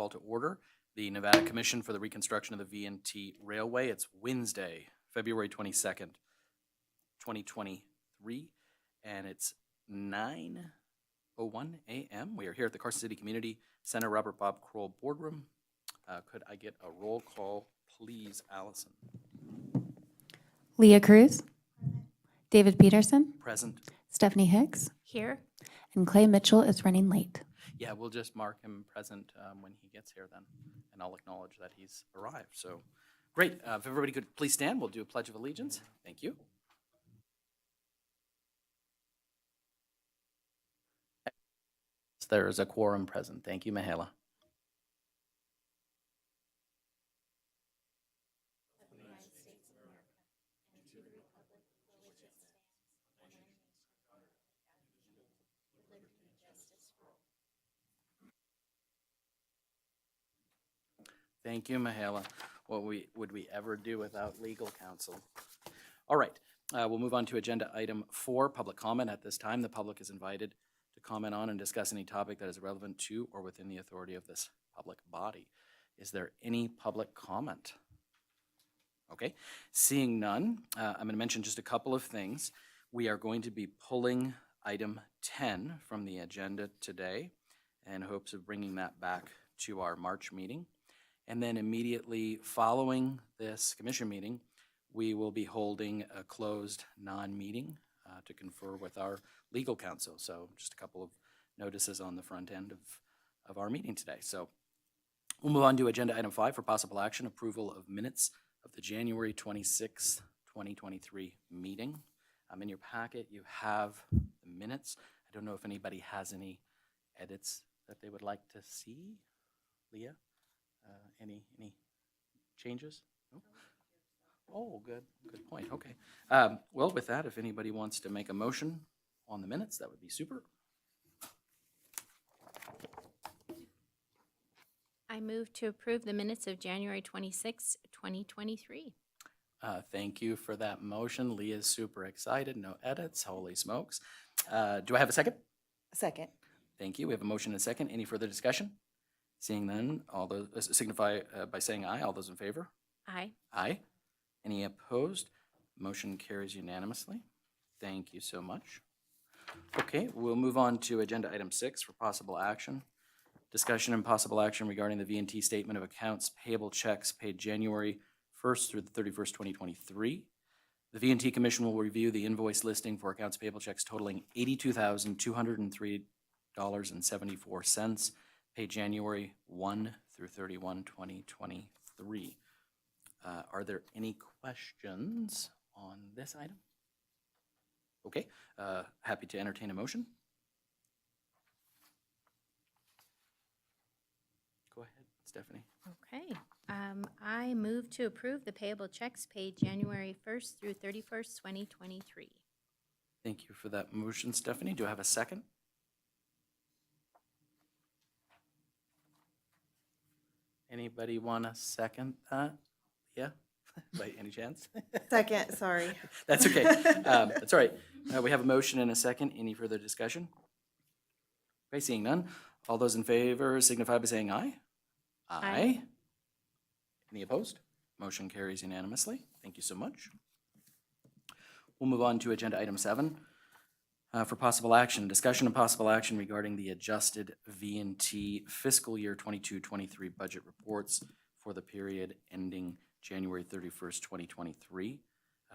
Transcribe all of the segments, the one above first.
call to order the Nevada Commission for the Reconstruction of the V&T Railway. It's Wednesday, February 22nd, 2023, and it's 9:01 a.m. We are here at the Carson City Community Center Robert Bob Kroll Boardroom. Could I get a roll call, please, Allison? Leah Cruz, David Peterson, Present. Stephanie Hicks, Here. and Clay Mitchell is running late. Yeah, we'll just mark him present when he gets here then, and I'll acknowledge that he's arrived. So, great. If everybody could please stand, we'll do a Pledge of Allegiance. Thank you. There is a quorum present. Thank you, Mihaela. Thank you, Mihaela. What would we ever do without legal counsel? All right, we'll move on to agenda item 4, public comment. At this time, the public is invited to comment on and discuss any topic that is relevant to or within the authority of this public body. Is there any public comment? Okay, seeing none, I'm going to mention just a couple of things. We are going to be pulling item 10 from the agenda today in hopes of bringing that back to our March meeting. And then immediately following this commission meeting, we will be holding a closed non-meeting to confer with our legal counsel. So just a couple of notices on the front end of our meeting today. So we'll move on to agenda item 5 for possible action, approval of minutes of the January 26th, 2023 meeting. In your packet, you have the minutes. I don't know if anybody has any edits that they would like to see. Leah? Any changes? No? Oh, good point. Okay. Well, with that, if anybody wants to make a motion on the minutes, that would be super. I move to approve the minutes of January 26, 2023. Thank you for that motion. Leah's super excited. No edits. Holy smokes. Do I have a second? Second. Thank you. We have a motion and a second. Any further discussion? Seeing none, all those signify by saying aye. All those in favor? Aye. Aye. Any opposed? Motion carries unanimously. Thank you so much. Okay, we'll move on to agenda item 6 for possible action. Discussion and possible action regarding the V&T statement of accounts payable checks paid January 1st through the 31st, 2023. The V&T Commission will review the invoice listing for accounts payable checks totaling $82,203.74 paid January 1 through 31, 2023. Are there any questions on this item? Okay, happy to entertain a motion. Go ahead, Stephanie. Okay. I move to approve the payable checks paid January 1st through 31st, 2023. Thank you for that motion, Stephanie. Do I have a second? Anybody want to second that? Yeah, by any chance? Second, sorry. That's okay. That's all right. We have a motion and a second. Any further discussion? Okay, seeing none. All those in favor signify by saying aye. Aye. Any opposed? Motion carries unanimously. Thank you so much. We'll move on to agenda item 7 for possible action. Discussion and possible action regarding the adjusted V&T fiscal year 22-23 budget reports for the period ending January 31st, 2023.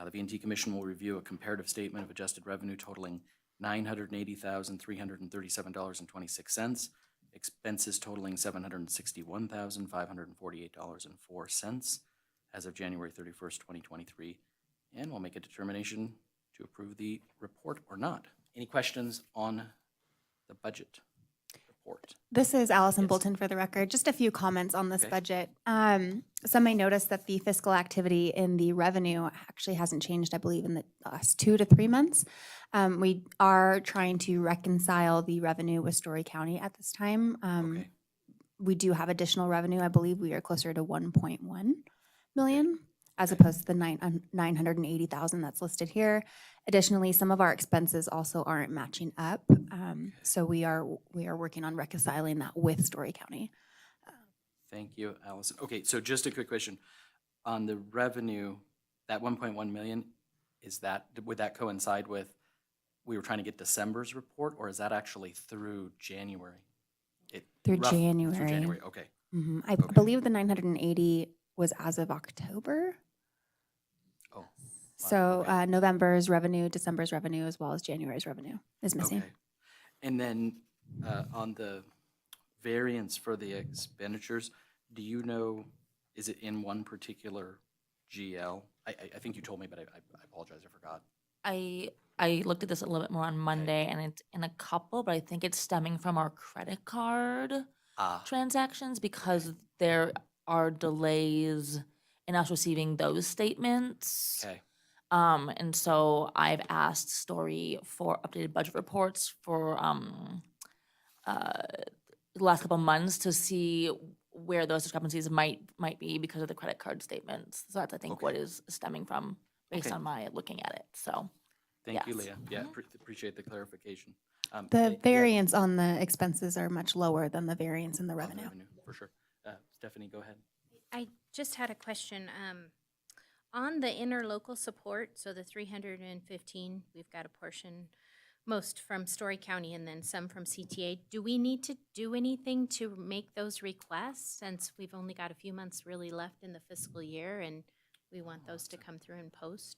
The V&T Commission will review a comparative statement of adjusted revenue totaling $980,337.26, expenses totaling $761,548.04 as of January 31st, 2023, and we'll make a determination to approve the report or not. Any questions on the budget report? This is Allison Yes. Bolton for the record. Just a few comments on this Okay. budget. Some may notice that the fiscal activity in the revenue actually hasn't changed, I believe, in the last 2 to 3 months. We are trying to reconcile the revenue with Story County at this time. Okay. We do have additional revenue. I believe we are closer to 1.1 million as Okay. opposed to the 980,000 that's listed here. Additionally, some of our expenses also aren't matching up. So we are working on reconciling that with Story County. Thank you, Allison. Okay, so just a quick question. On the revenue, that 1.1 million, would that coincide with, we were trying to get December's report, or is that actually through January? Through Through January. January, okay. I Okay. believe the 980 was as of October. Oh. wow, So okay. November's revenue, December's revenue, as well as January's revenue is missing. Okay. And then on the variance for the expenditures, do you know, is it in one particular GL? I think you told me, but I apologize, I forgot. I looked at this a little bit more on Monday, and it's in a couple, but I think it's stemming from our credit card Ah, transactions because there are delays in us receiving those statements. okay, And so I've asked Story for updated budget reports for the last couple of months to see where those discrepancies might be because of the credit card statements. So that's, I think, what Okay. is stemming from based Okay. on my looking at it. So thank you, Yes. Leah. Yeah, appreciate the clarification. The yeah, variance on the expenses are much lower than the variance in the on the revenue. For sure. Stephanie, go ahead. I just had a question. On the interlocal support, so the 315, we've got a portion, most from Story County and then some from CTA. Do we need to do anything to make those requests since we've only got a few months really left in the fiscal year and we want those to come through in post?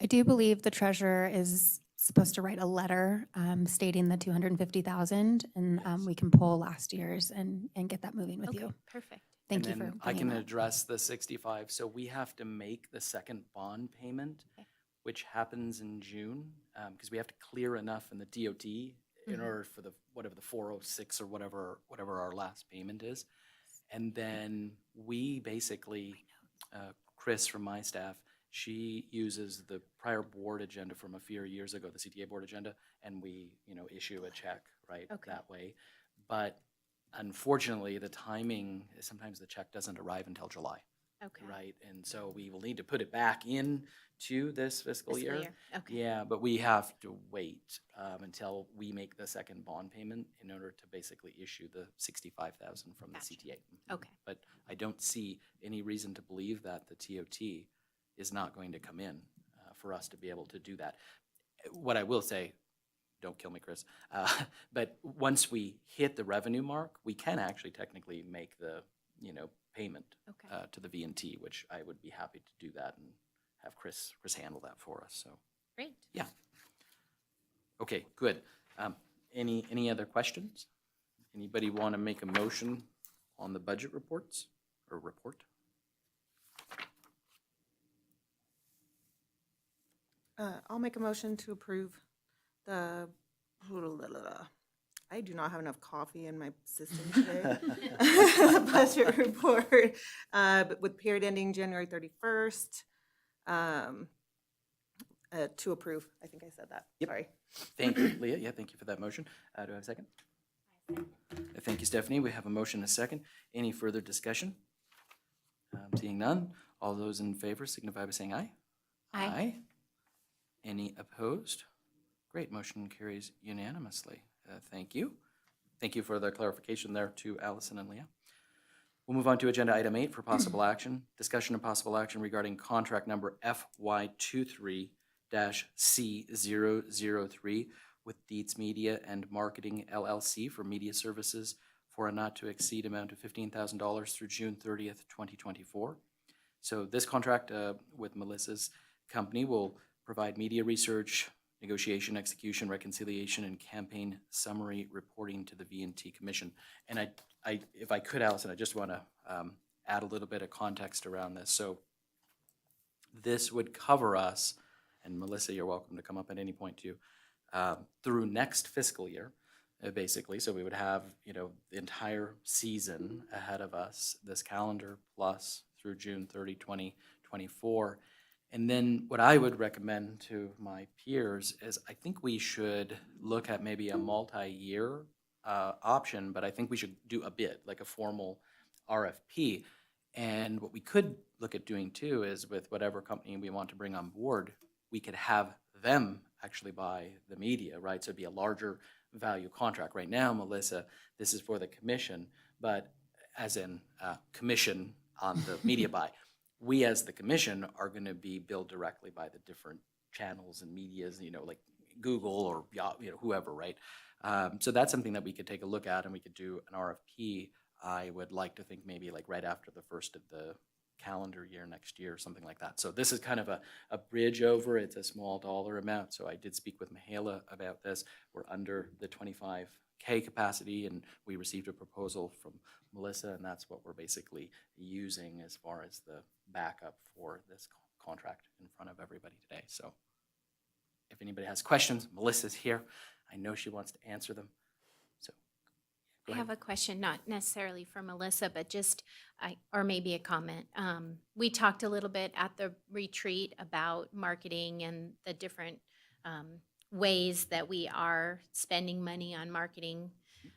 I do believe the treasurer is supposed to write a letter stating the 250,000, and we can pull last year's and get that moving with Okay, you. perfect. Thank you And for then I bringing can that. address the 65. So we have to make the second bond payment, Okay. which happens in June, because we have to clear enough in the DOT in order for the, whatever the 406 or whatever our last payment is. And then we basically, Chris from my staff, she uses the prior board agenda from a few years ago, the CTA board agenda, and we, issue a check, right, Okay. that way. But unfortunately, the timing, sometimes the check doesn't arrive until July, Okay. right? And so we will need to put it back in to this fiscal year. Okay. Yeah, but we have to wait until we make the second bond payment in order to basically issue the 65,000 from the Gotcha. CTA. Okay. But I don't see any reason to believe that the TOT is not going to come in for us to be able to do that. What I will say, don't kill me, Chris, but once we hit the revenue mark, we can actually technically make the, payment Okay. to the V&T, which I would be happy to do that and have Chris handle that for us, so. Great. Yeah. Okay, good. Any other questions? Anybody want to make a motion on the budget reports or report? I'll make a motion to approve the, I do not have enough coffee in my system today. Budget report, but with period ending January 31st, to approve. I think I said that. Yep. Sorry. Thank you, Leah. Yeah, thank you for that motion. Do I have a second? Thank you, Stephanie. We have a motion and a second. Any further discussion? Seeing none, all those in favor signify by saying aye. Aye. Any opposed? Great, motion carries unanimously. Thank you. Thank you for the clarification there to Allison and Leah. We'll move on to agenda item 8 for possible action. Discussion and possible action regarding contract number FY23-C003 with Dietz Media and Marketing LLC for media services for a not to exceed amount of $15,000 through June 30th, 2024. So this contract with Melissa's company will provide media research, negotiation, execution, reconciliation, and campaign summary reporting to the V&T Commission. And if I could, Allison, I just want to add a little bit of context around this. So this would cover us, and Melissa, you're welcome to come up at any point too, through next fiscal year, basically. So we would have, the entire season ahead of us, this calendar plus through June 30, 2024. And then what I would recommend to my peers is I think we should look at maybe a multi-year option, but I think we should do a bid, like a formal RFP. And what we could look at doing too is with whatever company we want to bring on board, we could have them actually buy the media, right? So it'd be a larger value contract. Right now, Melissa, this is for the commission, but as in commission on the media buy. We as the commission are going to be billed directly by the different channels and medias, like Google or whoever, right? So that's something that we could take a look at, and we could do an RFP. I would like to think maybe like right after the first of the calendar year next year, something like that. So this is kind of a bridge over. It's a small dollar amount. So I did speak with Mihaela about this. We're under the 25K capacity, and we received a proposal from Melissa, and that's what we're basically using as far as the backup for this contract in front of everybody today. So if anybody has questions, Melissa's here. I know she wants to answer them. So go I ahead. have a question, not necessarily for Melissa, but just, or maybe a comment. We talked a little bit at the retreat about marketing and the different ways that we are spending money on marketing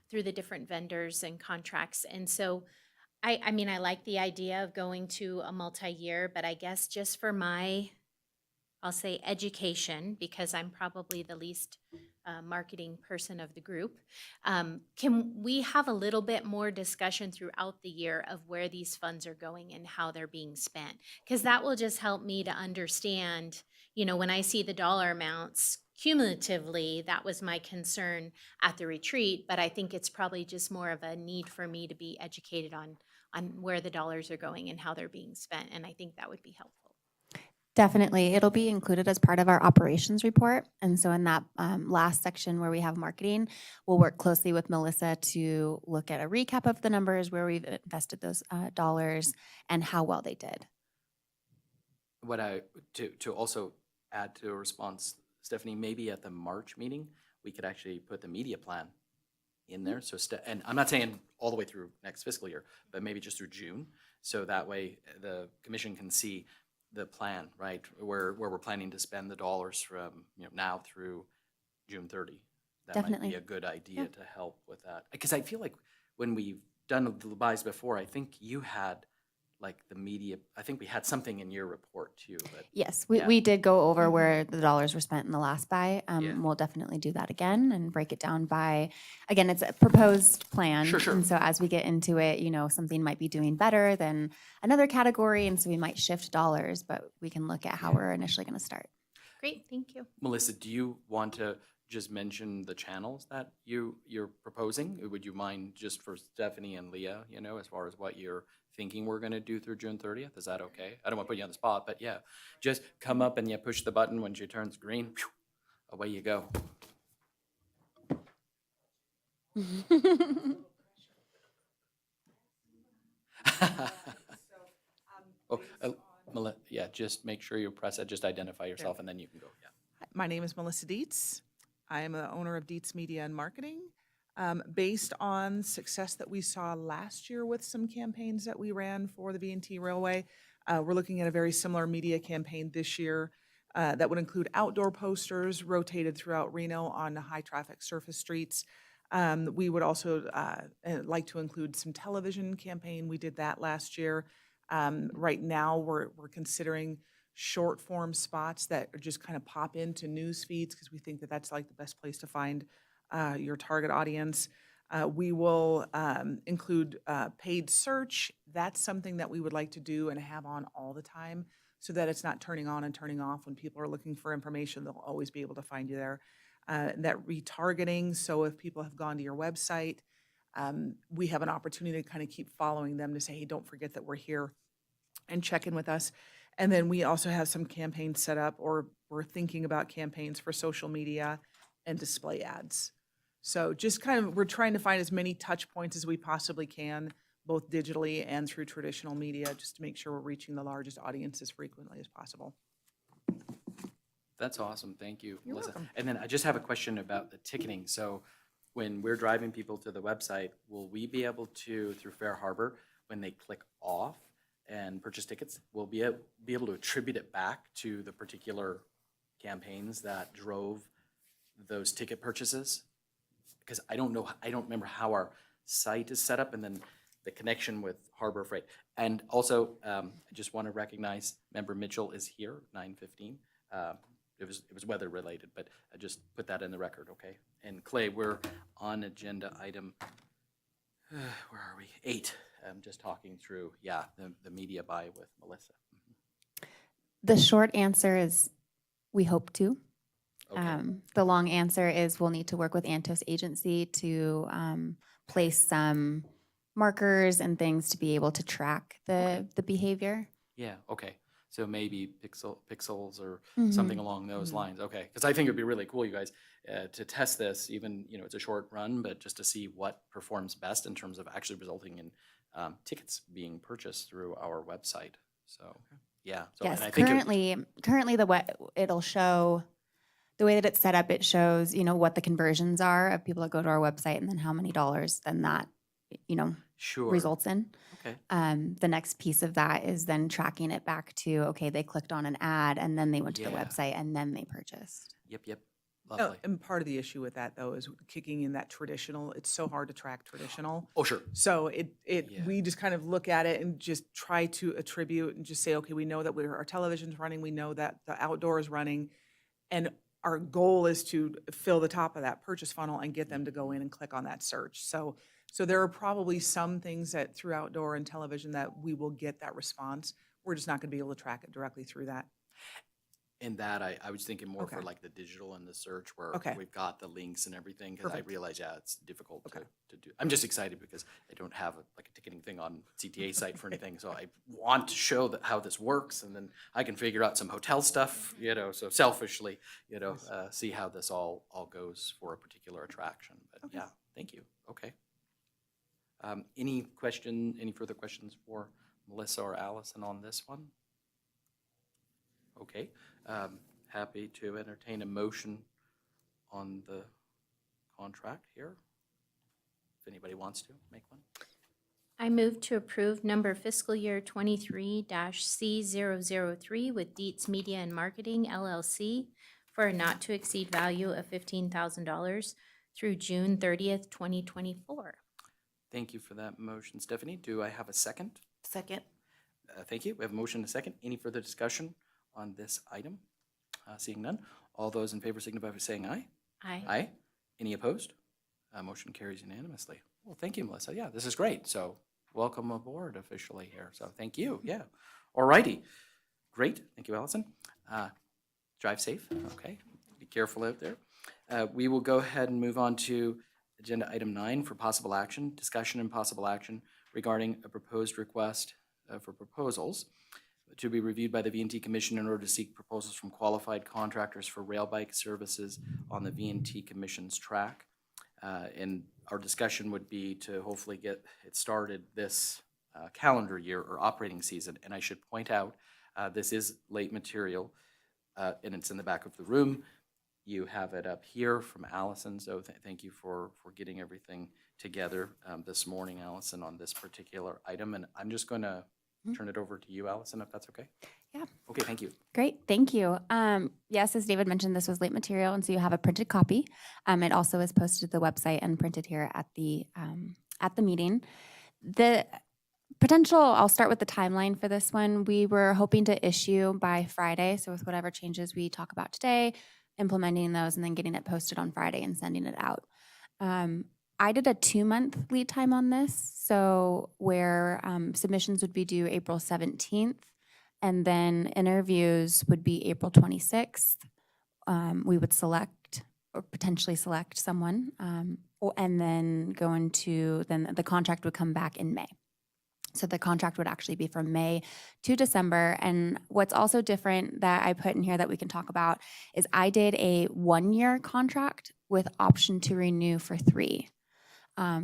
through the different vendors and contracts. And so, I mean, I like the idea of going to a multi-year, but I guess just for my, I'll say education, because I'm probably the least marketing person of the group. Can we have a little bit more discussion throughout the year of where these funds are going and how they're being spent? Because that will just help me to understand, when I see the dollar amounts cumulatively, that was my concern at the retreat, but I think it's probably just more of a need for me to be educated on where the dollars are going and how they're being spent, and I think that would be helpful. Definitely. It'll be included as part of our operations report. And so in that last section where we have marketing, we'll work closely with Melissa to look at a recap of the numbers, where we've invested those dollars and how well they did. What to also add to a response, Stephanie, maybe at the March meeting, we could actually put the media plan in there. So, and I'm not saying all the way through next fiscal year, but maybe just through June. So that way the commission can see the plan, right? Where we're planning to spend the dollars from, now through June 30. That might Definitely. be a good idea to help with that. Because I feel like when we've done the buys before, I think you had like the media, I think we had something in your report too, but Yes, Yeah. we did go over where the dollars were spent in the last buy. Yeah. We'll definitely do that again and break it down by, again, it's a proposed plan. Sure. And so as we get into it, something might be doing better than another category. And so we might shift dollars, but we can look at how we're initially going to start. Great, thank you. Melissa, do you want to just mention the channels that you're proposing? Would you mind just for Stephanie and Leah, as far as what you're thinking we're going to do through June 30th? Is that okay? I don't want to put you on the spot, but yeah, just come up and you push the button when she turns green. Whew, away you go. Yeah, just make sure you press it, just identify yourself, and then you can go, yeah. My name is Melissa Dietz. I am the owner of Dietz Media and Marketing. Based on success that we saw last year with some campaigns that we ran for the B&T Railway, we're looking at a very similar media campaign this year that would include outdoor posters rotated throughout Reno on high-traffic surface streets. We would also like to include some television campaign. We did that last year. Right now, we're considering short-form spots that just kind of pop into news feeds because we think that that's like the best place to find your target audience. We will include paid search. That's something that we would like to do and have on all the time so that it's not turning on and turning off. When people are looking for information, they'll always be able to find you there. That retargeting, so if people have gone to your website, we have an opportunity to kind of keep following them to say, hey, don't forget that we're here and check in with us. And then we also have some campaigns set up, or we're thinking about campaigns for social media and display ads. So just kind of, we're trying to find as many touch points as we possibly can, both digitally and through traditional media, just to make sure we're reaching the largest audience as frequently as possible. That's awesome. Thank you, You're Melissa. welcome. And then I just have a question about the ticketing. So when we're driving people to the website, will we be able to, through Fair Harbor, when they click off and purchase tickets, we'll be able to attribute it back to the particular campaigns that drove those ticket purchases? Because I don't remember how our site is set up, and then the connection with Harbor Freight. And also, I just want to recognize Member Mitchell is here, 9:15. It was weather related, but I just put that in the record, okay? And Clay, we're on agenda item, where are we? 8. just talking through, the media buy with Melissa. The short answer is we hope to. Okay. The long answer is we'll need to work with Antos Agency to place some markers and things to be able to track the behavior. Yeah, okay. So maybe pixels or Mhm. something along those lines. Okay, because I think it'd be really cool, you guys, to test this. Even it's a short run, but just to see what performs best in terms of actually resulting in tickets being purchased through our website. So yeah. So Yes, and I think currently it'll show the way that it's set up. It shows what the conversions are of people that go to our website, and then how many dollars then that sure results in. Okay. The next piece of that is then tracking it back to, okay, they clicked on an ad and then they went to the Yeah. website and then they purchased. Yep. Oh, Lovely. and part of the issue with that, though, is kicking in that traditional. It's so hard to track traditional. Oh, sure. So Yeah. we just kind of look at it and just try to attribute and just say, okay, we know that our television's running, we know that the outdoor is running, and our goal is to fill the top of that purchase funnel and get them to go in and click on that search. So there are probably some things that through outdoor and television that we will get that response. We're just not going to be able to track it directly through that. And that I was thinking more for Okay. like the digital and the search where Okay. we've got the links and everything, because I Perfect. realize, it's difficult Okay. to do. I'm just excited because I don't have a ticketing thing on CTA site for anything. So I want to show that how this works, and then I can figure out some hotel stuff, so selfishly, see how this all goes for a particular attraction. But yeah, thank you. Okay. Any further questions for Melissa or Allison on this one? Okay, happy to entertain a motion on the contract here. If anybody wants to make one. I move to approve number fiscal year 23-C003 with Dietz Media and Marketing LLC for a not to exceed value of $15,000 through June 30th, 2024. Thank you for that motion, Stephanie. Do I have a second? Second. Thank you. We have a motion and a second. Any further discussion on this item? Seeing none. All those in favor signify by saying aye. Aye. Aye. Any opposed? Motion carries unanimously. Well, thank you, Melissa. Yeah, this is great. So welcome aboard officially here. So thank you. Yeah. All righty. Great. Thank you, Allison. Drive safe. Okay. Be careful out there. We will go ahead and move on to agenda item 9 for possible action, discussion and possible action regarding a proposed request for proposals to be reviewed by the V&T Commission in order to seek proposals from qualified contractors for rail bike services on the V&T Commission's track. And our discussion would be to hopefully get it started this calendar year or operating season. And I should point out, this is late material, and it's in the back of the room. You have it up here from Allison, so thank you for getting everything together this morning, Allison, on this particular item. And I'm just going to turn it over to you, Allison, if that's okay. Yeah. Okay, thank you. Great, thank you. Yes, as David mentioned, this was late material, and so you have a printed copy. It also is posted to the website and printed here at the meeting. The potential, I'll start with the timeline for this one. We were hoping to issue by Friday, so with whatever changes we talk about today, implementing those and then getting it posted on Friday and sending it out. I did a 2-month lead time on this, so where submissions would be due April 17th, and then interviews would be April 26th. We would select or potentially select someone, and then then the contract would come back in May. So the contract would actually be from May to December. And what's also different that I put in here that we can talk about is I did a 1-year contract with option to renew for 3.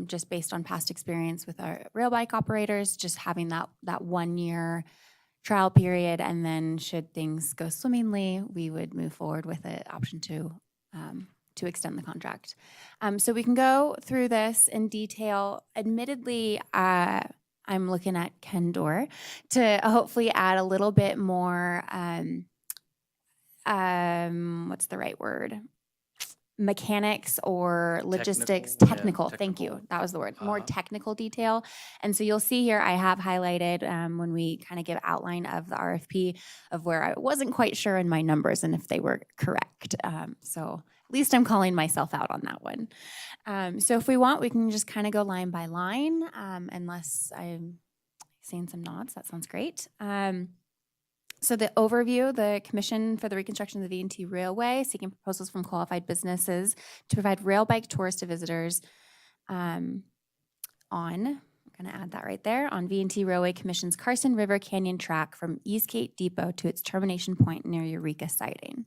Just based on past experience with our rail bike operators, just having that 1-year trial period, and then should things go swimmingly, we would move forward with an option to extend the contract. So we can go through this in detail. Admittedly, I'm looking at Ken Dorr to hopefully add a little bit more, what's the right word? Mechanics or logistics, technical, thank you. That was the word, more technical detail. And so you'll see here, I have highlighted when we kind of give outline of the RFP of where I wasn't quite sure in my numbers and if they were correct. So least I'm calling myself out on that one. So if we want, we can just kind of go line by line, unless I'm seeing some nods. That sounds great. So the overview, the Commission for the Reconstruction of the V&T Railway seeking proposals from qualified businesses to provide rail bike tours to visitors I'm going to add that right there, on V&T Railway Commission's Carson River Canyon track from Eastgate Depot to its termination point near Eureka Siding.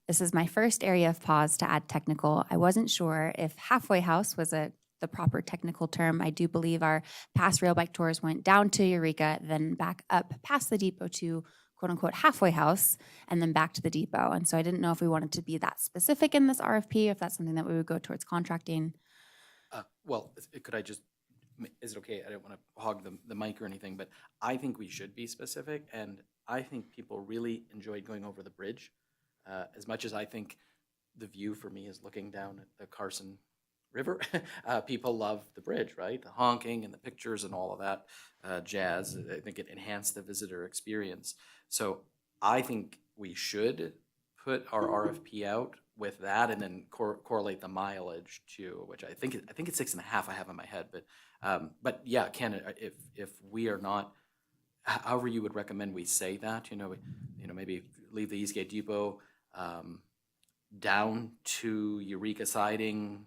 This is my first area of pause to add technical. I wasn't sure if halfway house was the proper technical term. I do believe our past rail bike tours went down to Eureka, then back up past the depot to quote unquote halfway house, and then back to the depot. And so I didn't know if we wanted to be that specific in this RFP, if that's something that we would go towards contracting. Well, could I just, is it okay? I don't want to hog the mic or anything, but I think we should be specific, and I think people really enjoyed going over the bridge. As much as I think the view for me is looking down at the Carson River, people love the bridge, right? The honking and the pictures and all of that jazz. I think it enhanced the visitor experience. So I think we should put our RFP out with that, and then correlate the mileage to, which I think it's 6.5 I have in my head, but yeah, Ken, if we are not, however you would recommend we say that, maybe leave the Eastgate Depot, down to Eureka Siding,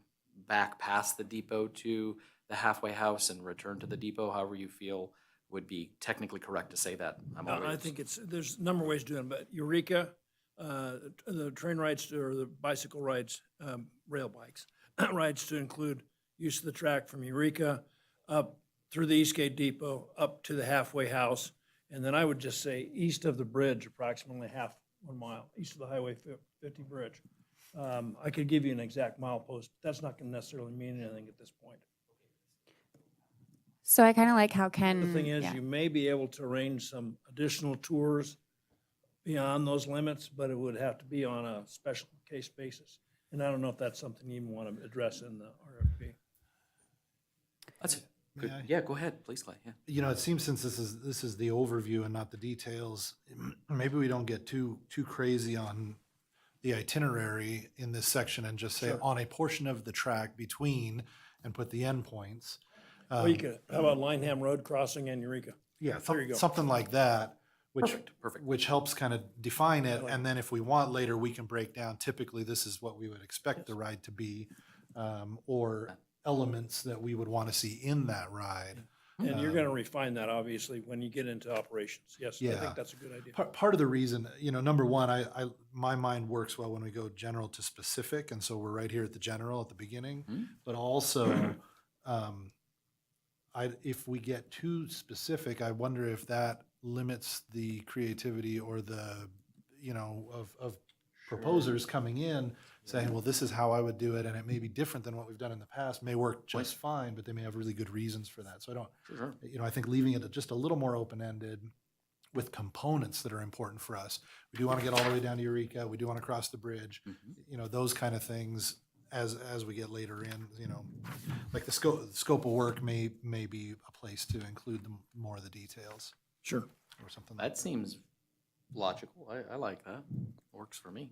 back past the depot to the halfway house, and return to the depot, however you feel would be technically correct to say that. I think there's a number of ways to do it, but Eureka, the train rides or the bicycle rides, rail bikes, rides to include use of the track from Eureka up through the Eastgate Depot, up to the halfway house. And then I would just say east of the bridge, approximately 1 mile, east of the Highway 50 bridge. I could give you an exact milepost. That's not going to necessarily mean anything at this point. So I kind of like how Ken. The thing is, you may be able to arrange some additional tours beyond those limits, but it would have to be on a special case basis. And I don't know if that's something you even want to address in the RFP. That's good. May I? Yeah, go ahead, please, Clay. Yeah. It seems since this is the overview and not the details, maybe we don't get too crazy on the itinerary in this section and just say Sure. on a portion of the track between and put the endpoints. Well, you could, how about Lineham Road crossing and Eureka? Yeah, There you go. something like that, Perfect. which helps kind of define it. And then if we want later, we can break down, typically this is what we would expect the ride to be, or elements that we would want to see in that ride. And you're going to refine that, obviously, when you get into operations. Yes, I Yeah. think that's a good idea. Part of the reason, number one, my mind works well when we go general to specific, and so we're right here at the general at the beginning. But also, if we get too specific, I wonder if that limits the creativity or the, of proposers coming in saying, well, this is how I would do it, and it may be different than what we've done in the past, may work just fine, but they may have really good reasons for that. So I don't, Sure. I think leaving it just a little more open-ended with components that are important for us. We do want to get all the way down to Eureka. We do want to cross the bridge. Those kind of things as we get later in, like the scope of work may be a place to include more of the details Sure. or something like That seems logical. I like that. Works for me.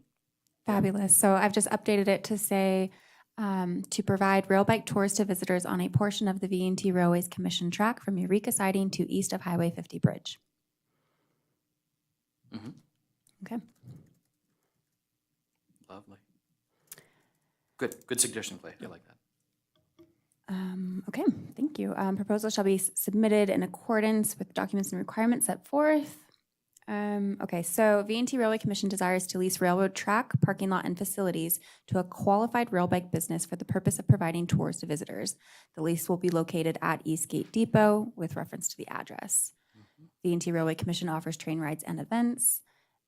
Fabulous. So I've just updated it to say to provide rail bike tours to visitors on a portion of the V&T Railways Commission track from Eureka Siding to east of Highway 50 Bridge. Okay. Lovely. Good suggestion, Clay. I like that. Okay, thank you. Proposal shall be submitted in accordance with documents and requirements set forth. Okay, so V&T Railway Commission desires to lease railroad track, parking lot, and facilities to a qualified rail bike business for the purpose of providing tours to visitors. The lease will be located at Eastgate Depot with reference to the address. V&T Railway Commission offers train rides and events.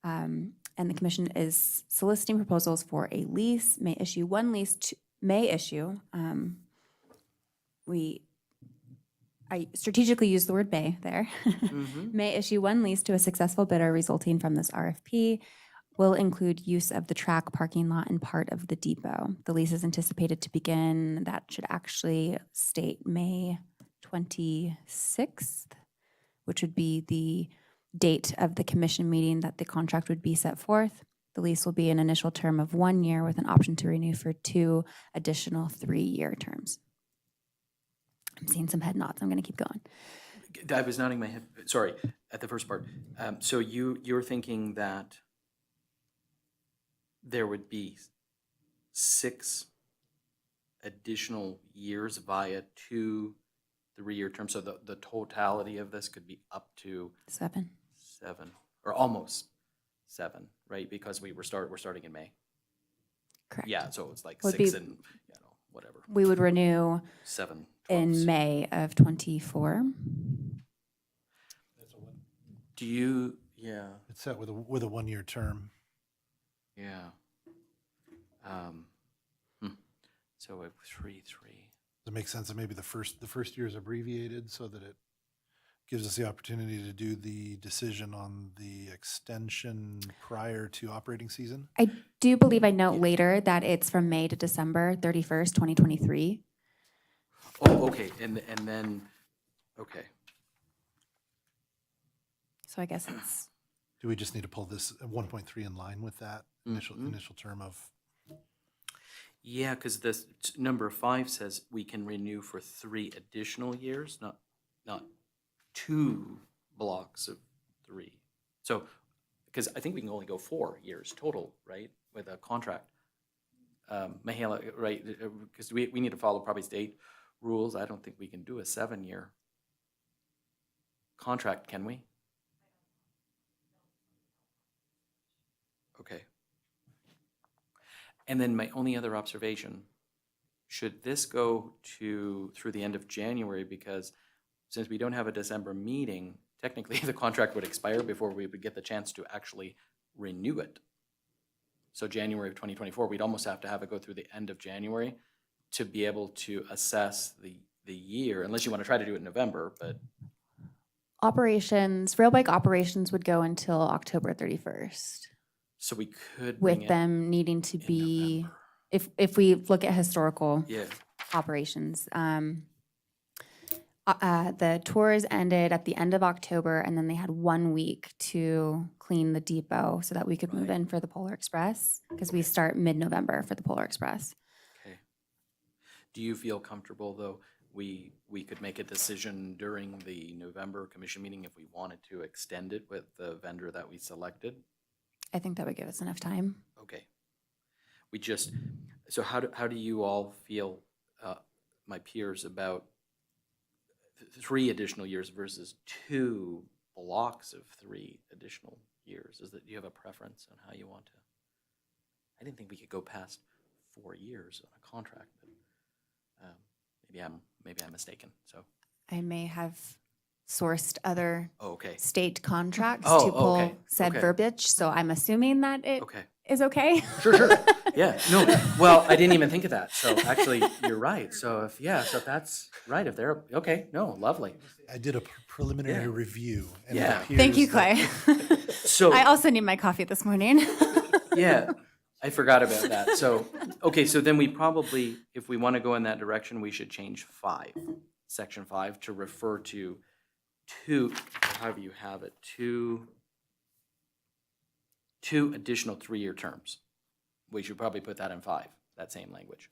And the commission is soliciting proposals for a lease, may issue one lease, I strategically used the word may there, may issue one lease to a successful bidder resulting from this RFP, will include use of the track, parking lot, and part of the depot. The lease is anticipated to begin, that should actually state May 26th, which would be the date of the commission meeting that the contract would be set forth. The lease will be an initial term of 1 year with an option to renew for 2 additional 3-year terms. I'm seeing some head nods. I'm going to keep going. I was nodding my head, sorry, at the first part. So you're thinking that there would be 6 additional years via 2 3-year terms, so the totality of this could be up to 7. 7, or almost 7, right? Because we're starting in May. Correct. Yeah, so it's like Would 6 be- and, whatever, We would renew 7, 12s. in May of 24. Do you, yeah, It's set with a 1-year term. yeah. So a 3, 3. Does it make sense that maybe the first year is abbreviated so that it gives us the opportunity to do the decision on the extension prior to operating season? I do believe I note later that it's from May to December 31st, 2023. Oh, okay, and then, okay. So I guess it's, Do we just need to pull this 1.3 in line with that initial term of? Yeah, because this number 5 says we can renew for 3 additional years, not 2 blocks of 3. So, because I think we can only go 4 years total, right, with a contract. Michaela, right, because we need to follow probably state rules. I don't think we can do a 7-year contract, can we? Okay. And then my only other observation, should this go through the end of January, because since we don't have a December meeting, technically the contract would expire before we would get the chance to actually renew it. So January of 2024, we'd almost have to have it go through the end of January to be able to assess the year, unless you want to try to do it in November, but rail bike operations would go until October 31st. so we could bring With it them needing to in be, November. if we look at historical Yeah, operations, the tours ended at the end of October, and then they had 1 week to clean the depot so that we could move Right. in for the Polar Express, because we start mid-November for the Polar Express. okay. Do you feel comfortable, though, we could make a decision during the November commission meeting if we wanted to extend it with the vendor that we selected? I think that would give us enough time. Okay. So how do you all feel, my peers, about 3 additional years versus 2 blocks of 3 additional years? Do you have a preference on how you want to? I didn't think we could go past 4 years on a contract, but maybe I'm mistaken, so. I may have sourced other Oh, okay, state contracts Oh, to pull okay, said okay. verbiage, so I'm assuming that it okay. is okay. Sure. Yeah, no, well, I didn't even think of that, so actually, you're right, so so if that's right, if they're, okay, no, lovely. I did a preliminary Yeah. review. And it Yeah. Thank you, appears that- Clay. So. I also need my coffee this morning. Yeah, I forgot about that. So, okay, so then we probably, if we want to go in that direction, we should change 5, section 5, to refer to 2, however you have it, 2 additional 3-year terms. We should probably put that in 5, that same language.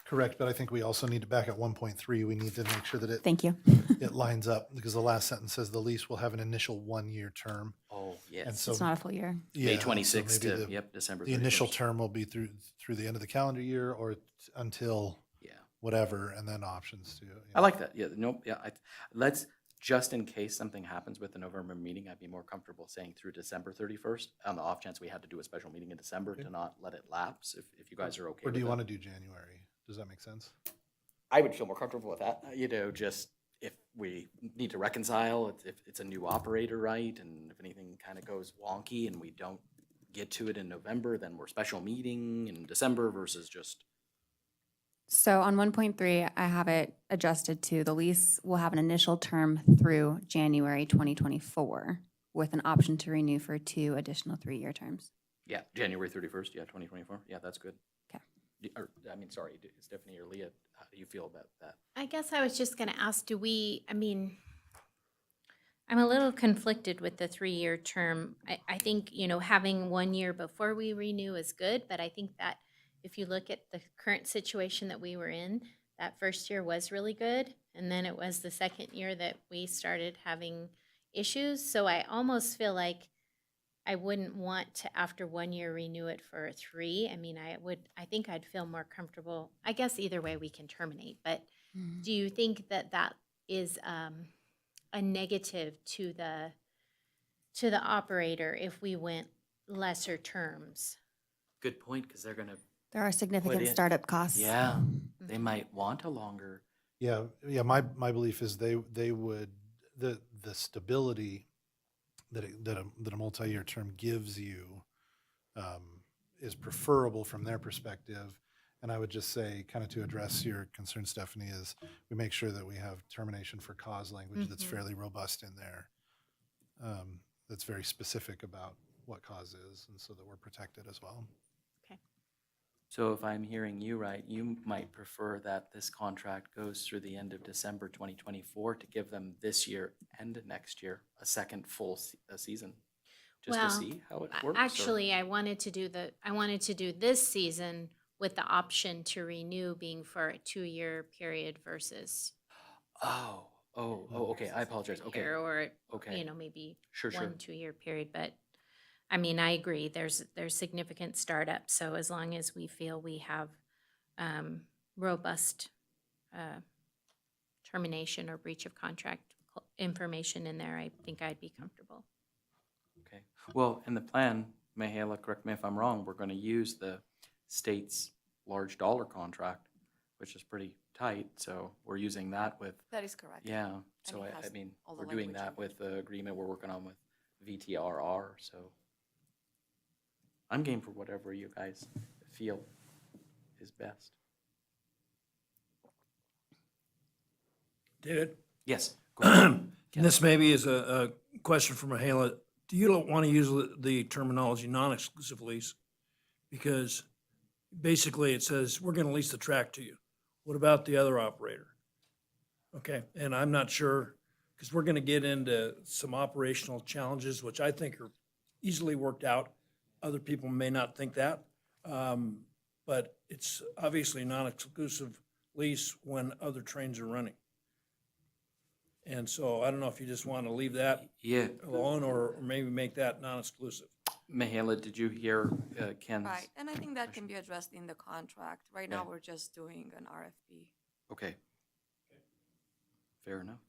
Correct, but I think we also need to back at 1.3. We need to make sure that Thank you. it lines up, because the last sentence says the lease will have an initial 1-year term. Oh, And yes. so It's not a full year. yeah, May so 26th maybe to, the- December 31st. The initial term will be through the end of the calendar year or until Yeah. whatever, and then options to. I like that. Yeah, nope, yeah. Let's, just in case something happens with the November meeting, I'd be more comfortable saying through December 31st, on the off chance we had to do a special meeting in December to not let it lapse, if you guys are okay Or with do you that. want to do January? Does that make sense? I would feel more comfortable with that, just if we need to reconcile, if it's a new operator, right? And if anything kind of goes wonky and we don't get to it in November, then we're special meeting in December versus just, So on 1.3, I have it adjusted to the lease will have an initial term through January 2024 with an option to renew for 2 additional 3-year terms. yeah, January 31st, 2024. Yeah, that's good. Okay. Sorry, Stephanie or Leah, how do you feel about that? I guess I was just gonna ask, I'm a little conflicted with the 3-year term. I think, you know, having 1 year before we renew is good, but I think that if you look at the current situation that we were in, that first year was really good, and then it was the second year that we started having issues. So I almost feel like I wouldn't want to, after 1 year, renew it for a 3. I mean, I think I'd feel more comfortable. I guess either way we can terminate, but do you think that that is a negative to the operator if we went lesser terms? Good point, because they're gonna, There are significant in- startup costs. yeah, they might want a longer, Yeah, yeah, my belief is they would, the stability that a multi-year term gives you is preferable from their perspective. And I would just say, kind of to address your concern, Stephanie, is we make sure that we have termination for cause language that's fairly robust in there. That's very specific about what cause is, and so that we're protected as well. so if I'm hearing you right, you might prefer that this contract goes through the end of December 2024 to give them this year and next year a second full season, just to Well, see how it works? or- Actually, I wanted to do this season with the option to renew being for a 2-year period versus Oh, okay, I apologize, okay, year, or, okay. you know, maybe Sure. 1-2 year period. But I mean, I agree, there's significant startup. So as long as we feel we have robust termination or breach of contract information in there, I think I'd be comfortable. Okay, well, in the plan, Mihaela, correct me if I'm wrong, we're gonna use the state's large dollar contract, which is pretty tight, so we're using that with, That is correct. yeah, so it I has mean, all the we're doing language that in with the agreement we're working on with VTRR, so I'm game for whatever you guys feel is best. David? Yes, go ahead. And this maybe is a question for Mihaela. Do you want to use the terminology non-exclusive lease? Because basically it says, we're going to lease the track to you. What about the other operator? Okay, and I'm not sure, because we're going to get into some operational challenges, which I think are easily worked out. Other people may not think that. But it's obviously non-exclusive lease when other trains are running. And so I don't know if you just want to leave that Yeah, alone or maybe make that non-exclusive. Mihaela, did you hear Ken's? Right, and I think that can be addressed in the contract. Right now, Okay. we're just doing an RFP. Okay. Fair enough.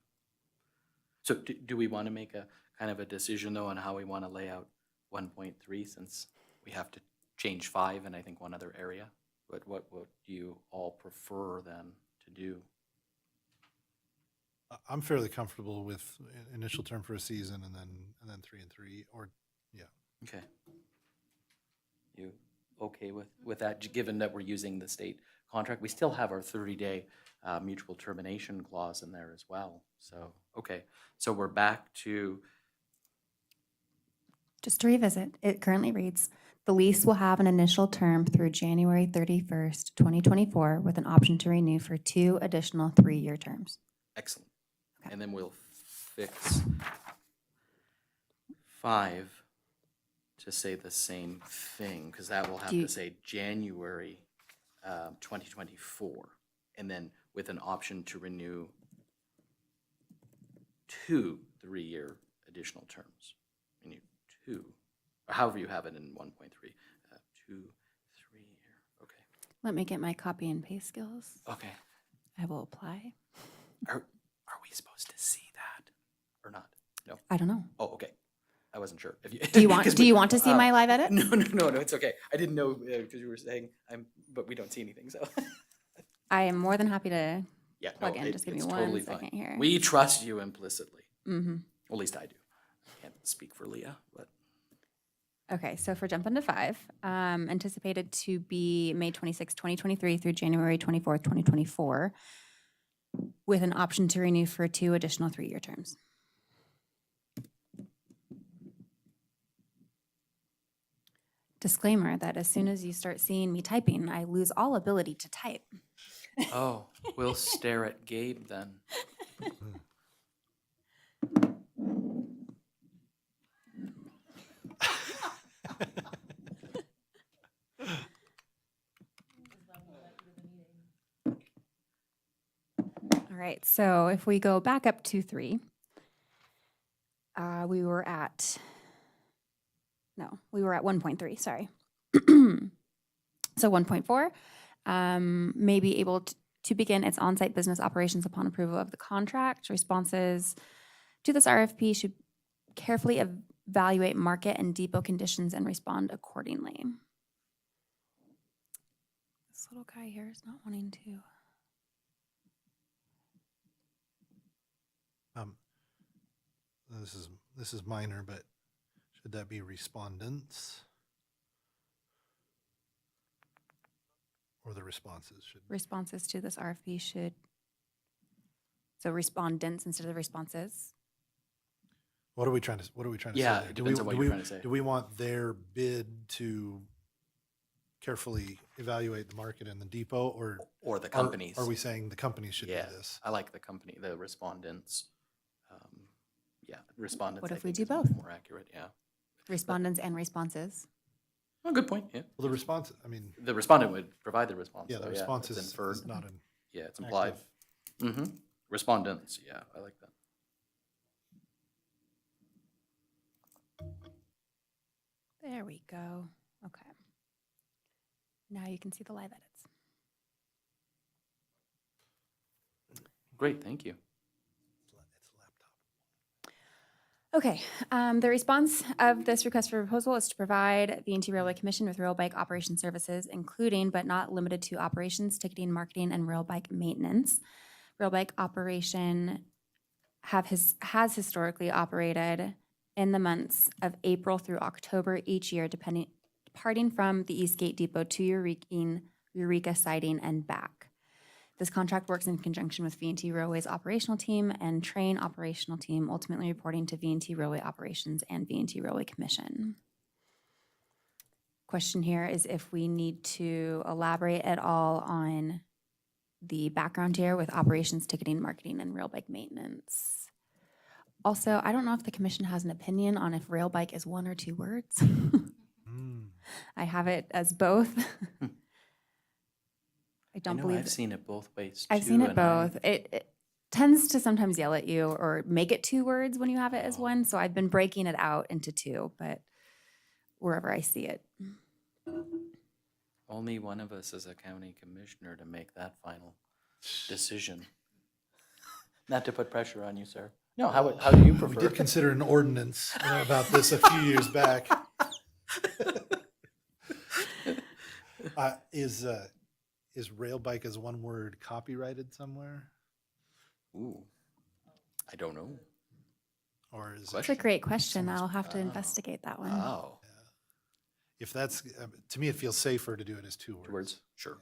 So do we want to make a kind of a decision though on how we want to lay out 1.3 since we have to change 5 and I think one other area? What do you all prefer then to do? I'm fairly comfortable with initial term for a season and then 3 and 3, or, yeah. Okay. You okay with that, given that we're using the state contract? We still have our 30-day mutual termination clause in there as well. So, okay, so we're back to, Just to revisit, it currently reads, the lease will have an initial term through January 31st, 2024, with an option to renew for 2 additional 3-year terms. excellent. Okay. And then we'll fix 5 to say the same thing, because that will have Do you- to say January 2024, and then with an option to renew 2 3-year additional terms. Renew 2, or however you have it in 1.3, 2 3-year, okay. Let me get my copy and paste skills. Okay, I will apply. are we supposed to see that or not? No, I don't know. oh, okay, I wasn't sure. If Do you want, 'cause do you want to see my live edit? No, it's okay. I didn't know, because you were saying, but we don't see anything, so. I am more than happy to Yeah, no, plug in. Just give me it's one totally second fine. here. We trust you implicitly. Mm-hmm. At least I do. I can't speak for Leah, but Okay, so for jump into 5, anticipated to be May 26, 2023 through January 24th, 2024, with an option to renew for 2 additional 3-year terms. Disclaimer that as soon as you start seeing me typing, I lose all ability to type. we'll stare at Gabe then. All right, so if we go back up to 3, we were at 1.3, sorry. So 1.4, may be able to begin its on-site business operations upon approval of the contract. Responses to this RFP should carefully evaluate market and depot conditions and respond accordingly. This little guy here is not wanting to. This is minor, but should that be respondents? Or the responses should? Responses to this RFP should, so respondents instead of responses. What are we trying to say Yeah, there? it depends on what you're trying to say. Do we want their bid to carefully evaluate the market and the depot, Or the companies. Are we saying the companies should do Yeah, this? I like the company, the respondents. Yeah, respondents. What I if we think do is both? More accurate, yeah. Respondents and responses. Oh, good point, yeah. Well, the response, I mean, The respondent would provide the response. yeah, the though, response it's is inferred. not an Yeah, it's implied. active. Mm-hmm. Respondents, yeah, I like that. There we go. Okay. Now you can see the live edits. Great, thank you. Okay, the response of this request for proposal is to provide V&T Railway Commission with rail bike operation services, including but not limited to operations, ticketing, marketing, and rail bike maintenance. Rail bike operation has historically operated in the months of April through October each year, departing from the Eastgate Depot to Eureka siding and back. This contract works in conjunction with V&T Railway's operational team and train operational team, ultimately reporting to V&T Railway Operations and V&T Railway Commission. Question here is if we need to elaborate at all on the background here with operations, ticketing, marketing, and rail bike maintenance. Also, I don't know if the commission has an opinion on if rail bike is 1 or 2 words. I have it as both. I don't believe I've seen it both ways, I've too, seen it and I- both. It tends to sometimes yell at you or make it 2 words when you have it as 1. So I've been breaking it out into 2, but wherever I see it. Only one of us is a county commissioner to make that final decision. Not to put pressure on you, sir. No, how do you We prefer? did consider an ordinance about this a few years back. Is rail bike as 1 word copyrighted somewhere? Ooh, I don't know. Or is It's a great question. I'll have to investigate that one. Wow. if that's, to me, it feels safer to do it as 2 words. 2 words, sure.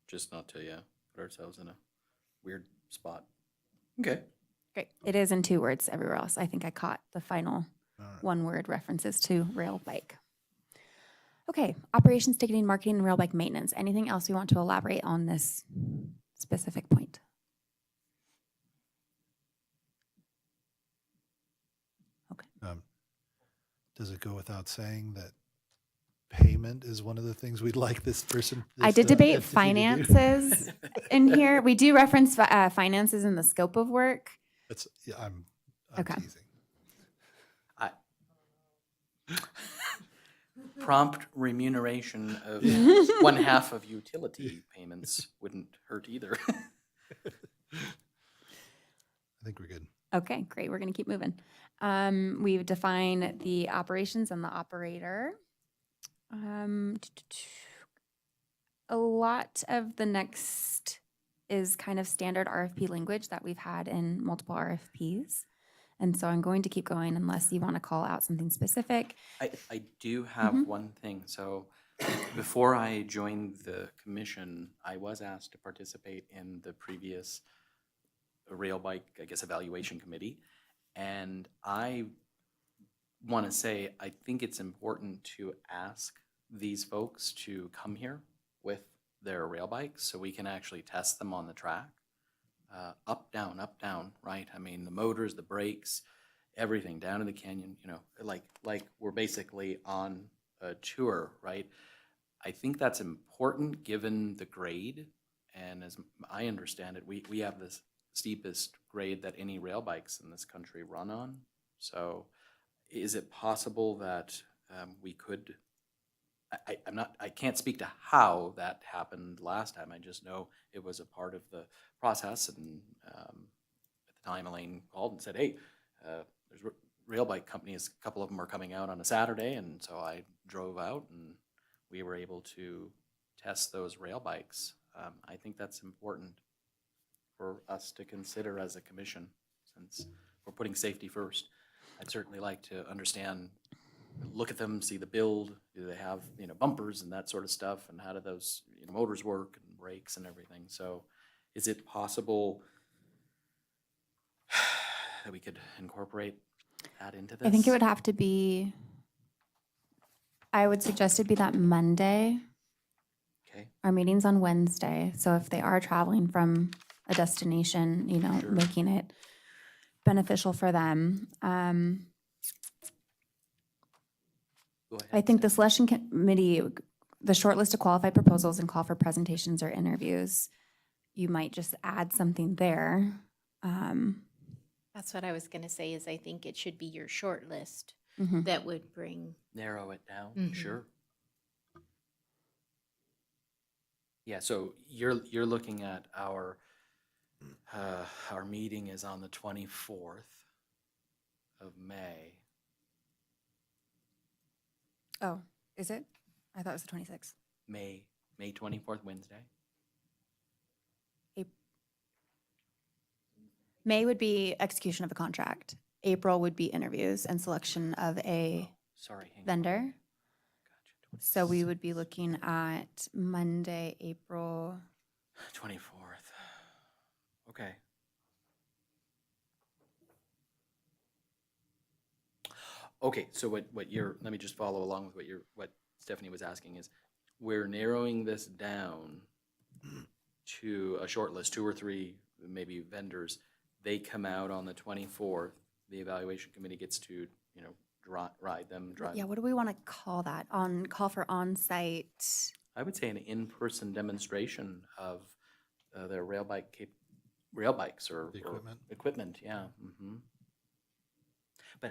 Just not to, put ourselves in a weird spot. Okay. Great. It is in 2 words everywhere else. I think I caught the final All right. 1-word references to rail bike. Okay, operations, ticketing, marketing, and rail bike maintenance. Anything else we want to elaborate on this specific point? Okay. Does it go without saying that payment is one of the things we'd like this person? I this, did debate entity to do? finances in here. We do reference finances in the scope of work. I'm Okay. teasing. Prompt remuneration of 1/2 of utility payments wouldn't hurt either. I think we're good. Okay, great. We're going to keep moving. We've defined the operations and the operator. A lot of the next is kind of standard RFP language that we've had in multiple RFPs. And so I'm going to keep going unless you want to call out something specific. I do have one thing. So before I joined the commission, I was asked to participate in the previous rail bike, I guess, evaluation committee. And I want to say, I think it's important to ask these folks to come here with their rail bikes so we can actually test them on the track. Up, down, right? I mean, the motors, the brakes, everything down in the canyon, like we're basically on a tour, right? I think that's important given the grade. And as I understand it, we have this steepest grade that any rail bikes in this country run on. So is it possible that we could, I can't speak to how that happened last time. I just know it was a part of the process. And at the time, Elaine called and said, hey, there's rail bike companies, a couple of them are coming out on a Saturday. And so I drove out and we were able to test those rail bikes. I think that's important for us to consider as a commission, since we're putting safety first. I'd certainly like to understand, look at them, see the build, do they have, bumpers and that sort of stuff, and how do those, motors work and brakes and everything. So is it possible that we could incorporate that into this? I think it would have to be, I would suggest it be that Monday. Okay, Our meeting's on Wednesday, so if they are traveling from a destination, Sure. making it beneficial for them. go ahead. I think the Steph. selection committee, the short list of qualified proposals and call for presentations or interviews, you might just add something there. That's what I was gonna say, is I think it should be your short list Mhm. that would bring, Narrow it down, Mhm. sure. Yeah, so you're looking at our meeting is on the 24th of May. Oh, is it? I thought it was the 26th. May 24th, Wednesday. May would be execution of a contract. April would be interviews and selection of a Sorry, hang on. vendor. Gotcha. So we would be looking at Monday, April. 24th. Okay. Okay, so what you're, let me just follow along with what Stephanie was asking is, we're narrowing this down to a short list, 2 or 3, maybe vendors. They come out on the 24th. The evaluation committee gets to, ride them, drive. Yeah, what do we want to call that? Call for on-site. I would say an in-person demonstration of their rail bikes or The equipment. equipment, yeah. But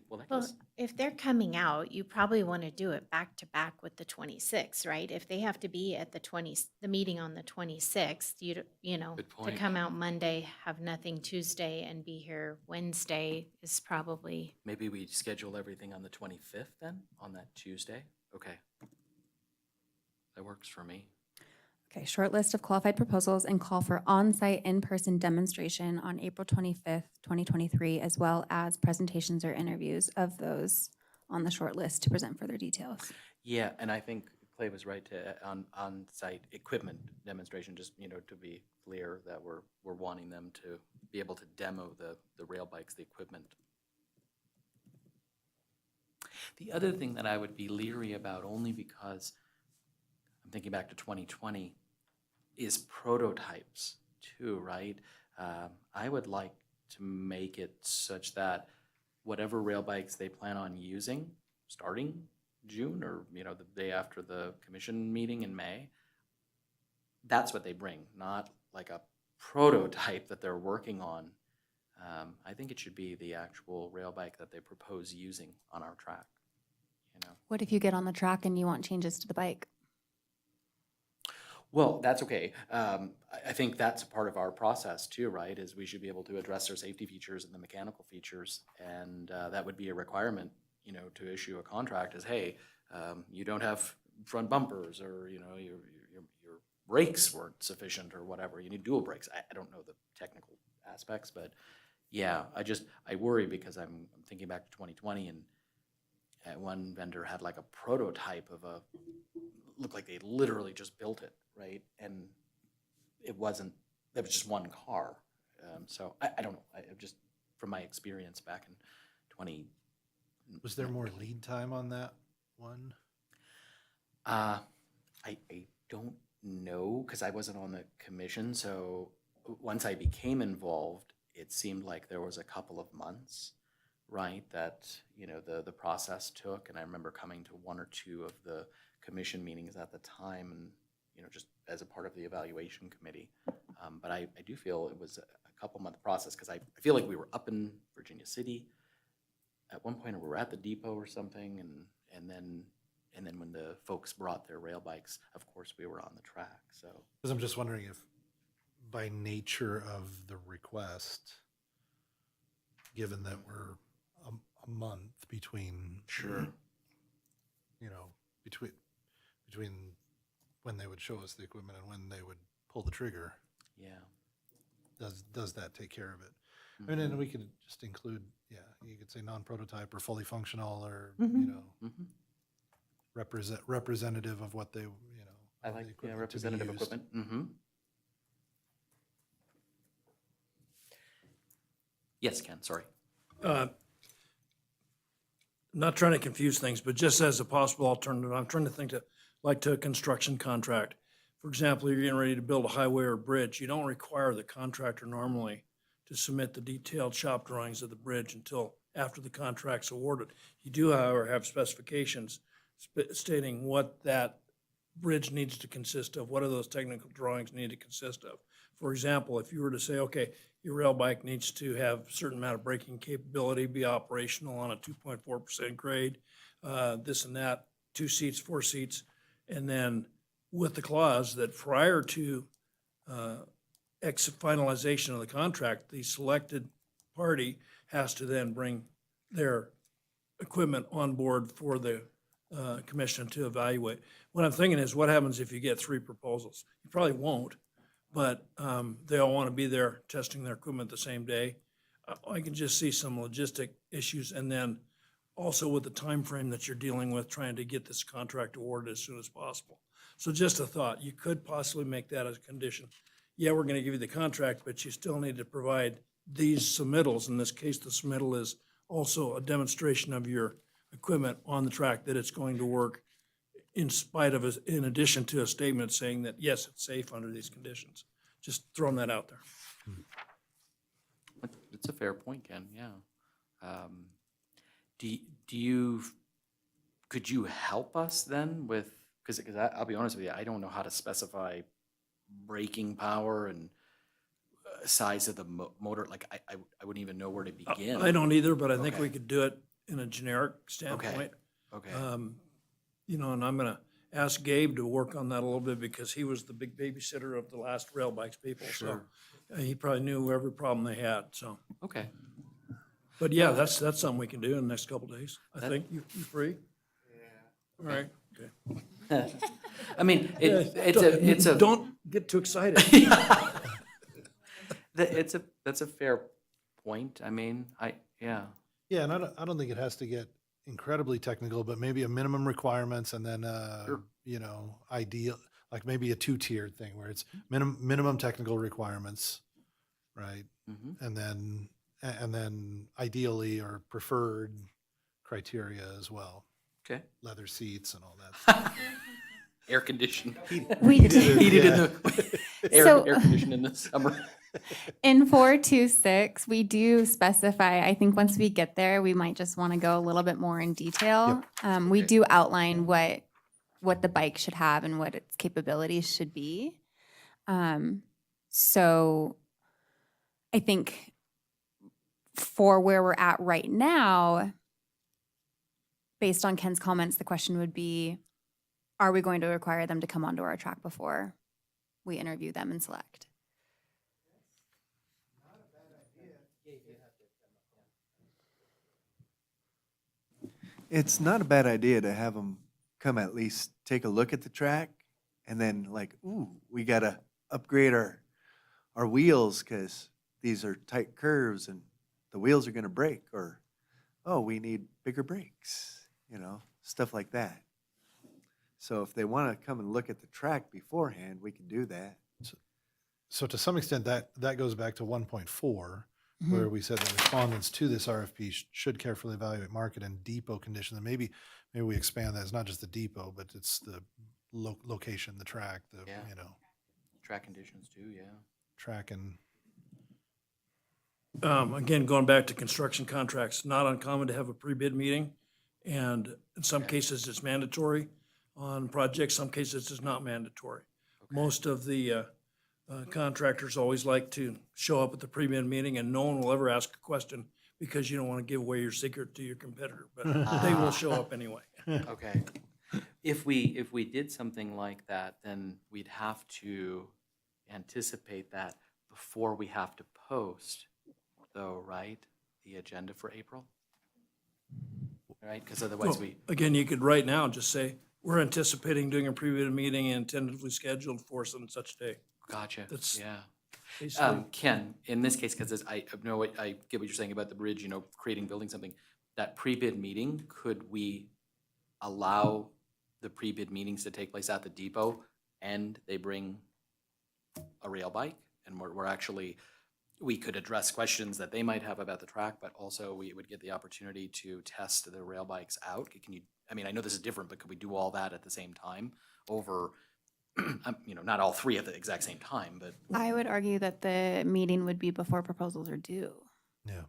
will that well, just, if they're coming out, you probably want to do it back to back with the 26th, right? If they have to be at the meeting on the 26th, to Good point. come out Monday, have nothing Tuesday, and be here Wednesday is probably, maybe we schedule everything on the 25th then, on that Tuesday? Okay. That works for me. Okay, short list of qualified proposals and call for on-site in-person demonstration on April 25th, 2023, as well as presentations or interviews of those on the short list to present further details. Yeah, and I think Clay was right to, on-site equipment demonstration, just, to be clear that we're wanting them to be able to demo the rail bikes, the equipment. The other thing that I would be leery about, only because I'm thinking back to 2020, is prototypes too, right? I would like to make it such that whatever rail bikes they plan on using, starting June or, the day after the commission meeting in May, that's what they bring, not like a prototype that they're working on. I think it should be the actual rail bike that they propose using on our track, What if you get on the track and you want changes to the bike? Well, that's okay. I think that's a part of our process too, right? Is we should be able to address their safety features and the mechanical features. And that would be a requirement, to issue a contract is, hey, you don't have front bumpers, or, your brakes weren't sufficient or whatever. You need dual brakes. I don't know the technical aspects, but yeah, I worry because I'm thinking back to 2020, and one vendor had like a prototype of looked like they literally just built it, right? And it was just one car. So I don't know. I just, from my experience back in 20. Was there more lead time on that one? I don't know, because I wasn't on the commission. So once I became involved, it seemed like there was a couple of months, right, that, the process took. And I remember coming to 1 or 2 of the commission meetings at the time, and, just as a part of the evaluation committee. But I do feel it was a couple-month process, because I feel like we were up in Virginia City at one point, or we were at the depot or something, and then when the folks brought their rail bikes, of course, we were on the track, so. Because I'm just wondering if by nature of the request, given that we're a month between. Sure. You know, between when they would show us the equipment and when they would pull the trigger, Yeah. does that take care of it? I mean, and we could just include, yeah, you could say non-prototype or fully functional, or, you know, Mhm. representative of what they, you know. I of the like, yeah, equipment to be representative used. equipment. Mm-hmm. Yes, Ken, sorry. Not trying to confuse things, but just as a possible alternative, I'm trying to think to a construction contract. For example, you're getting ready to build a highway or a bridge. You don't require the contractor normally to submit the detailed shop drawings of the bridge until after the contract's awarded. You do, however, have specifications stating what that bridge needs to consist of, what do those technical drawings need to consist of. For example, if you were to say, okay, your rail bike needs to have a certain amount of braking capability, be operational on a 2.4% grade, this and that, 2 seats, 4 seats, and then with the clause that prior to finalization of the contract, the selected party has to then bring their equipment on board for the commission to evaluate. What I'm thinking is, what happens if you get 3 proposals? You probably won't, but they all want to be there testing their equipment the same day. I can just see some logistic issues, and then also with the time frame that you're dealing with, trying to get this contract awarded as soon as possible. So just a thought, you could possibly make that as a condition. Yeah, we're going to give you the contract, but you still need to provide these submittals. In this case, the submittal is also a demonstration of your equipment on the track, that it's going to work in spite of, in addition to a statement saying that, yes, it's safe under these conditions. Just throwing that out there. It's a fair point, Ken, yeah. Do you, could you help us then with, because I'll be honest with you, I don't know how to specify braking power and size of the motor, like I wouldn't even know where to begin. I don't either, but I think Okay. we could do it in a generic standpoint. Okay, You know, and I'm gonna ask Gabe to work on that a little bit, because he was the big babysitter of the last rail bikes people, so Sure. he probably knew every problem they had, so. okay. But yeah, that's something we can do in the next couple days. I That- think you free? Yeah. All right, okay. I mean, it's a. Don't get too excited. That's a fair point. I mean, yeah. Yeah, and I don't think it has to get incredibly technical, but maybe a minimum requirements, and then, Sure. you know, ideal, like maybe a 2-tiered thing where it's minimum technical requirements, right? Mhm. And then ideally or preferred criteria as well, Okay. leather seats and all that stuff. Air conditioned. We did. Heated in the, So- air conditioned in the summer. In 426, we do specify, I think once we get there, we might just want to go a little bit more in detail. We Okay. do outline what the bike should have and what its capabilities should be. So I think for where we're at right now, based on Ken's comments, the question would be, are we going to require them to come onto our track before we interview them and select? It's not a bad idea to have them come at least take a look at the track, and then like, ooh, we gotta upgrade our wheels because these are tight curves and the wheels are gonna break, or, oh, we need bigger brakes, you know, stuff like that. So if they wanna come and look at the track beforehand, we can do that. So to some extent, that goes back to 1.4, Mm-hmm. where we said that respondents to this RFP should carefully evaluate market and depot condition. And maybe we expand that. It's not just the depot, but it's the location, the track, Yeah. you know, Track conditions too, yeah. track and. Again, going back to construction contracts, not uncommon to have a pre-bid meeting. And in some cases, it's mandatory on projects, some cases it's not mandatory. Most of the Contractors always like to show up at the pre-bid meeting and no one will ever ask a question because you don't want to give away your secret to your competitor, but they will show up anyway. Okay. If we did something like that, then we'd have to anticipate that before we have to post, though, right? The agenda for April? Right, because otherwise Well, again, you could right now just say, we're anticipating doing a pre-bid meeting and tentatively scheduled for such and such day. gotcha, That's yeah. basically, Ken, in this case, because I know, I get what you're saying about the bridge, you know, creating, building something. That pre-bid meeting, could we allow the pre-bid meetings to take place at the depot and they bring a rail bike? And we're actually, we could address questions that they might have about the track, but also we would get the opportunity to test the rail bikes out. Can you, I mean, I know this is different, but could we do all that at the same time over, you know, not all three at the exact same time, but I would argue that the meeting would be before proposals are due. Yeah.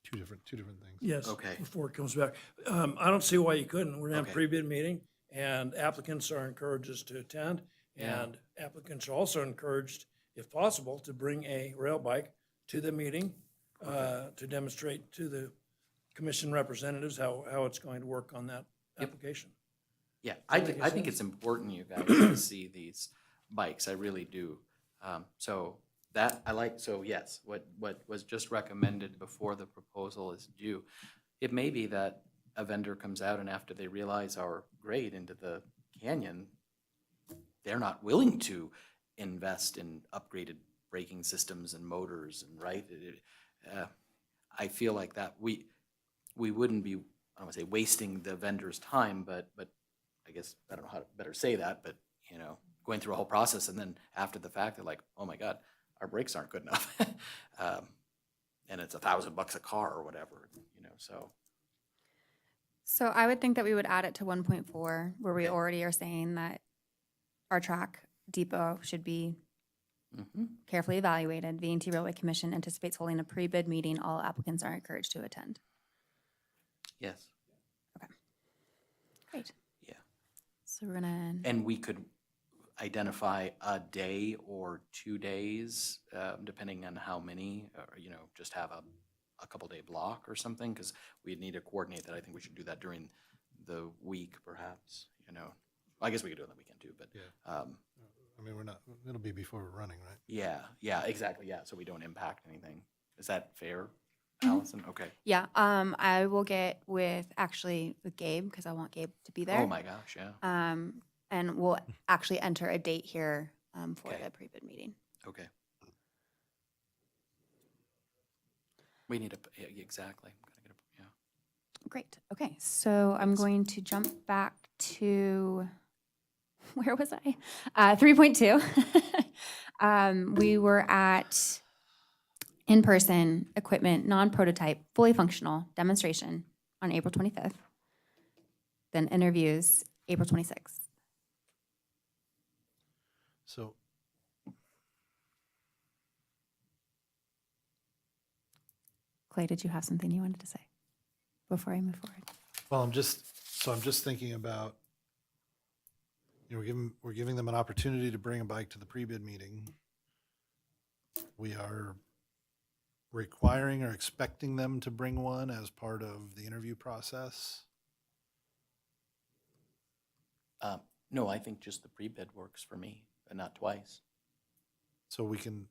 Two different things. yes, Okay. before it comes back. I don't see why you couldn't. We're gonna have a Okay. pre-bid meeting and applicants are encouraged to attend. Yeah. And applicants are also encouraged, if possible, to bring a rail bike to the meeting to demonstrate to the commission representatives how it's going to work on that application. yeah, Does that make I think sense? it's important you guys to see these bikes, I really do. So that, I like, so yes, what was just recommended before the proposal is due. It may be that a vendor comes out and after they realize our grade into the canyon, they're not willing to invest in upgraded braking systems and motors and, right? I feel like that we wouldn't be, I don't want to say wasting the vendor's time, but I guess, I don't know how to better say that, but, you know, going through a whole process and then after the fact, they're like, oh my God, our brakes aren't good enough. And it's $1,000 a car or whatever, you know, so. So I would think that we would add it to 1.4, where we Okay. already are saying that our track depot should be Mhm. carefully evaluated. V&T Railway Commission anticipates holding a pre-bid meeting. All applicants are encouraged to attend. Yes, Great. yeah. So we're gonna, And we could identify a day or 2 days, depending on how many, or, you know, just have a couple-day block or something, because we'd need to coordinate that. I think we should do that during the week, perhaps, you know. I guess we could do it on the weekend too, but, Yeah. I mean, it'll be before we're running, right? yeah, exactly, yeah, so we don't impact anything. Is that fair, Allison? Okay. yeah, I will get with Gabe, because I want Gabe to be there. Oh, my gosh, yeah, And we'll actually enter a date here for Okay. the pre-bid meeting. okay. We need yeah, exactly. Gotta get yeah. Great. Okay, so I'm going to jump back to, where was I? 3.2. We were at in-person equipment, non-prototype, fully functional demonstration on April 25th. Then interviews, April 26th. So Clay, did you have something you wanted to say before I move forward? Well, I'm just thinking about, you know, we're giving them an opportunity to bring a bike to the pre-bid meeting. We are requiring or expecting them to bring one as part of the interview process. No, I think just the pre-bid works for me, and not twice. So we can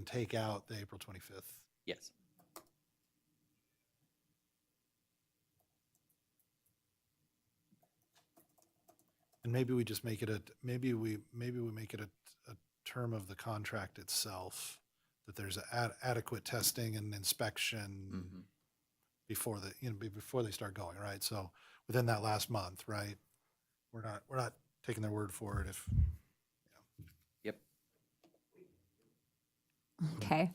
take out the April 25th. Yes. And maybe we just make it maybe we make it a term of the contract itself, that there's adequate testing and inspection Mm-hmm. before before they start going, right? So within that last month, right? We're not taking their word for it if, Yep. Okay,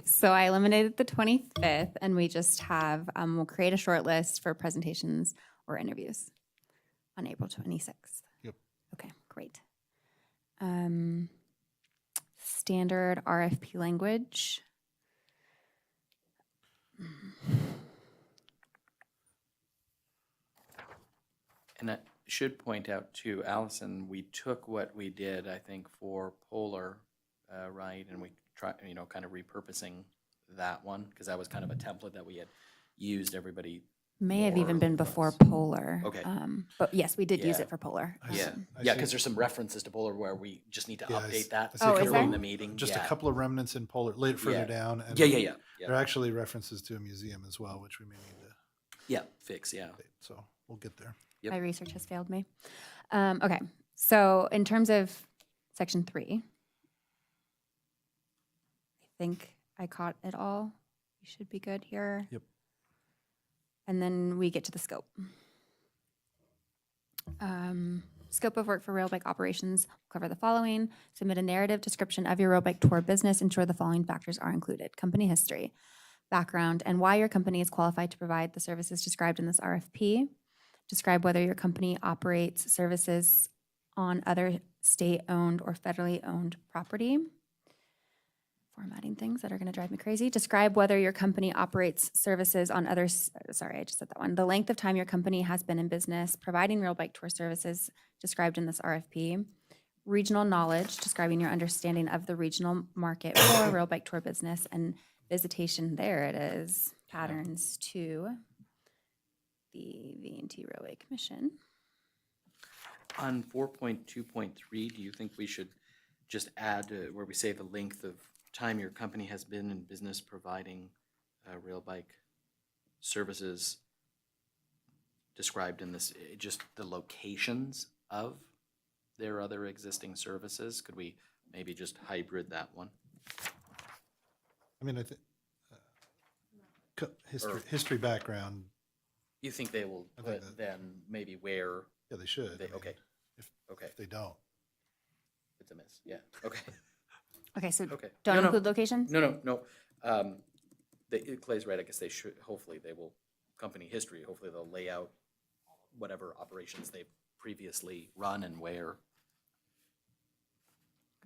so I eliminated the 25th, and we just have, we'll create a short list for presentations or interviews on April 26th. Yep. Okay, great. Standard RFP language. And I should point out too, Allison, we took what we did, I think, for Polar right? And we try, kind of repurposing that one, because that was kind of a template that we had used, everybody. May have even more been or before less. Polar. Okay. But yes, we did use Yeah. it for Polar. Yeah, I yeah, see. because there's some references to Polar where we just need to Yeah, I update that. see a Oh, is couple there? in the meeting. Just a Yeah. couple of remnants in Polar, later further Yeah. down. And Yeah. There are actually references to a museum as well, which we may need to Yeah, fix, yeah. update. So we'll get there. Yep. My research has failed me. Okay, so in terms of section 3, I think I caught it all. We should be good here. Yep. And then we get to the scope. Scope of work for rail bike operations will cover the following. Submit a narrative description of your rail bike tour business. Ensure the following factors are included: company history, background, and why your company is qualified to provide the services described in this RFP. Describe whether your company operates services on other state-owned or federally owned property. Formatting things that are going to drive me crazy. Describe whether your company operates services on other, sorry, I just said that one. The length of time your company has been in business providing rail bike tour services described in this RFP. Regional knowledge, describing your understanding of the regional market for rail bike tour business, and visitation, there it is, patterns to the V&T Railway Commission. On 4.2.3, do you think we should just add where we say the length of time your company has been in business providing rail bike services described in this, just the locations of their other existing services? Could we maybe just hybrid that one? I mean, I think history background. You think they will I think put that- then maybe where Yeah, they should. they, I mean, okay, If they don't, it's a miss, yeah, okay, Okay, so okay. don't No, no. include locations? No. Clay's right, I guess they should, hopefully they will, company history, hopefully they'll lay out whatever operations they've previously run and where.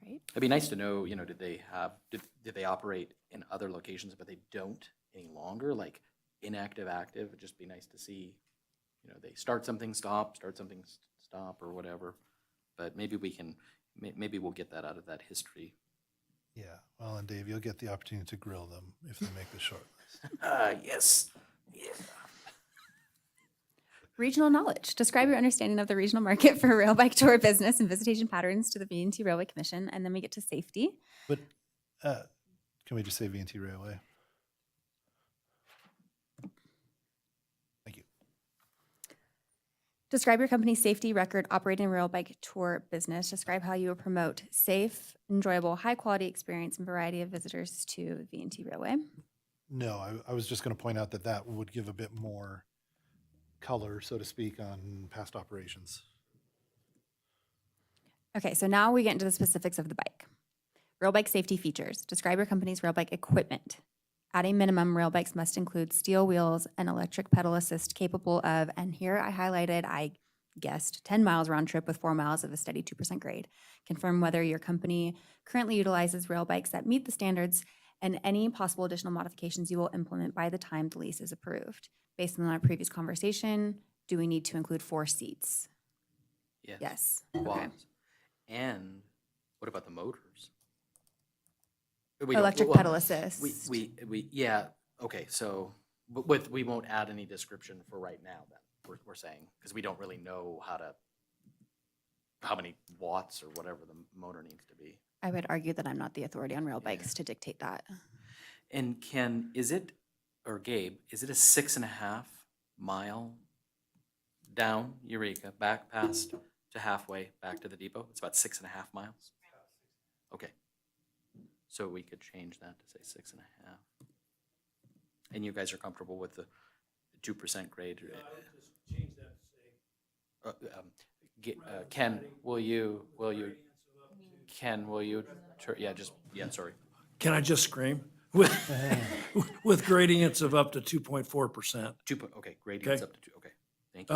Great. It'd be nice to know, did they operate in other locations, but they don't any longer, like inactive, active? It'd just be nice to see, they start something, stop, stop, or whatever. But maybe we can, maybe we'll get that out of that history. yeah. Well, and Dave, you'll get the opportunity to grill them if they make the short list. Yes, yeah. Regional knowledge. Describe your understanding of the regional market for rail bike tour business and visitation patterns to the V&T Railway Commission. And then we get to safety. But can we just say V&T Railway? Thank you. Describe your company's safety record operating a rail bike tour business. Describe how you will promote safe, enjoyable, high-quality experience and variety of visitors to V&T Railway. No, I was just going to point out that would give a bit more color, so to speak, on past operations. Okay, so now we get into the specifics of the bike. Rail bike safety features. Describe your company's rail bike equipment. At a minimum, rail bikes must include steel wheels and electric pedal assist capable of, and here I highlighted, I guessed, 10 miles round trip with 4 miles of a steady 2% grade. Confirm whether your company currently utilizes rail bikes that meet the standards and any possible additional modifications you will implement by the time the lease is approved. Based on our previous conversation, do we need to include 4 seats? Yes. Okay. Quads. And what about the motors? We don't- Electric well, pedal assist. Yeah, okay, so, we won't add any description for right now then, we're saying, because we don't really know how many watts or whatever the motor needs to be. I would argue that I'm not the authority on rail bikes to dictate that. And Ken, Gabe, is it a 6.5 mile down Eureka, back past to halfway, back to the depot? It's about 6.5 miles? Okay. So we could change that to say 6.5. And you guys are comfortable with the 2% grade? Change that to say. Ken, will you, sorry. Can I just scream? With gradients of up to 2.4%. Okay, gradients Okay. up to 2, okay, thank you.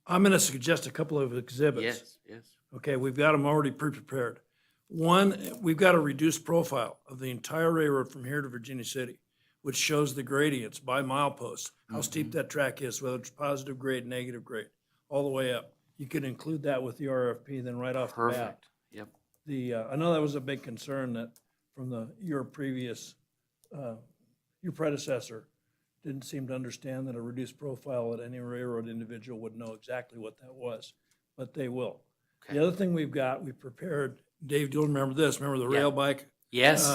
I'm going to suggest a couple of exhibits. Yes. Okay, we've got them already pre-prepared. One, we've got a reduced profile of the entire railroad from here to Virginia City, which shows the gradients by milepost, how steep that track is, whether it's positive grade, negative grade, all the way up. You could include that with the RFP then right off the bat. Perfect, yep. I know that was a big concern that from your predecessor didn't seem to understand that a reduced profile at any railroad individual would know exactly what that was, but they will. Okay. The other thing we've prepared, Dave, you'll remember this, remember the Yeah. rail bike? Yes.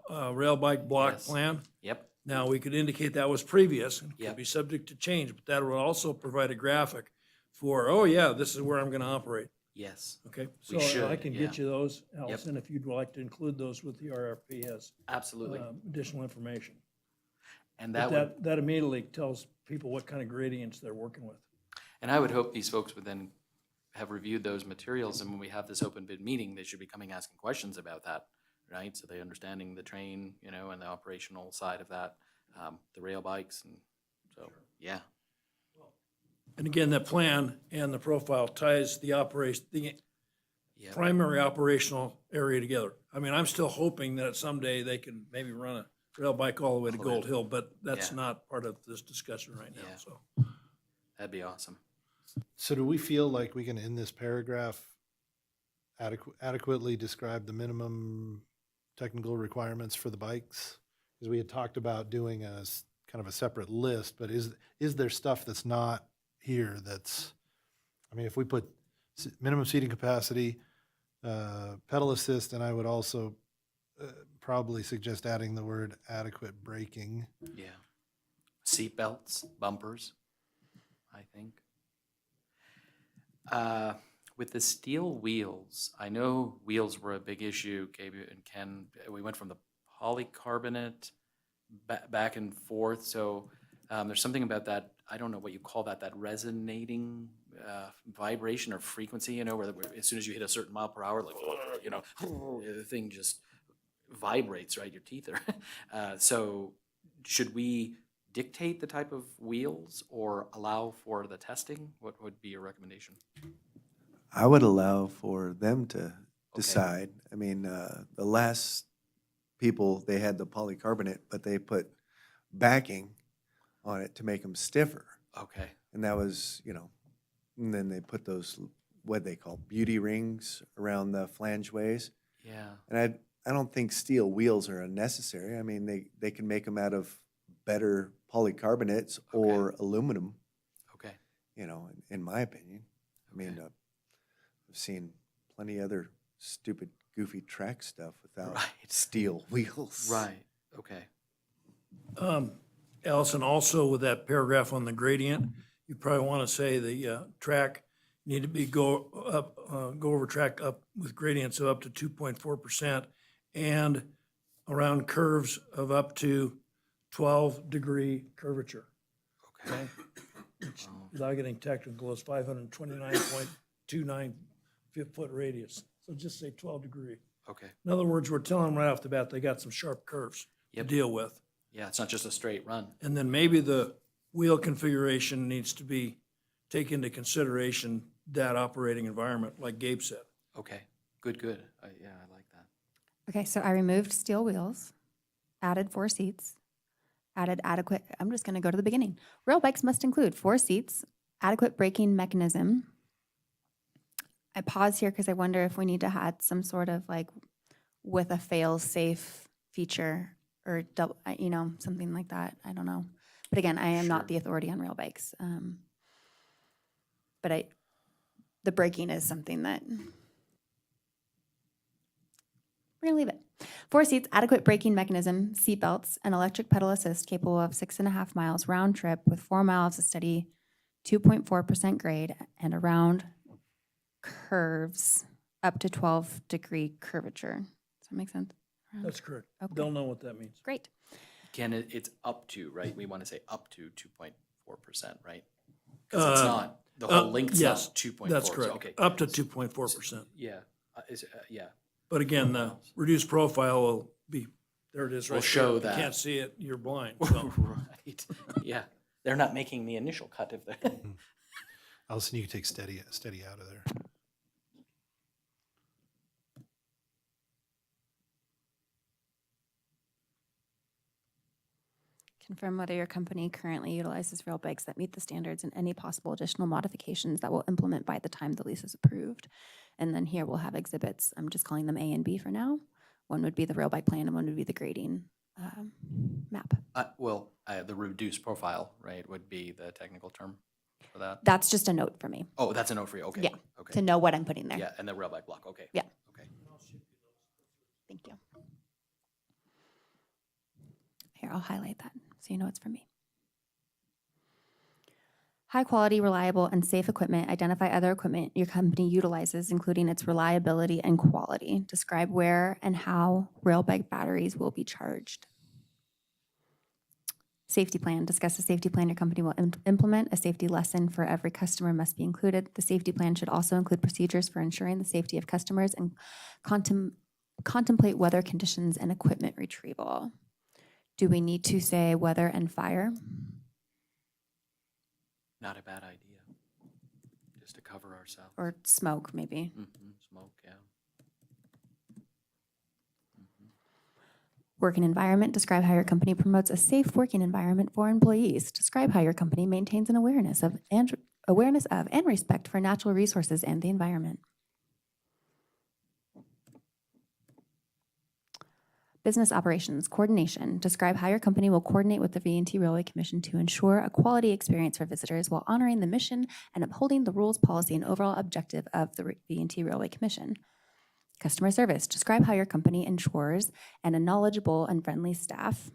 Rail bike block Yes. plan? Yep. Now, we could indicate that was previous and Yep. could be subject to change, but that would also provide a graphic for, oh yeah, this is where I'm gonna operate, Yes. okay? We So I should, can yeah. get you those, Allison, if you'd like to include those with the RFP as Absolutely. additional information. And But that would, that immediately tells people what kind of gradients they're working with. and I would hope these folks would then have reviewed those materials, and when we have this open bid meeting, they should be coming asking questions about that, right? So they understanding the train, you know, and the operational side of that, the rail bikes, and so, yeah. And again, that plan and the profile ties the Yep. primary operational area together. I mean, I'm still hoping that someday they can maybe run a rail bike all the way to All the way Gold Hill, but that's Yeah. not part of this discussion right now, Yeah. so. That'd be awesome. So do we feel like we can, in this paragraph, adequately describe the minimum technical requirements for the bikes? Because we had talked about doing kind of a separate list, but is there stuff that's not here that's, I mean, if we put minimum seating capacity, pedal assist, and I would also probably suggest adding the word adequate braking. Yeah. Seat belts, bumpers, I think. With the steel wheels, I know wheels were a big issue, Gabe and Ken. We went from the polycarbonate back and forth. So there's something about that, I don't know what you call that resonating vibration or frequency, you know, where as soon as you hit a certain mile per hour, like, you know, the thing just vibrates, right? Your teeth are. So should we dictate the type of wheels or allow for the testing? What would be your recommendation? I would allow for them to decide. I mean, the last people, they had the polycarbonate, but they put backing on it to make them stiffer. Okay. And that was, you know, and then they put those, what they call beauty rings around the flangeways. Yeah. And I don't think steel wheels are unnecessary. I mean, they can make them out of better polycarbonates or aluminum, Okay. you know, in my opinion. I mean, Okay. I've seen plenty other stupid, goofy track stuff without Right. steel wheels. Right. Okay. Allison, also with that paragraph on the gradient, you probably want to say the track need to be go over track up with gradients of up to 2.4% and around curves of up to 12-degree curvature. Okay. Which, without getting technical, is 529.29 foot radius. So just say 12-degree. Okay. In other words, we're telling them right off the bat, they got some sharp curves to Yep. deal with. Yeah, it's not just a straight run. And then maybe the wheel configuration needs to be, take into consideration that operating environment, like Gabe said. Okay. Good. Yeah, I like that. Okay, so I removed steel wheels, added 4 seats, added adequate, I'm just going to go to the beginning. Rail bikes must include 4 seats, adequate braking mechanism. I pause here because I wonder if we need to add some sort of like with a fail-safe feature or double, you know, something like that. I don't know. But again, I am Sure. not the authority on rail bikes. But the braking is something that we're gonna leave it. 4 seats, adequate braking mechanism, seat belts, and electric pedal assist capable of 6.5 miles round trip with 4 miles of steady 2.4% grade and around curves up to 12-degree curvature. Does that make sense? That's correct. Okay. Don't know what that means. Great. Ken, it's up to, right? We want to say up to 2.4%, right? Because it's not, the whole length's not Yes, 2.4. that's so, correct. Okay. Up to 2.4%. Yeah. Yeah. But again, the reduced profile will be, there it is right Will there. show If that. you can't see it, you're blind. So. Right. Yeah. They're not making the initial cut if they. Allison, you can take steady out of there. Confirm whether your company currently utilizes rail bikes that meet the standards and any possible additional modifications that will implement by the time the lease is approved. And then here we'll have exhibits. I'm just calling them A and B for now. One would be the rail bike plan and one would be the grading map. The reduced profile, right, would be the technical term for that? That's just a note for me. Oh, that's a note for you, okay. Yeah, Okay. to know what I'm putting there. Yeah, and the rail bike block, okay. Yeah. Okay. Thank you. Here, I'll highlight that so you know it's from me. High quality, reliable, and safe equipment. Identify other equipment your company utilizes, including its reliability and quality. Describe where and how rail bike batteries will be charged. Safety plan. Discuss the safety plan your company will implement. A safety lesson for every customer must be included. The safety plan should also include procedures for ensuring the safety of customers and contemplate weather conditions and equipment retrieval. Do we need to say weather and fire? Not a bad idea, just to cover ourselves. Or smoke, maybe? Smoke, yeah. Working environment. Describe how your company promotes a safe working environment for employees. Describe how your company maintains an awareness of and respect for natural resources and the environment. Business operations, coordination. Describe how your company will coordinate with the V&T Railway Commission to ensure a quality experience for visitors while honoring the mission and upholding the rules, policy, and overall objective of the V&T Railway Commission. Customer service. Describe how your company ensures a knowledgeable and friendly staff.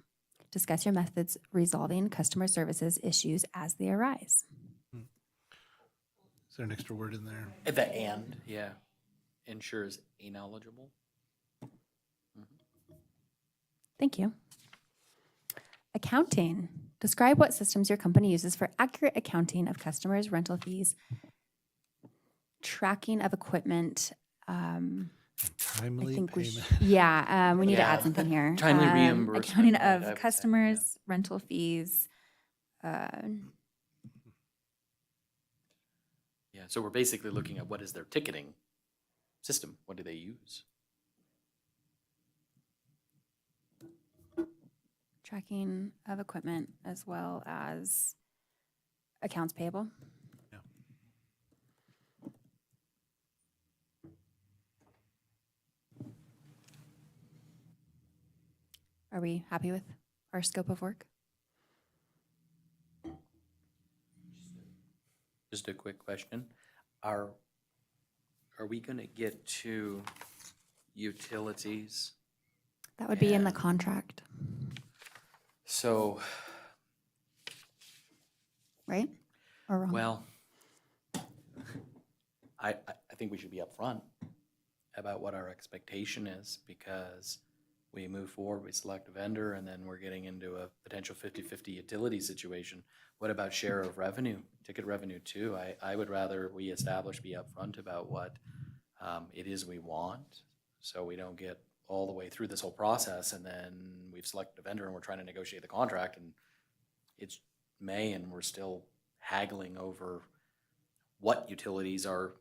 Discuss your methods resolving customer services issues as they arise. Is there an extra word in there? The and, yeah, ensures a knowledgeable. Thank you. Accounting. Describe what systems your company uses for accurate accounting of customers, rental fees, tracking of equipment. Timely think we payment. we need to Yeah. add something here. Timely reimbursement, Accounting right, I of would say, customers, rental fees. Yeah, so we're basically looking at what is their ticketing system? What do they use? Tracking of equipment as well as accounts payable. Yeah. Are we happy with our scope of work? Just a quick question. Are we gonna get to utilities? That would be in the And- contract, So, right? Or wrong? well, I think we should be upfront about what our expectation is, because we move forward, we select a vendor, and then we're getting into a potential 50-50 utility situation. What about share of revenue, ticket revenue too? I would rather we be upfront about what it is we want, so we don't get all the way through this whole process and then we've selected a vendor and we're trying to negotiate the contract and it's May and we're still haggling over what utilities are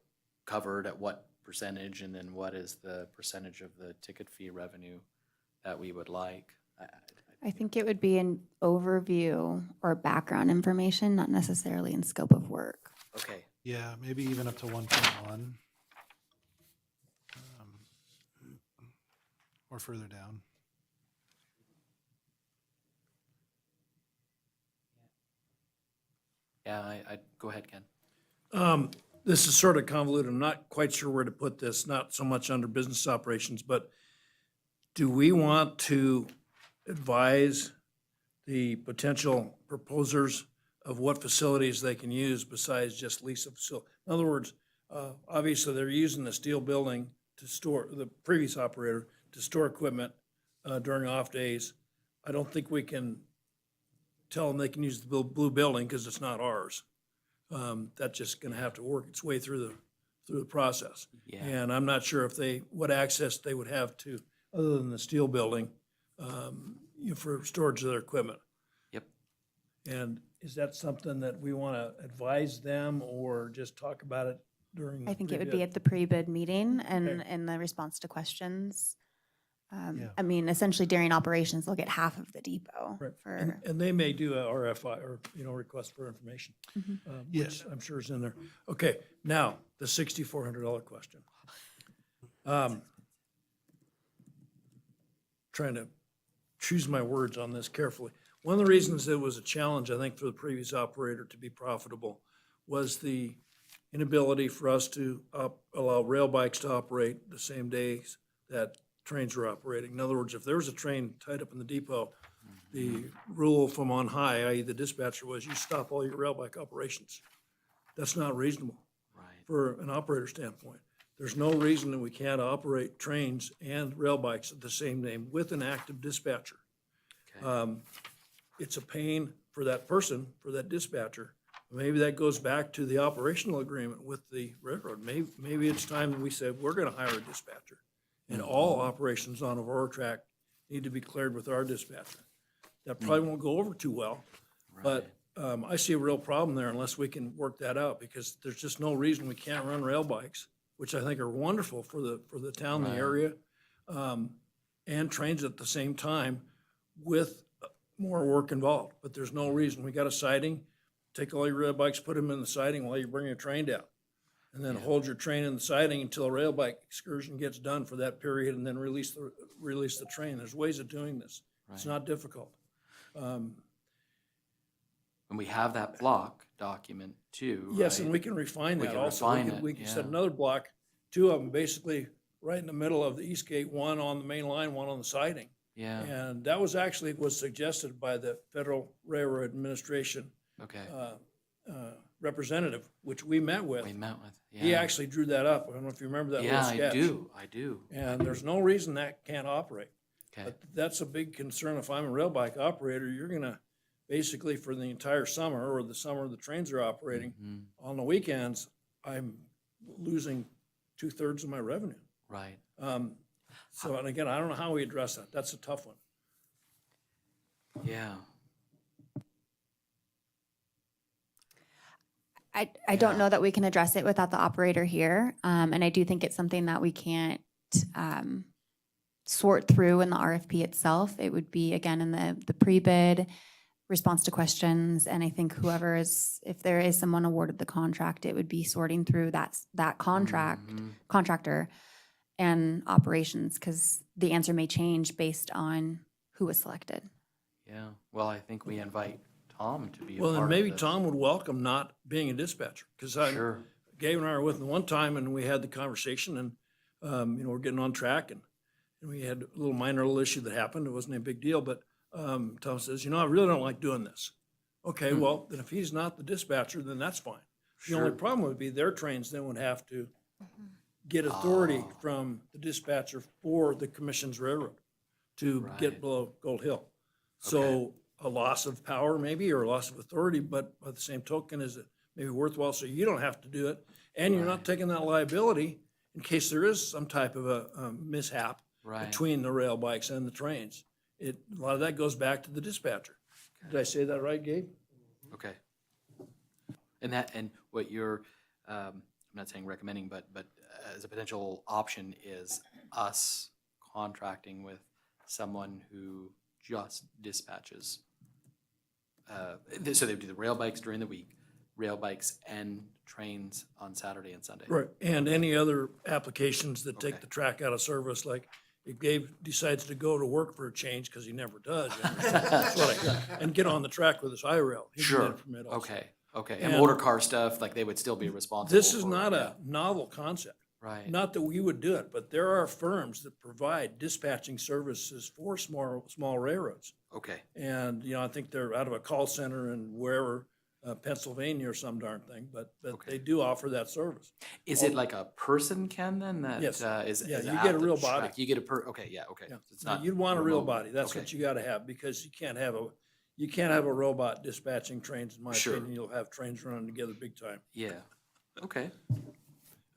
covered at what percentage and then what is the percentage of the ticket fee revenue that we would like. I think it would be an overview or background information, not necessarily in scope of work. Okay, Yeah, maybe even up to 1.1. Or further down. yeah, I go ahead, Ken. This is sort of convoluted. I'm not quite sure where to put this, not so much under business operations, but do we want to advise the potential proposers of what facilities they can use besides just lease a facility? In other words, obviously, they're using the steel building to store, the previous operator, to store equipment during off days. I don't think we can tell them they can use the blue building because it's not ours. That's just gonna have to work its way through the process. Yeah. And I'm not sure if what access they would have to, other than the steel building, for storage of their equipment. Yep. And is that something that we wanna advise them or just talk about it during? I think it would pre-bid? be at the pre-bid meeting and Okay. in the response to questions. Yeah. I mean, essentially during operations, they'll get half of the depot Right. for, And they may do a RFI or, request for information, Yeah. which I'm sure is in there. Okay, now, the $6,400 question. Trying to choose my words on this carefully. One of the reasons it was a challenge, I think, for the previous operator to be profitable was the inability for us to allow rail bikes to operate the same days that trains were operating. In other words, if there was a train tied up in the depot, the rule from on high, i.e. the dispatcher, was you stop all your rail bike operations. That's not reasonable Right. for an operator standpoint. There's no reason that we can't operate trains and rail bikes at the same name with an active dispatcher. Okay. It's a pain for that person, for that dispatcher. Maybe that goes back to the operational agreement with the railroad. Maybe it's time that we said, we're gonna hire a dispatcher. And all operations on Aurora track need to be cleared with our dispatcher. That probably won't go over too well, but I see a real problem there unless we can work that out, because there's just no reason we can't run rail bikes, which I think are wonderful for the town, the Right. area, and trains at the same time with more work involved. But there's no reason. We got a siding, take all your rail bikes, put them in the siding while you're bringing a train down. And then hold your train in the siding until a rail bike excursion gets done for that period, and then release the train. There's ways of doing this. It's Right. not difficult. And we have that block document too, Yes, right? and we can refine We that can also. refine it, We can set yeah. another block, two of them basically right in the middle of the east gate, one on the main line, one on the siding. Yeah, And that was suggested by the Federal Railroad Administration okay. representative, which we met with. We met with, yeah. He actually drew that up. I don't know if you remember that little Yeah, sketch. I do. And there's no reason that can't operate. Okay, But that's a big concern. If I'm a rail bike operator, you're gonna, basically for the entire summer, or the summer the trains are operating, Mhm. on the weekends, I'm losing 2/3 of my revenue. Right. So, and again, I don't know how we address that. That's a tough one. Yeah. I don't Yeah. know that we can address it without the operator here. And I do think it's something that we can't sort through in the RFP itself. It would be, again, in the pre-bid, response to questions. And I think whoever is, if there is someone awarded the contract, it would be sorting through that contract, Mhm. contractor and operations, because the answer may change based on who was selected. Yeah, well, I think we invite Tom to be a Well, part then of maybe this. Tom would welcome not being a dispatcher, because Sure, Gabe and I were with him one time, and we had the conversation, and, we're getting on track, and we had a little issue that happened. It wasn't a big deal, but Tom says, I really don't like doing this. Okay, well, then if he's not the dispatcher, then that's fine. The only Sure. problem would be their trains then would have to get authority Oh. from the dispatcher for the commission's railroad to get Right. below Gold Hill. So a loss of power maybe, or a loss of authority, but by the same token, is it maybe worthwhile so you don't have to do it? And you're not Right. taking that liability in case there is some type of a mishap right. between the rail bikes and the trains. A lot of that goes back to the dispatcher. Did I say that right, Gabe? Okay. And what you're, I'm not saying recommending, but as a potential option is us contracting with someone who just dispatches. So they would do the rail bikes during the week, rail bikes and trains on Saturday and Sunday. Right, and any other applications that take Okay. the track out of service, like if Gabe decides to go to work for a change, because he never does, that's what and get on the track with his I-rail. he can get Sure, a permit also. okay. And And- motor car stuff, like they would still be responsible This is for- not yeah, a novel concept. Right, Not that we would do it, but there are firms that provide dispatching services for small railroads. okay, And, I think they're out of a call center in wherever, Pennsylvania or some darn thing, but Okay. they do offer that service. is it like a person, Ken, then, that Yes. is Yeah, is you at get a the real body. track? You get okay, yeah, okay. Yeah. It's not You'd want a real remote. body. That's Okay. what you gotta have, because you can't have a robot dispatching trains, in my Sure. opinion. You'll have trains running together big time. Yeah, okay,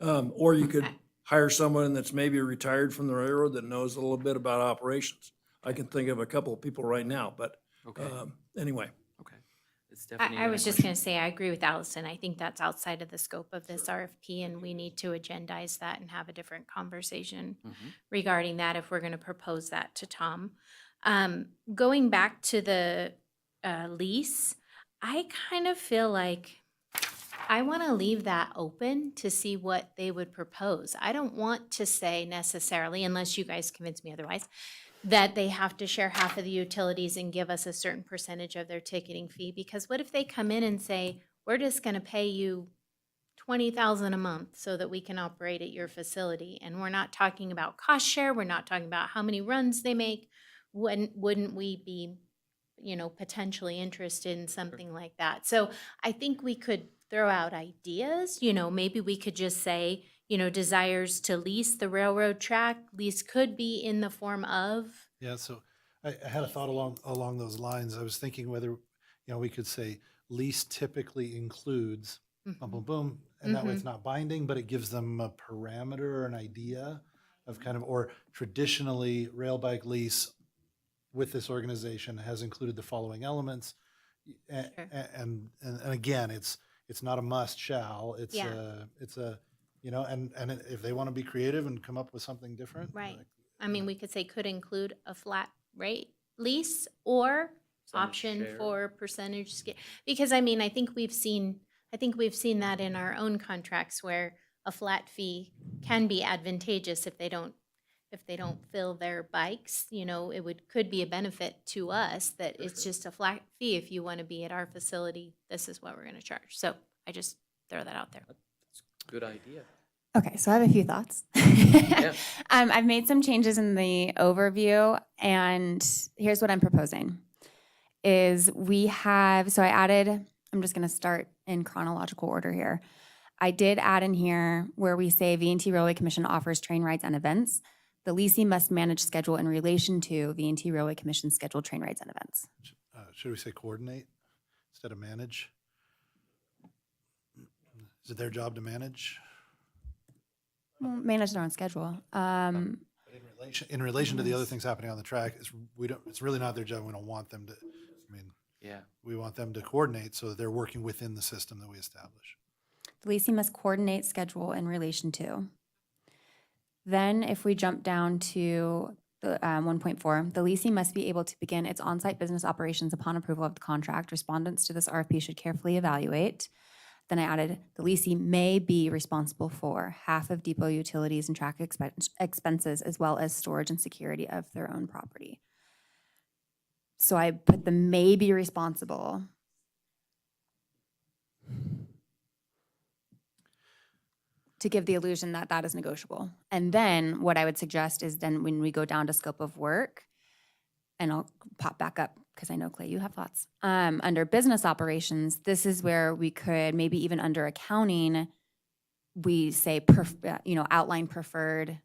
Or you could hire someone that's maybe retired from the railroad that knows a little bit about operations. I can think of a couple of people right now, but, okay. anyway. Okay. Stephanie, you I had a was just question? going to say, I agree with Allison. I think that's outside of the scope of this RFP, and we need to agendize that and have a different conversation Mhm. regarding that if we're going to propose that to Tom. Going back to the lease, I kind of feel like I want to leave that open to see what they would propose. I don't want to say necessarily, unless you guys convince me otherwise, that they have to share half of the utilities and give us a certain percentage of their ticketing fee. Because what if they come in and say, we're just going to pay you 20,000 a month so that we can operate at your facility? And we're not talking about cost share. We're not talking about how many runs they make. Wouldn't we be, potentially interested in something like that? So I think we could throw out ideas, maybe we could just say, desires to lease the railroad track. Lease could be in the form of, Yeah, so I had a thought along those lines. I was thinking whether, we could say lease typically includes, boom, boom, boom, and that way it's not binding, but it gives them a parameter or an idea of kind of, or traditionally, rail bike lease with this organization has included the following elements. A- Sure. And again, it's not a must shall, it's Yeah. a, and if they want to be creative and come up with something different. right. like, I mean, we could say could include a flat rate lease or Percentage option share. for percentage scale. Because I mean, I think we've seen that in our own contracts where a flat fee can be advantageous if they don't fill their bikes, could be a benefit to us that it's just a flat fee. If you want to be at our facility, this is what we're going to charge. So I just throw that out there. Good idea. Okay, so I have a few thoughts. I've made some changes in the overview, and here's what I'm proposing. So I added, I'm just gonna start in chronological order here. I did add in here where we say V&T Railway Commission offers train rides and events. The leasing must manage schedule in relation to V&T Railway Commission scheduled train rides and events. Should we say coordinate instead of manage? Is it their job to manage? Well, manage their own schedule. In relation to the other things happening on the track, it's really not their job. We don't want them to, Yeah. we want them to coordinate so that they're working within the system that we establish. The leasing must coordinate schedule in relation to. Then if we jump down to the 1.4, the leasing must be able to begin its on-site business operations upon approval of the contract. Respondents to this RFP should carefully evaluate. Then I added, the leasing may be responsible for half of depot utilities and track expenses, as well as storage and security of their own property. So I put the may be responsible. To give the illusion that that is negotiable. And then what I would suggest is then when we go down to scope of work, and I'll pop back up because I know, Clay, you have thoughts. Under business operations, this is where we could, maybe even under accounting, we say, outline preferred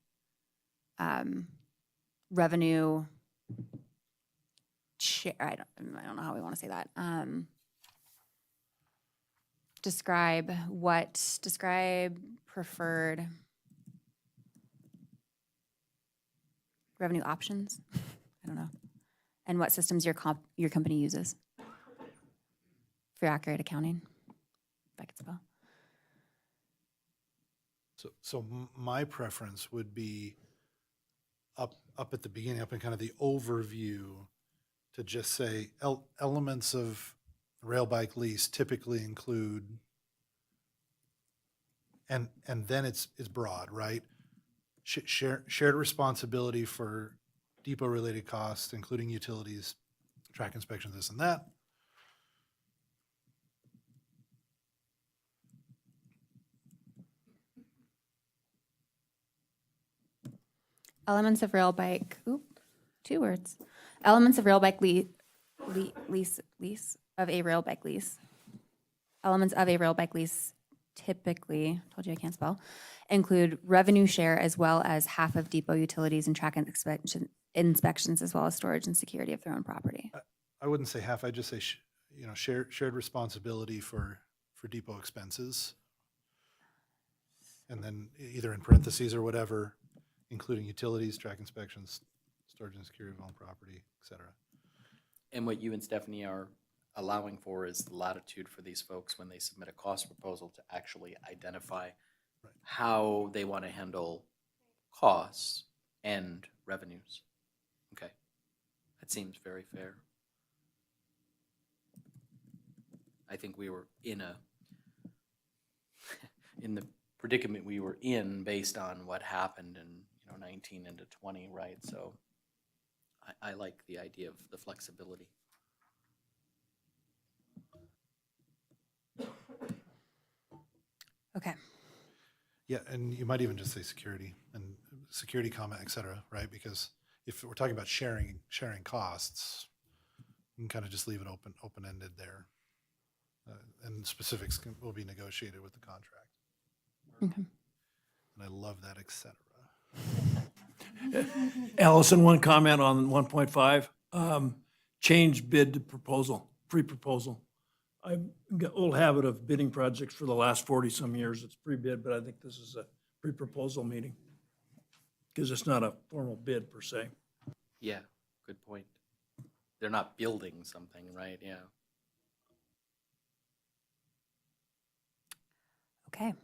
revenue share. I don't know how we want to say that. Describe preferred revenue options. I don't know. And what systems your company uses for accurate accounting, if I could spell. So my preference would be up at the beginning, up in kind of the overview, to just say elements of rail bike lease typically include, and then it's broad, right? Shared responsibility for depot-related costs, including utilities, track inspections, this and that. Elements of rail bike, 2 words. Elements of rail bike lease of a rail bike lease. Elements of a rail bike lease typically, told you I can't spell, include revenue share as well as half of depot utilities and track inspections as well as storage and security of their own property. I wouldn't say half, I'd just say, shared responsibility for depot expenses. And then either in parentheses or whatever, including utilities, track inspections, storage and security of own property, et cetera. And what you and Stephanie are allowing for is the latitude for these folks when they submit a cost proposal to actually identify how they want to handle costs and revenues. Okay, that seems very fair. I think we were in the predicament we were in based on what happened in 19 into 20, right? So I like the idea of the flexibility. Okay. Yeah, and you might even just say security and security comment, et cetera, right? Because if we're talking about sharing costs, you can kind of just leave it open-ended there. And specifics will be negotiated with the contract. Okay. And I love that, et cetera. Allison, one comment on 1.5, change bid to proposal, pre-proposal. I've got a little habit of bidding projects for the last 40-some years. It's pre-bid, but I think this is a pre-proposal meeting because it's not a formal bid per se. Yeah, good point. They're not building something, right? Yeah. Okay.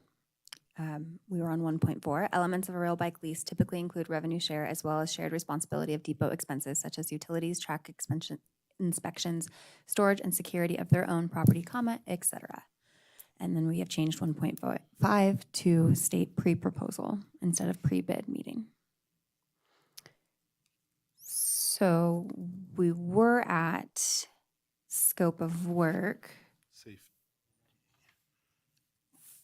We were on 1.4. Elements of a rail bike lease typically include revenue share as well as shared responsibility of depot expenses such as utilities, track inspections, storage, and security of their own property, etc. And then we have changed 1.5 to state pre-proposal instead of pre-bid meeting. So we were at scope of work. Safe.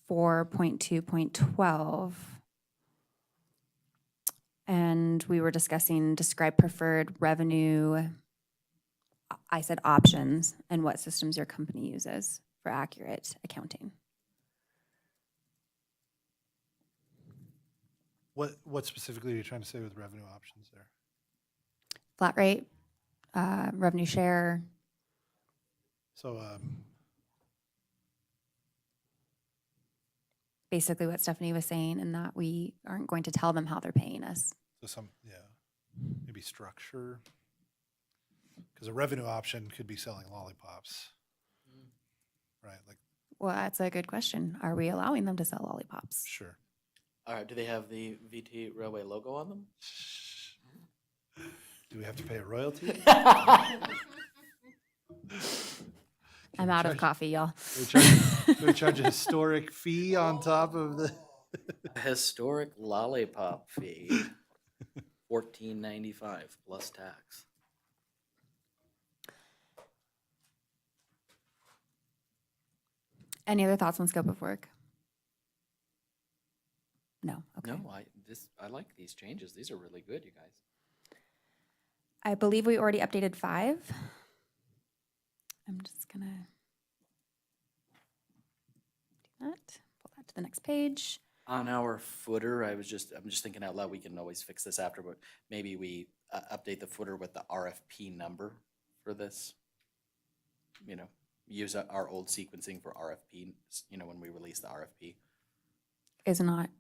4.2.12. And we were discussing describe preferred revenue. I said options and what systems your company uses for accurate accounting. What specifically are you trying to say with revenue options there? Flat rate, revenue share. So, Basically what Stephanie was saying, and that we aren't going to tell them how they're paying us. maybe structure. Because a revenue option could be selling lollipops, right? Like, Well, that's a good question. Are we allowing them to sell lollipops? sure. All right, do they have the VT Railway logo on them? Do we have to pay a royalty? I'm out of coffee, y'all. Do we charge a historic fee on top of the? Historic lollipop fee, $14.95 plus tax. Any other thoughts on scope of work? No, okay. No, I like these changes. These are really good, you guys. I believe we already updated 5. I'm just gonna do that, pull that to the next page. On our footer, I'm just thinking out loud, we can always fix this after, but maybe we update the footer with the RFP number for this. Use our old sequencing for RFP, when we release the RFP. Is it not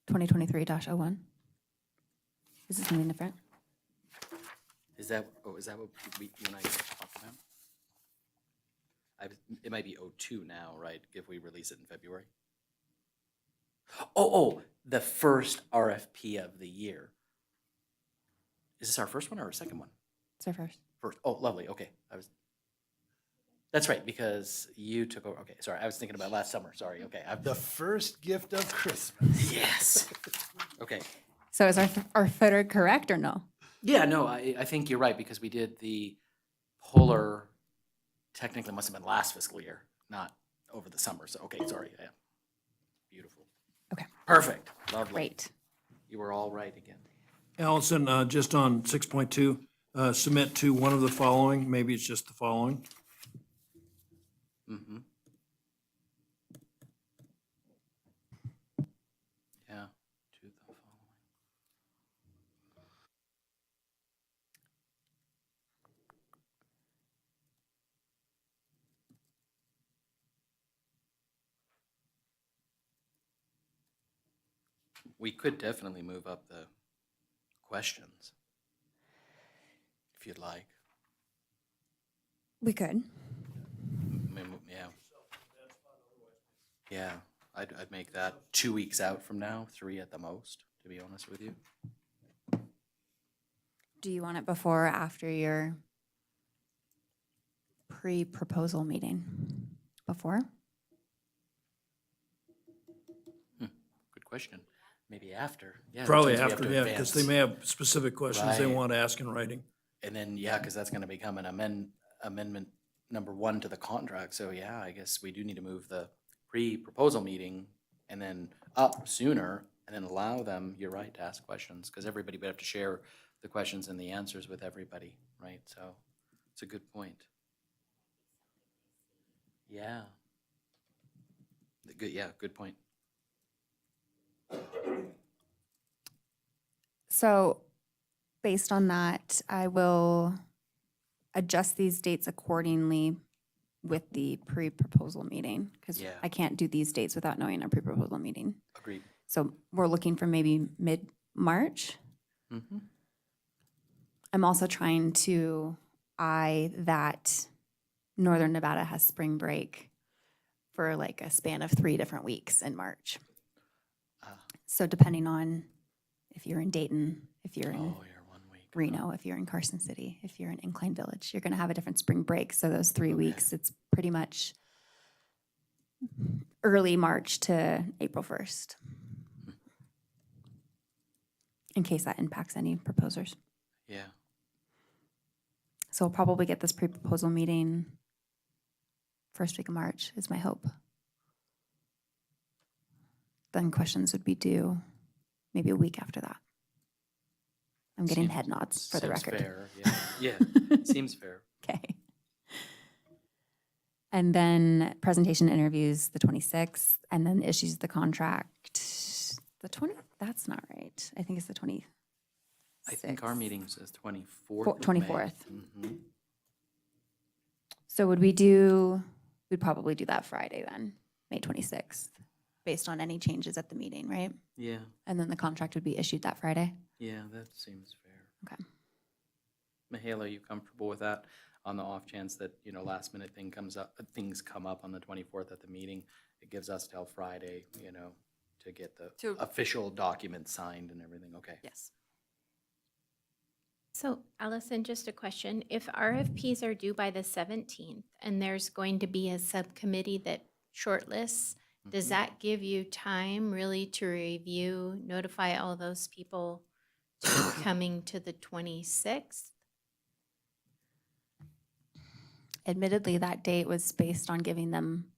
2023-01? Is it something different? Is that what you and I talked about? It might be 02 now, right, if we release it in February? Oh, the first RFP of the year. Is this our first one or our second one? It's our first. First. Oh, lovely, okay. That's right, because you took over, okay, sorry, I was thinking about last summer, sorry, okay. The first gift of Christmas. Yes. Okay. So is our footer correct or no? Yeah, no, I think you're right, because we did the polar, technically must have been last fiscal year, not over the summer, so, okay, sorry, yeah. Beautiful. Okay. Perfect, lovely. Great. You were all right again. Allison, just on 6.2, submit to one of the following, maybe it's just the following. Mm-hmm. Yeah, to the following. We could definitely move up the questions, if you'd like. We could. Yeah, I'd make that 2 weeks out from now, 3 at the most, to be honest with you. Do you want it before or after your pre-proposal meeting? Before? Good question. Maybe after. Yeah, Probably since we have after, to yeah, because they advance. may have specific questions they Right. want to ask in writing. And then, yeah, because that's gonna become an amendment number 1 to the contract. So yeah, I guess we do need to move the pre-proposal meeting and then up sooner and then allow them, you're right, to ask questions, because everybody would have to share the questions and the answers with everybody, right? So it's a good point. Yeah. Good point. So based on that, I will adjust these dates accordingly with the pre-proposal meeting, because Yeah. I can't do these dates without knowing our pre-proposal meeting. Agreed. So we're looking for maybe mid-March. Mm-hmm. I'm also trying to eye that Northern Nevada has spring break for like a span of 3 different weeks in March. Ah. So depending on if you're in Dayton, if you're in Oh, you're 1 week. Reno, if you're in Carson City, if you're in Incline Village, you're going to have a different spring break. So those 3 Okay. weeks, it's pretty much early March to April 1st. In case that impacts any proposers. Yeah. So we'll probably get this pre-proposal meeting first week of March is my hope. Then questions would be due maybe a week after that. I'm getting Seems- head nods for the seems record. fair. Yeah, seems fair. Okay. And then presentation interviews the 26th, and then issues the contract the 20, that's not right. I think it's the 26th. I think our meeting says 24th. 24th. Mm-hmm. So we'd probably do that Friday then, May 26th, based on any changes at the meeting, right? Yeah, And then the contract would be issued that Friday? yeah, that seems fair. Okay. Mihaela, you comfortable with that? On the off chance that, last minute things come up on the 24th at the meeting, it gives us till Friday, to get the To- official document signed and everything. Okay. Yes. So Allison, just a question. If RFPs are due by the 17th and there's going to be a subcommittee that shortlists, does that give you time really to review, notify all those people to coming to the 26th? Admittedly, that date was based on giving them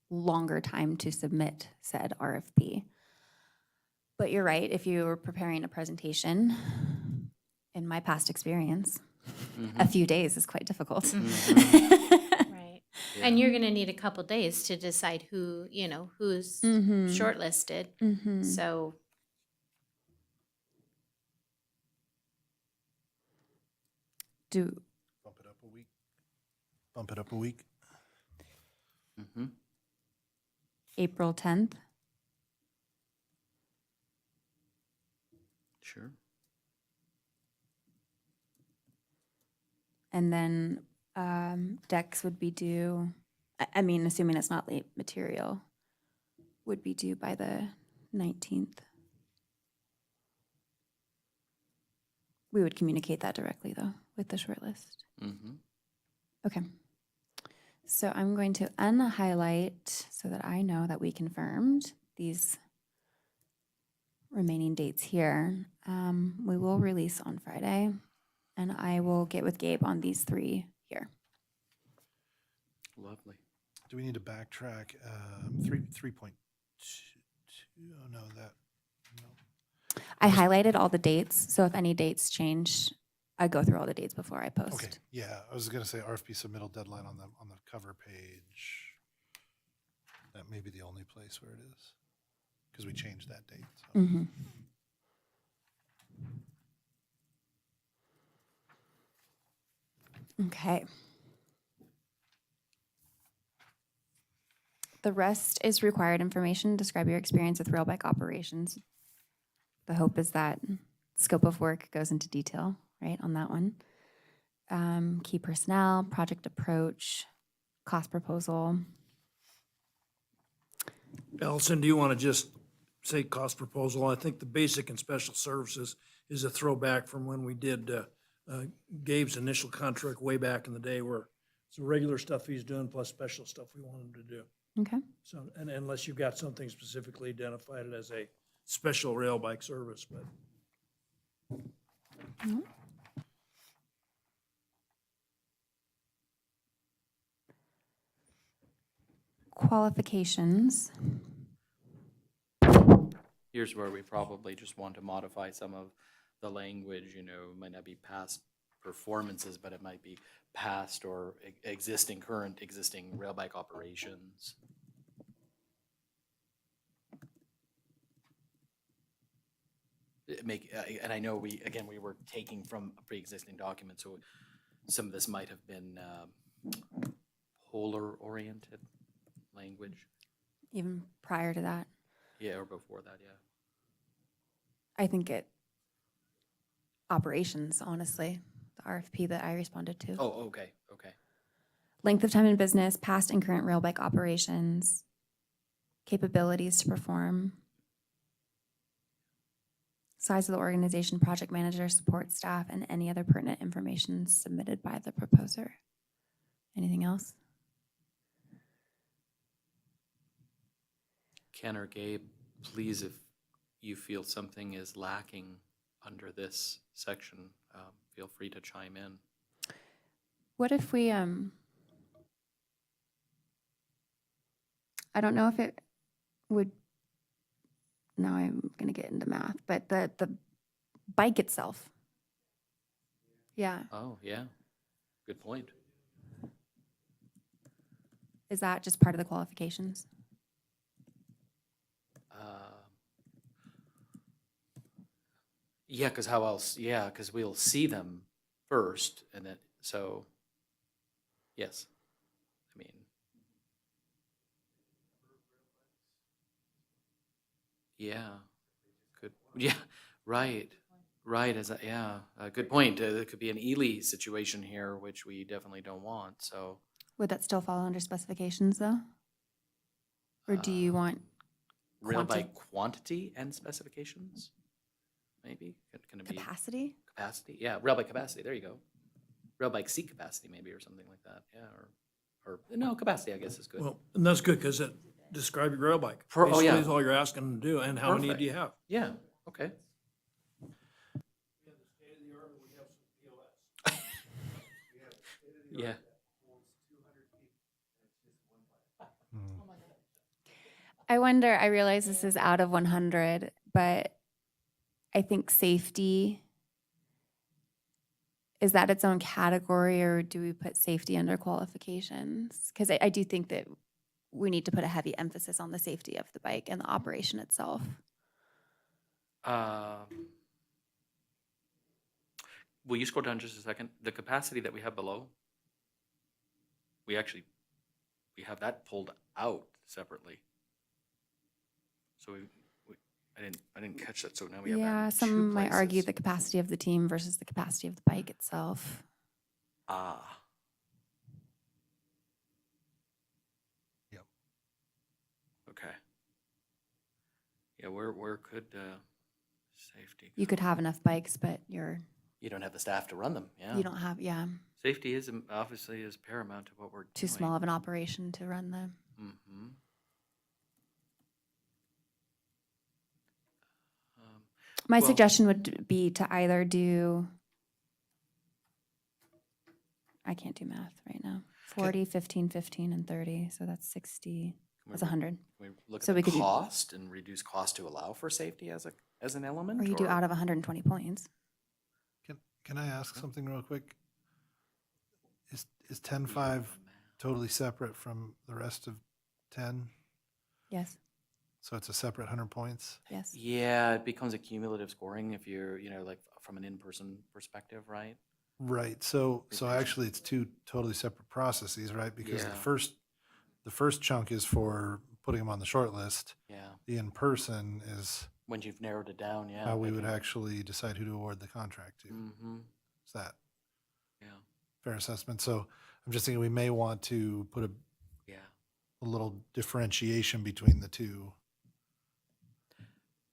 longer time to submit said RFP. But you're right, if you were preparing a presentation, in my past experience, a few days is quite difficult. Right. Yeah. And you're going to need a couple days to decide who's Mhm. shortlisted. Mhm. So Do, Bump it up a week. Bump it up a week. Mm-hmm. April 10th? Sure. And then decks would be due, I mean, assuming it's not late material, would be due by the 19th. We would communicate that directly, though, with the shortlist. Mm-hmm. Okay. So I'm going to unhighlight so that I know that we confirmed these remaining dates here. We will release on Friday, and I will get with Gabe on these 3 here. Lovely. Do we need to backtrack? 3.2, oh, no, I highlighted all the dates, so if any dates change, I go through all the dates before I post. okay, yeah, I was gonna say RFP submittal deadline on the cover page. That may be the only place where it is, because we changed that date. So. Mhm. Okay. The rest is required information. Describe your experience with rail bike operations. The hope is that scope of work goes into detail, right, on that one. Key personnel, project approach, cost proposal. Ellison, do you want to just say cost proposal? I think the basic and special services is a throwback from when we did Gabe's initial contract way back in the day, where it's the regular stuff he's doing plus special stuff we want him to do. Okay. So, and unless you've got something specifically identified it as a special rail bike service, but Qualifications. Here's where we probably just want to modify some of the language, you know, it might not be past performances, but it might be past or current existing rail bike operations. And I know we were taking from a pre-existing document, so some of this might have been polar-oriented language. Even prior to that, Yeah, or before that, yeah. I think operations, honestly, the RFP that I responded to. Oh, okay. Length of time in business, past and current rail bike operations, capabilities to perform, size of the organization, project manager, support staff, and any other pertinent information submitted by the proposer. Anything else? Ken or Gabe, please, if you feel something is lacking under this section, feel free to chime in. What if we, I don't know if it would, now I'm gonna get into math, but the bike itself. Yeah, Oh, yeah, good point. is that just part of the qualifications? Yeah, because how else? Yeah, because we'll see them first, and then, so, yes. I mean, yeah, good, yeah, right, good point. There could be an Ely situation here, which we definitely don't want, so. Would that still fall under specifications though? Or do you want Rail by quantity and specifications? Maybe, can it be? capacity? Capacity, yeah, rail bike capacity, there you go. Rail bike seat capacity maybe, or something like that, yeah, or no, capacity I guess is good. well, and that's good because it describe your rail bike. Oh, Basically yeah. is all you're asking them to do, and how many Perfect. do you have? Yeah, okay. Yeah, I wonder, I realize this is out of 100, but I think safety, is that its own category or do we put safety under qualifications? Because I do think that we need to put a heavy emphasis on the safety of the bike and the operation itself. will you scroll down just a second? The capacity that we have below, we have that pulled out separately. So I didn't catch that, so now we have that Yeah, in some two might argue places. the capacity of the team versus the capacity of the bike itself. Ah. Yep. Okay. Yeah, where could safety? You could have enough bikes, but you You don't have the staff to run them, yeah. don't have, Safety is obviously is paramount to what we're too doing. small of an operation to run them. Mm-hmm. My Well- suggestion would be to either do, I can't do math right now, 40, 15, 15, and 30, so that's 60, that's 100. Can we look So at we the could do- cost and reduce cost to allow for safety as an element? Or you do out of 120 points. Can I ask something real quick? Is 10-5 totally separate from the rest of 10? Yes, So it's a separate 100 points? yes. Yeah, it becomes a cumulative scoring if you're, like from an in-person perspective, right? Right, so Revision. actually it's two totally separate processes, right? Because Yeah. the first chunk is for putting them on the short list. Yeah, The in-person is when you've narrowed it down, yeah. how we would actually decide who to award the contract to. Mm-hmm, Is that yeah, fair assessment? So I'm just thinking we may want to put yeah. a little differentiation between the two.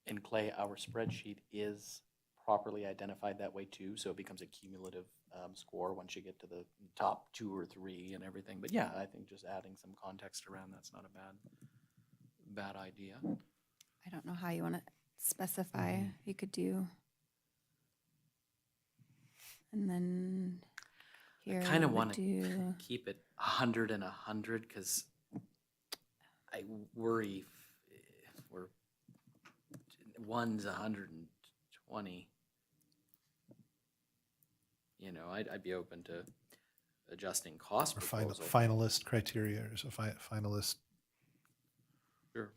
In Clay, our spreadsheet is properly identified that way too, so it becomes a cumulative score once you get to the top 2 or 3 and everything. But yeah, I think just adding some context around that's not a bad idea. I don't know how you want to specify. You could do, and then here Kind of we want would to do. keep it 100 and 100 because I worry if we're one's 120. You know, I'd be open to adjusting cost Or proposal. finalist criteria, or so finalist. Sure.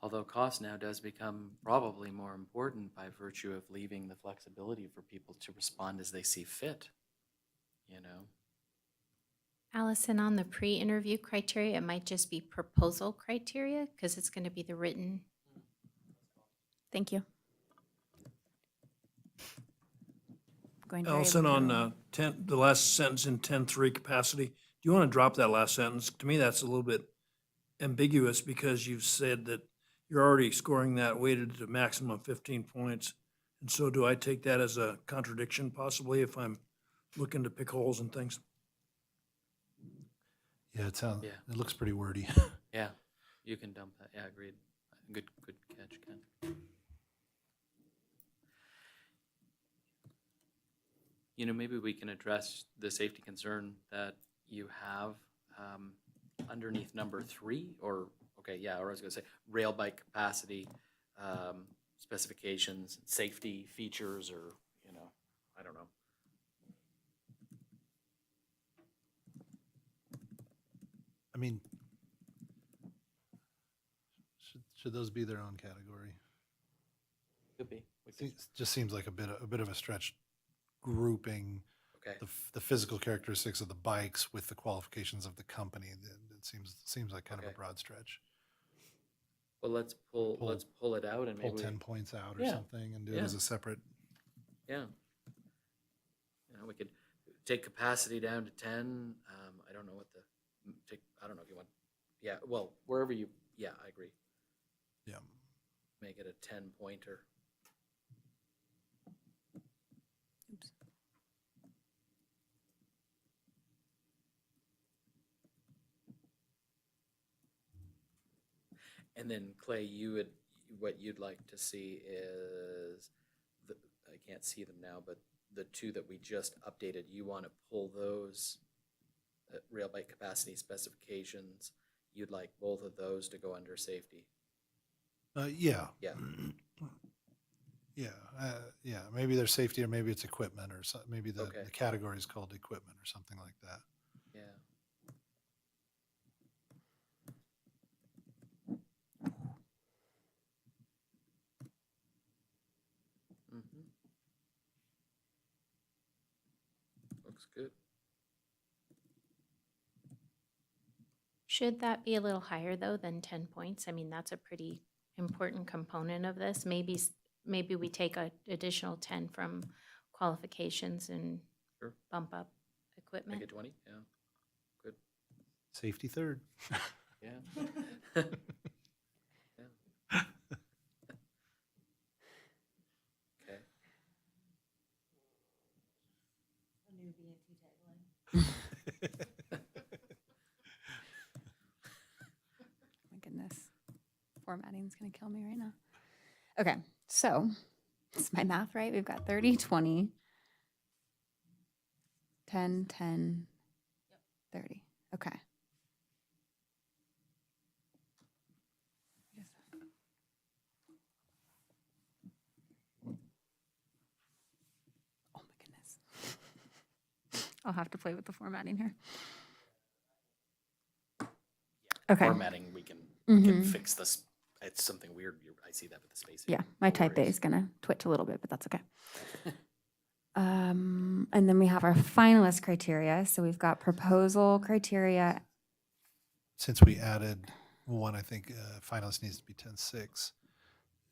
Although cost now does become probably more important by virtue of leaving the flexibility for people to respond as they see fit, you know? Allison, on the pre-interview criteria, it might just be proposal criteria because it's going to be the written. Thank you. Going very Allison, on literal. the last sentence in 10.3 capacity, do you want to drop that last sentence? To me, that's a little bit ambiguous because you've said that you're already scoring that weighted to maximum of 15 points. And so do I take that as a contradiction possibly if I'm looking to pick holes and things? Yeah, Yeah. it looks pretty wordy. Yeah, you can dump that. Yeah, agreed. Good catch, Ken. You know, maybe we can address the safety concern that you have underneath number 3, or, okay, yeah, or I was gonna say rail bike capacity, specifications, safety features, or, you know, I don't know. I mean, should those be their own category? Could be. We could- It just seems like a bit of a stretch grouping Okay, the physical characteristics of the bikes with the qualifications of the company. It seems like kind of Okay. a broad stretch. well, let's pull it out and Pull maybe, 10 points out or Yeah. something and do it Yeah. as a separate. yeah. You know, we could take capacity down to 10. I don't know what I don't know if you want, yeah, well, wherever you, yeah, I agree. Yeah. Make it a 10 pointer. Oops. And then Clay, what you'd like to see is, I can't see them now, but the 2 that we just updated, you want to pull those rail bike capacity specifications. You'd like both of those to go under safety. Yeah. Yeah. Yeah. Maybe there's safety, or maybe it's equipment, or maybe Okay. the category is called equipment or something like that. Yeah. Mm-hmm. Looks good. Should that be a little higher though than 10 points? I mean, that's a pretty important component of this. Maybe we take an additional 10 from qualifications and Sure. bump up Make equipment. it 20. Yeah. Good. Safety third. Yeah. Yeah. Okay. My goodness. Formatting's going to kill me right now. Okay, so is my math right? We've got 30, 20, 10, 10, 30. Okay. Oh my goodness. I'll have to play with the formatting here. Okay. Formatting, we can Mhm. fix this. It's something weird. I see that with the spacing. Yeah, my No type A worries. is gonna twitch a little bit, but that's okay. And then we have our finalist criteria. So we've got proposal criteria. Since we added one, I think finalist needs to be 10.6,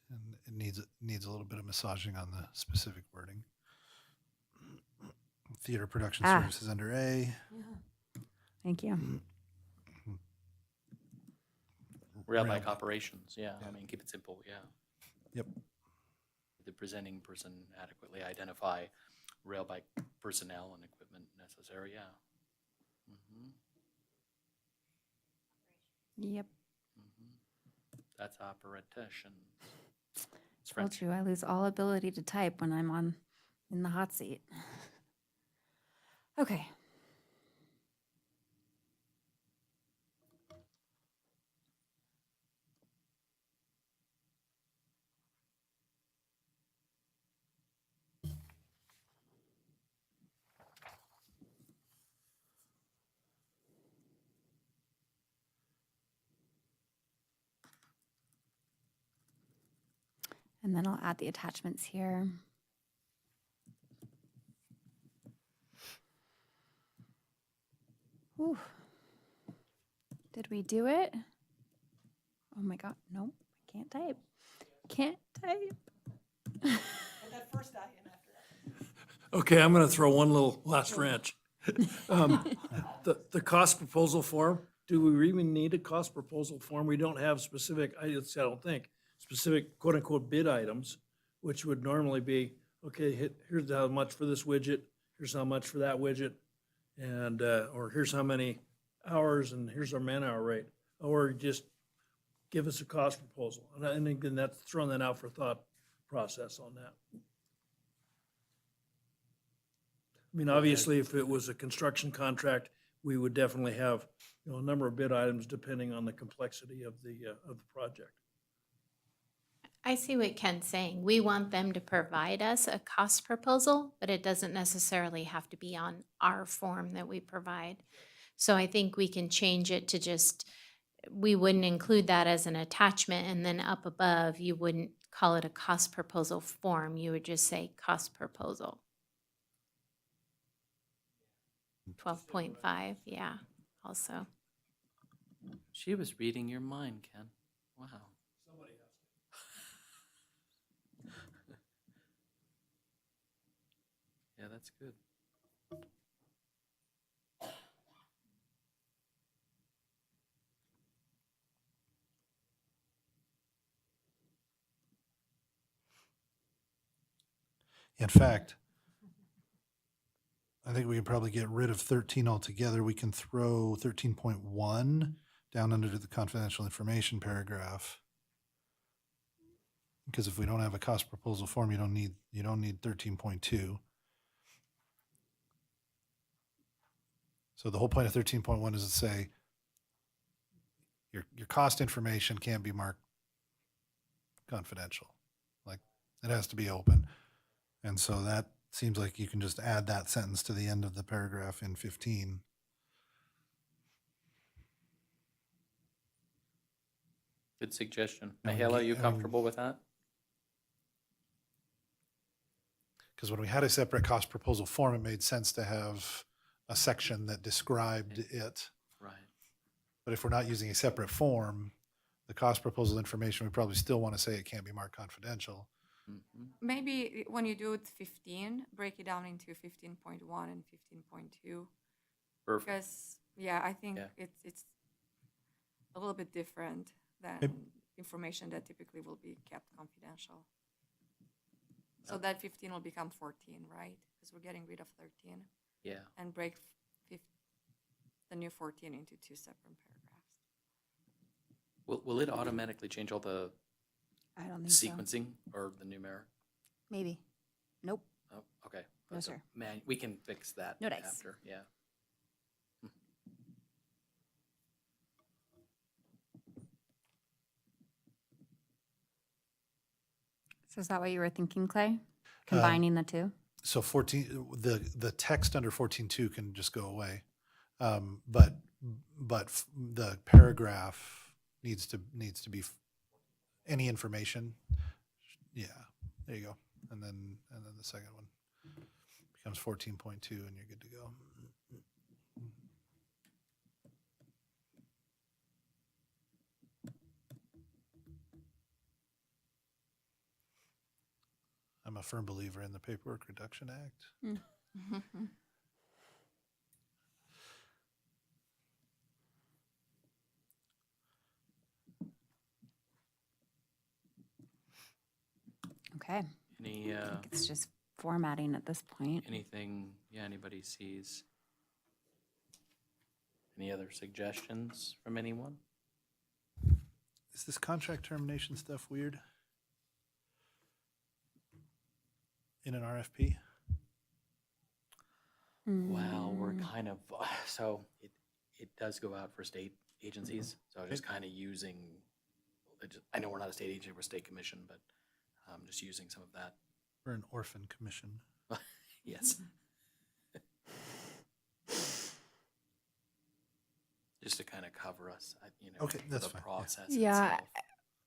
and it needs a little bit of massaging on the specific wording. theater production Ah. services under A. Thank you. Rail Rail bike bike. operations, yeah, I Yeah. mean, keep it simple, yeah. Yep. The presenting person adequately identify rail bike personnel and equipment necessary, yeah. Mhm, Yep. mhm. That's operation. It's Told French. you, I lose all ability to type when I'm in the hot seat. Okay. And then I'll add the attachments here. Whew. Did we do it? Oh my God, nope, I can't type. Can't type. Okay, I'm gonna throw one little last wrench. The cost proposal form, do we even need a cost proposal form? We don't have specific, I don't think, specific quote-unquote bid items, which would normally be, okay, here's how much for this widget, here's how much for that widget, and, or here's how many hours, and here's our man-hour rate, or just give us a cost proposal. And again, that's throwing that out for thought process on that. I mean, obviously, if it was a construction contract, we would definitely have, you know, a number of bid items depending on the complexity of the project. I see what Ken's saying. We want them to provide us a cost proposal, but it doesn't necessarily have to be on our form that we provide. So I think we can change it to just, we wouldn't include that as an attachment, and then up above, you wouldn't call it a cost proposal form. You would just say cost proposal. 12.5, yeah, also. She was reading your mind, Ken. Wow. Yeah, that's good. In fact, I think we can probably get rid of 13 altogether. We can throw 13.1 down under the confidential information paragraph. Because if we don't have a cost proposal form, you don't need 13.2. So the whole point of 13.1 is to say your cost information can't be marked confidential. Like, it has to be open. And so that seems like you can just add that sentence to the end of the paragraph in 15. Good suggestion. And we Mahela, get- you and- comfortable with that? Because when we had a separate cost proposal form, it made sense to have a section that described it. Right. But if we're not using a separate form, the cost proposal information, we probably still want to say it can't be marked confidential. Mhm. Maybe when you do it 15, break it down into 15.1 and 15.2. Perfect. Because, yeah, I think Yeah. it's a little bit different than Yep. information that typically will be kept confidential. So that 15 will become 14, right? Because we're getting rid of 13 Yeah. and break the new 14 into two separate paragraphs. Will it automatically change all the I don't think so. sequencing or the numeric? Maybe. Nope. Oh, okay. No, That's a sir. we can fix that No dice. after, yeah. So is that what you were thinking, Clay? Combining the two? So 14, the text under 14.2 can just go away. But the paragraph needs to be any information. Yeah, there you go. And then the second one becomes 14.2 and you're good to go. I'm a firm believer in the Paperwork Reduction Act. Okay. Any, I think it's just formatting at this point. anything, yeah, anybody sees? Any other suggestions from anyone? Is this contract termination stuff weird? In an RFP? Well, we're kind of, so it does go out for state agencies, so I'm just kind of using, I know we're not a state agency, we're a state commission, but I'm just using some of that. We're an orphan commission. Yes. Just to kind of cover us, Okay, that's the fine, yeah. process Yeah, itself.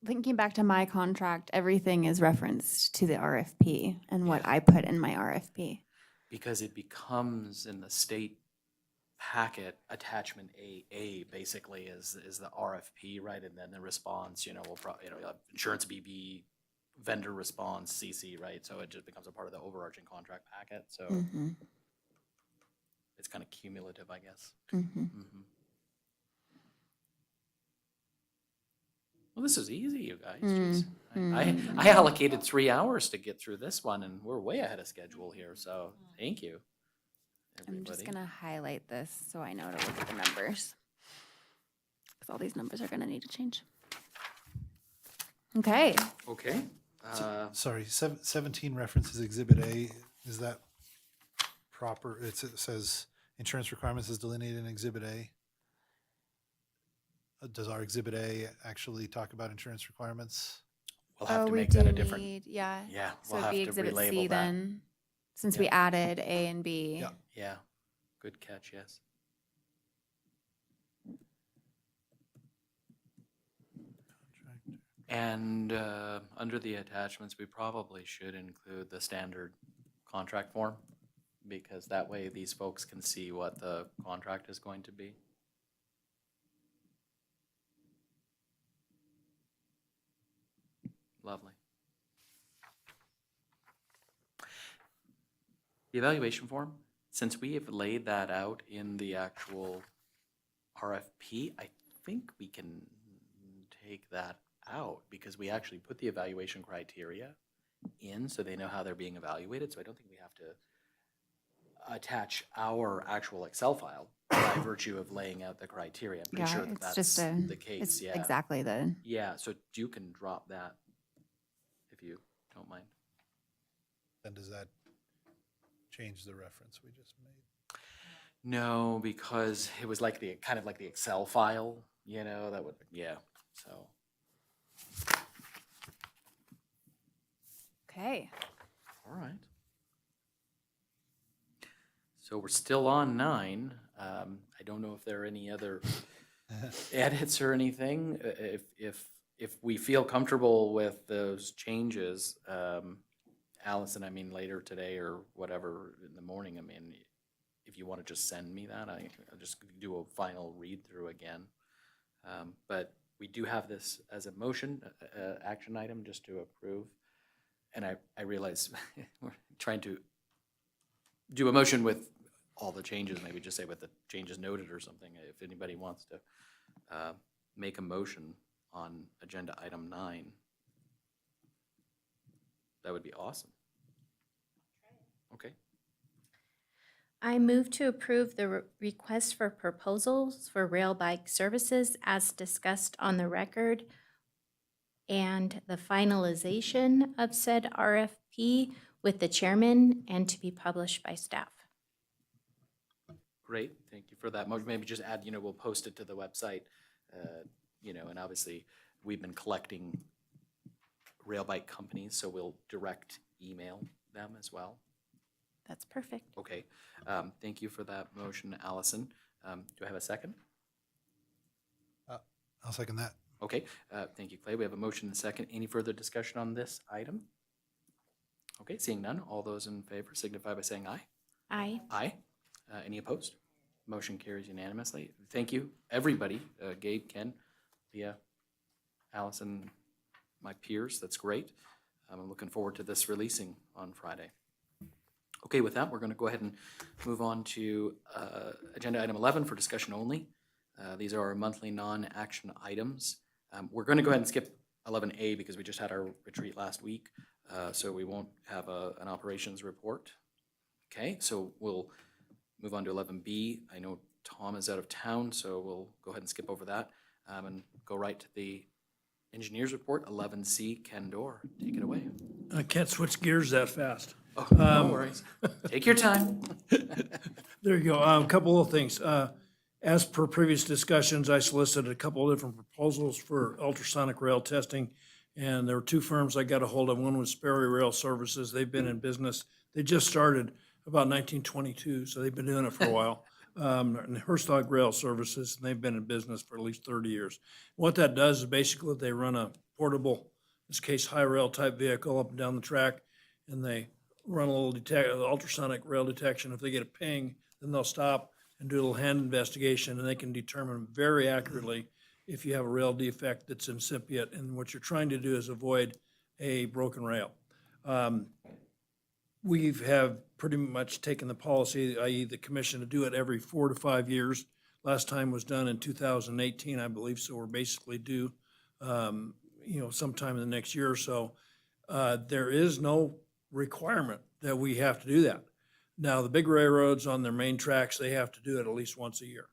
thinking back to my contract, everything is referenced to the RFP and what Yeah. I put in my RFP. Because it becomes in the state packet, attachment A basically is the RFP, right? And then the response, we'll probably, insurance BB, vendor response, CC, right? So it just becomes a part of the overarching contract packet, so Mm-hmm. it's kind of cumulative, I guess. Mm-hmm. Mhm. Well, this is easy, you guys. Jeez. I allocated 3 hours to get through this one, and we're way ahead of schedule here, so thank you, I'm just everybody. gonna highlight this so I know to look at the numbers. Because all these numbers are gonna need to change. Okay, Okay. Sorry, 17 references Exhibit A. Is that proper? It says insurance requirements is delineated in Exhibit A. Does our Exhibit A actually talk about insurance requirements? We'll have to we make that do a different, need, yeah. yeah, So we'll it'd be have to Exhibit C relabel that. then, since we Yeah. added A and B. Yeah. Yeah, good catch, yes. And under the attachments, we probably should include the standard contract form, because that way these folks can see what the contract is going to be. Lovely. The evaluation form, since we have laid that out in the actual RFP, I think we can take that out, because we actually put the evaluation criteria in so they know how they're being evaluated. So I don't think we have to attach our actual Excel file by virtue of laying out the criteria. I'm pretty Yeah, sure that it's that's just the case, it's yeah. exactly the, Yeah, so you can drop that if you don't mind. And does that change the reference we just made? No, because it was like kind of like the Excel file, that would, yeah, so. okay. All right. So we're still on 9. I don't know if there are any other edits or anything. If we feel comfortable with those changes, Allison, later today or whatever in the morning, if you want to just send me that, I'll just do a final read through again. But we do have this as a motion, action item just to approve. And I realize we're trying to do a motion with all the changes, maybe just say with the changes noted or something. If anybody wants to make a motion on agenda item 9, that would be awesome. Okay. I move to approve the request for proposals for rail bike services as discussed on the record and the finalization of said RFP with the chairman and to be published by staff. Great, thank you for that. Maybe just add, we'll post it to the website, and obviously we've been collecting rail bike companies, so we'll direct email them as well. That's perfect. Okay, thank you for that motion, Allison. Do I have a second? I'll second that. Okay, thank you, Clay. We have a motion and a second. Any further discussion on this item? Okay, seeing none, all those in favor signify by saying aye. Aye. Aye. Any opposed? Motion carries unanimously. Thank you, everybody, Gabe, Ken, Leah, Allison, my peers. That's great. I'm looking forward to this releasing on Friday. Okay, with that, we're going to go ahead and move on to agenda item 11 for discussion only. These are our monthly non-action items. We're going to go ahead and skip 11A because we just had our retreat last week. so we won't have an operations report. Okay, so we'll move on to 11B. I know Tom is out of town, so we'll go ahead and skip over that and go right to the engineer's report. 11C, Ken Dorr, take it away. I can't switch gears that fast. Oh, no worries. Take your time. There you go. A couple of things. As per previous discussions, I solicited a couple of different proposals for ultrasonic rail testing. And there were two firms I got a hold of. One was Sperry Rail Services. They've been in business. They just started about 1922, so they've been doing it for a while. And Herzog Rail Services, and they've been in business for at least 30 years. What that does is basically they run a portable, in this case, high rail type vehicle up and down the track, and they run a little ultrasonic rail detection. If they get a ping, then they'll stop and do a little hand investigation, and they can determine very accurately if you have a rail defect that's incipient, and what you're trying to do is avoid a broken rail. We have pretty much taken the policy, i.e. the commission, to do it every 4 to 5 years. Last time was done in 2018, I believe, so we're basically due, sometime in the next year or so. There is no requirement that we have to do that. Now, the big railroads on their main tracks, they have to do it at least once a year.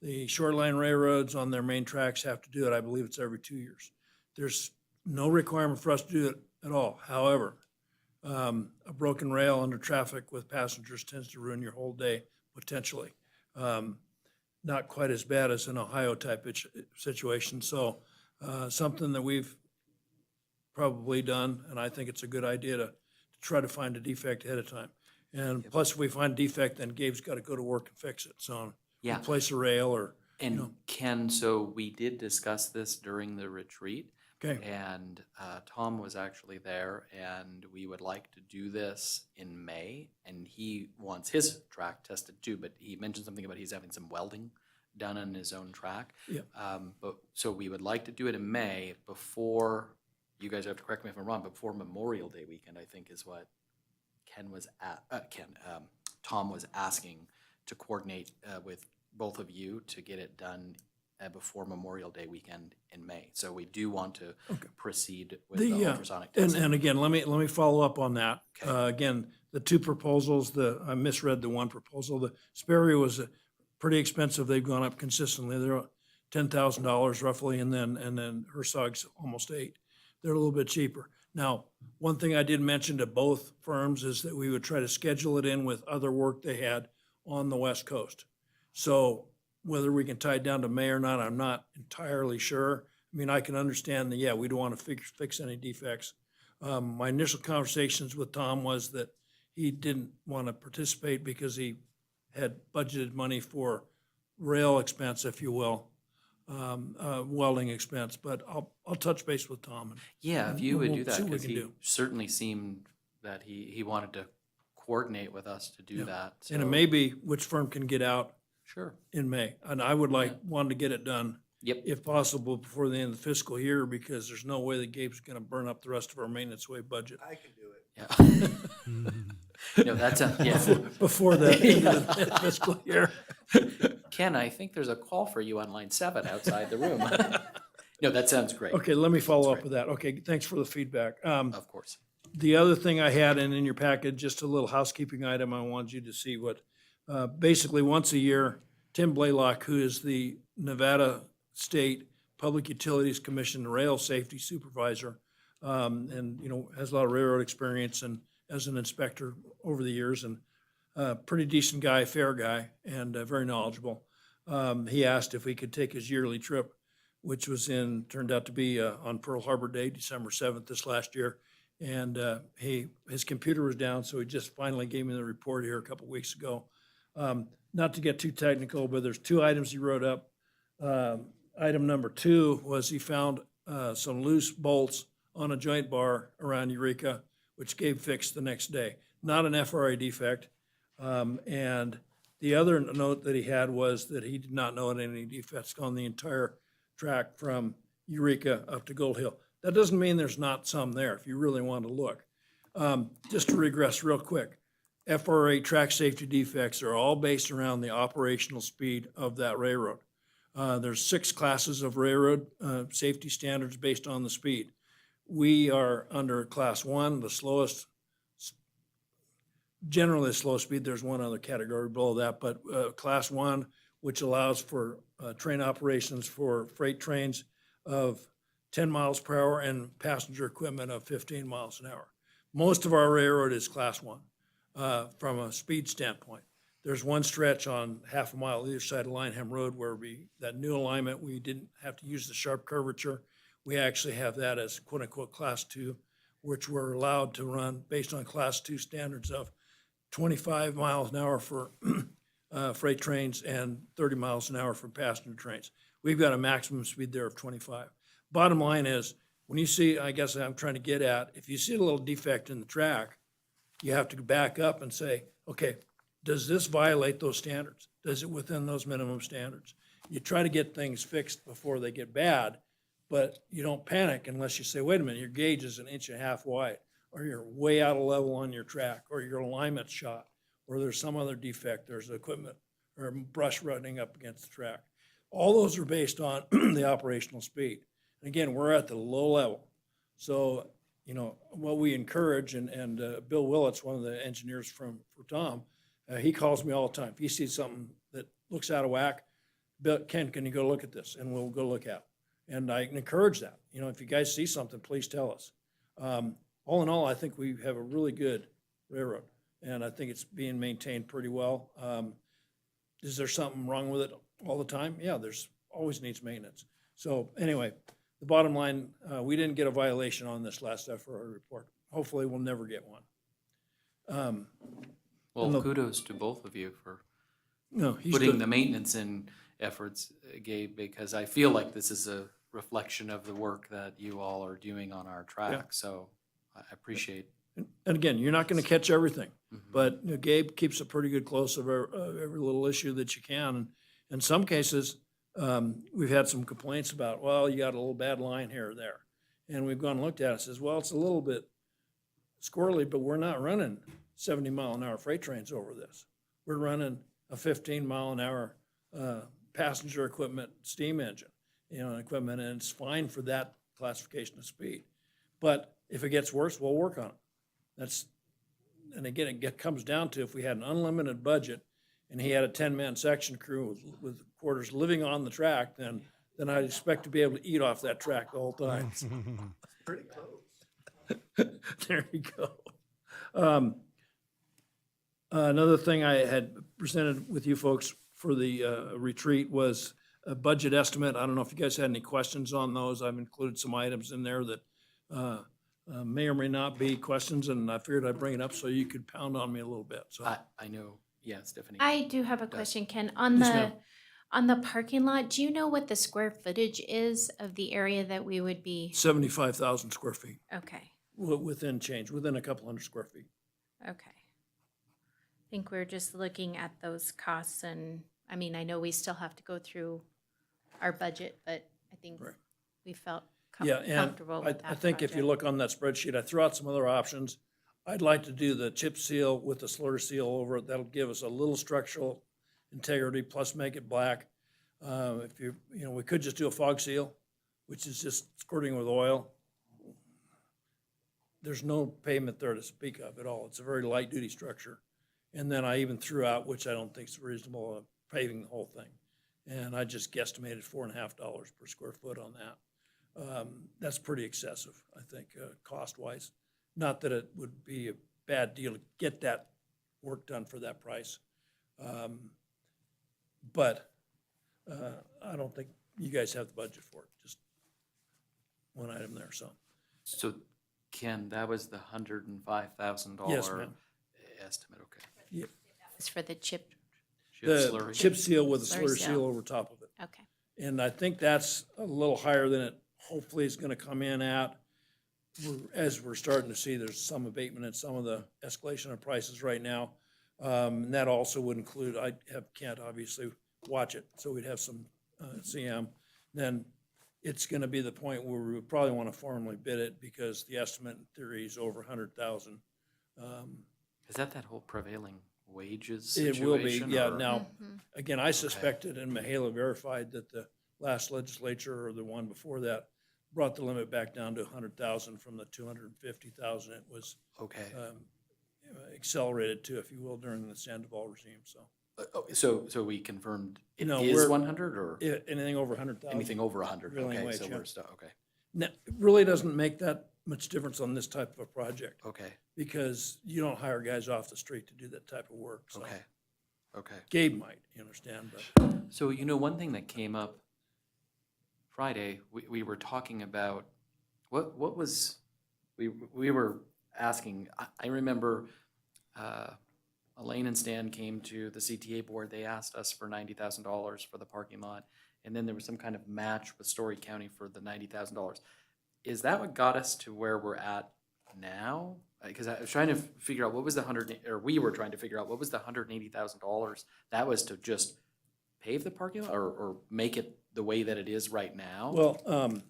The short line railroads on their main tracks have to do it, I believe it's every 2 years. There's no requirement for us to do it at all. However, a broken rail under traffic with passengers tends to ruin your whole day, potentially. Not quite as bad as an Ohio type situation. So something that we've probably done, and I think it's a good idea to try to find a defect ahead of time. And plus, if we find a defect, then Gabe's got to go to work and fix it. So Yeah. replace a rail or, And Ken, so we did discuss this during the retreat. okay. And Tom was actually there, and we would like to do this in May. And he wants his track tested too, but he mentioned something about he's having some welding done on his own track. Yeah. So we would like to do it in May before, you guys have to correct me if I'm wrong, before Memorial Day weekend, I think is what Tom was asking to coordinate with both of you to get it done before Memorial Day weekend in May. So we do want to proceed with the ultrasonic testing. And again, let me follow up on that. Again, the two proposals, I misread the one proposal. The Sperry was pretty expensive. They've gone up consistently. They're $10,000 roughly, and then Herzog's almost $8,000. They're a little bit cheaper. Now, one thing I did mention to both firms is that we would try to schedule it in with other work they had on the West Coast. So whether we can tie it down to May or not, I'm not entirely sure. I mean, I can understand that, we don't want to fix any defects. My initial conversations with Tom was that he didn't want to participate because he had budgeted money for rail expense, if you will, welding expense. But I'll touch base with Tom. Yeah, if you would we'll do that, see what we because can he do. certainly seemed that he wanted to coordinate with us to do that. And it so- may be which firm can get out Sure. in May. And I would wanted to get it done, Yep. if possible, before the end of the fiscal year, because there's no way that Gabe's gonna burn up the rest of our maintenance way budget I can do it. Yeah. No, that's before the end of the fiscal year. Ken, I think there's a call for you on line 7 outside the room. No, that sounds great. Okay, let me follow up great. with that. Okay, thanks for the feedback. Of course. The other thing I had in your packet, just a little housekeeping item, I wanted you to see what, basically, once a year, Tim Blaylock, who is the Nevada State Public Utilities Commission Rail Safety Supervisor, and, has a lot of railroad experience and as an inspector over the years, and pretty decent guy, fair guy, and very knowledgeable. He asked if we could take his yearly trip, which turned out to be on Pearl Harbor Day, December 7th this last year. And his computer was down, so he just finally gave me the report here a couple weeks ago. Not to get too technical, but there's 2 items he wrote up. Item number 2 was he found some loose bolts on a joint bar around Eureka, which Gabe fixed the next day. Not an FRA defect. And the other note that he had was that he did not know any defects on the entire track from Eureka up to Gold Hill. That doesn't mean there's not some there if you really want to look. Just to regress real quick, FRA track safety defects are all based around the operational speed of that railroad. There's 6 classes of railroad safety standards based on the speed. we are under class one, the slowest, generally the slowest speed. There's one other category below that, but class one, which allows for train operations for freight trains of 10 miles per hour and passenger equipment of 15 miles an hour. Most of our railroad is class one from a speed standpoint. There's one stretch on half a mile either side of Lineham Road where that new alignment, we didn't have to use the sharp curvature. We actually have that as quote unquote class two, which we're allowed to run based on class two standards of 25 miles an hour for freight trains and 30 miles an hour for passenger trains. We've got a maximum speed there of 25. Bottom line is, when you see, I guess I'm trying to get at, if you see a little defect in the track, you have to back up and say, okay, does this violate those standards? Does it within those minimum standards? You try to get things fixed before they get bad, but you don't panic unless you say, wait a minute, your gauge is 1.5 inches wide, or you're way out of level on your track, or your alignment's shot, or there's some other defect, there's equipment or brush running up against the track. All those are based on the operational speed. And again, we're at the low level. So, you know, what we encourage, and Bill Willits, one of the engineers for Tom, he calls me all the time. If he sees something that looks out of whack, Bill, Ken, can you go look at this? And we'll go look at it. And I encourage that. You know, if you guys see something, please tell us. All in all, I think we have a really good railroad, and I think it's being maintained pretty well. Is there something wrong with it all the time? Yeah, there's always needs maintenance. So anyway, the bottom line, we didn't get a violation on this last FRA report. Hopefully, we'll never get one. Well, kudos to both of you for No, he's putting good. the maintenance in efforts, Gabe, because I feel like this is a reflection of the work that you all are doing on our track. So I appreciate. And again, you're not going to catch everything, Mhm. but you know, Gabe keeps a pretty good close of every little issue that you can. And in some cases, we've had some complaints about, well, you got a little bad line here or there. And we've gone and looked at it and says, well, it's a little bit squirrely, but we're not running 70-mile-an-hour freight trains over this. We're running a 15-mile-an-hour passenger equipment steam engine, you know, equipment, and it's fine for that classification of speed. But if it gets worse, we'll work on it. And again, it comes down to if we had an unlimited budget and he had a 10-man section crew with quarters living on the track, then I'd expect to be able to eat off that track the whole time. Pretty close. There you go. Another thing I had presented with you folks for the retreat was a budget estimate. I don't know if you guys had any questions on those. I've included some items in there that may or may not be questions, and I figured I'd bring it up so you could pound on me a little bit. So I know, yeah, Stephanie. I do have a question, Ken. On Yes, the ma'am. on the parking lot, do you know what the square footage is of the area that we would be? 75,000 square feet Okay, within a couple hundred square feet. okay. I think we're just looking at those costs, and I mean, I know we still have to go through our budget, but I think Right. we felt Yeah, and comfortable with I that think if you project. look on that spreadsheet, I threw out some other options. I'd like to do the chip seal with the slur seal over it. That'll give us a little structural integrity, plus make it black. If you know, we could just do a fog seal, which is just squirting with oil. There's no pavement there to speak of at all. It's a very light-duty structure. And then I even threw out, which I don't think is reasonable, paving the whole thing. And I just guesstimated $4.50 per square foot on that. That's pretty excessive, I think, cost-wise. Not that it would be a bad deal to get that work done for that price. But I don't think you guys have the budget for it, just one item there, so. So Ken, that was the $105,000 Yes, ma'am. estimate, okay. It's for the chip, Chip The slurry. chip seal with a Slurry slur seal. seal over top of it. okay. And I think that's a little higher than it hopefully is gonna come in at. As we're starting to see, there's some abatement in some of the escalation of prices right now. And that also would include, can't obviously watch it, so we'd have some CM. Then it's gonna be the point where we would probably wanna formally bid it because the estimate in theory is over 100,000. Is that whole prevailing wages It will be, situation? yeah. or- Now, again, I suspected, and Michaela verified, that the last legislature or the one before that brought the limit back down to 100,000 from the 250,000 it was Okay. accelerated to, if you will, during the Sandoval regime, so. So we confirmed it No, is we're- 100 or Anything over 100,000. anything over 100? Prevailing Okay, wage, so yeah. we're still, okay, It really doesn't make that much difference on this type of a project, okay, because you don't hire guys off the street to do that type of work, so. okay, okay. Gabe might, you understand, but. So, one thing that came up Friday, we were talking about, what was, we were asking, I remember Elaine and Stan came to the CTA board, they asked us for $90,000 for the parking lot, and then there was some kind of match with Story County for the $90,000. Is that what got us to where we're at now? Because I was trying to figure out what was we were trying to figure out what was the $180,000 that was to just pave the parking lot or make it the way that it is right now? Well,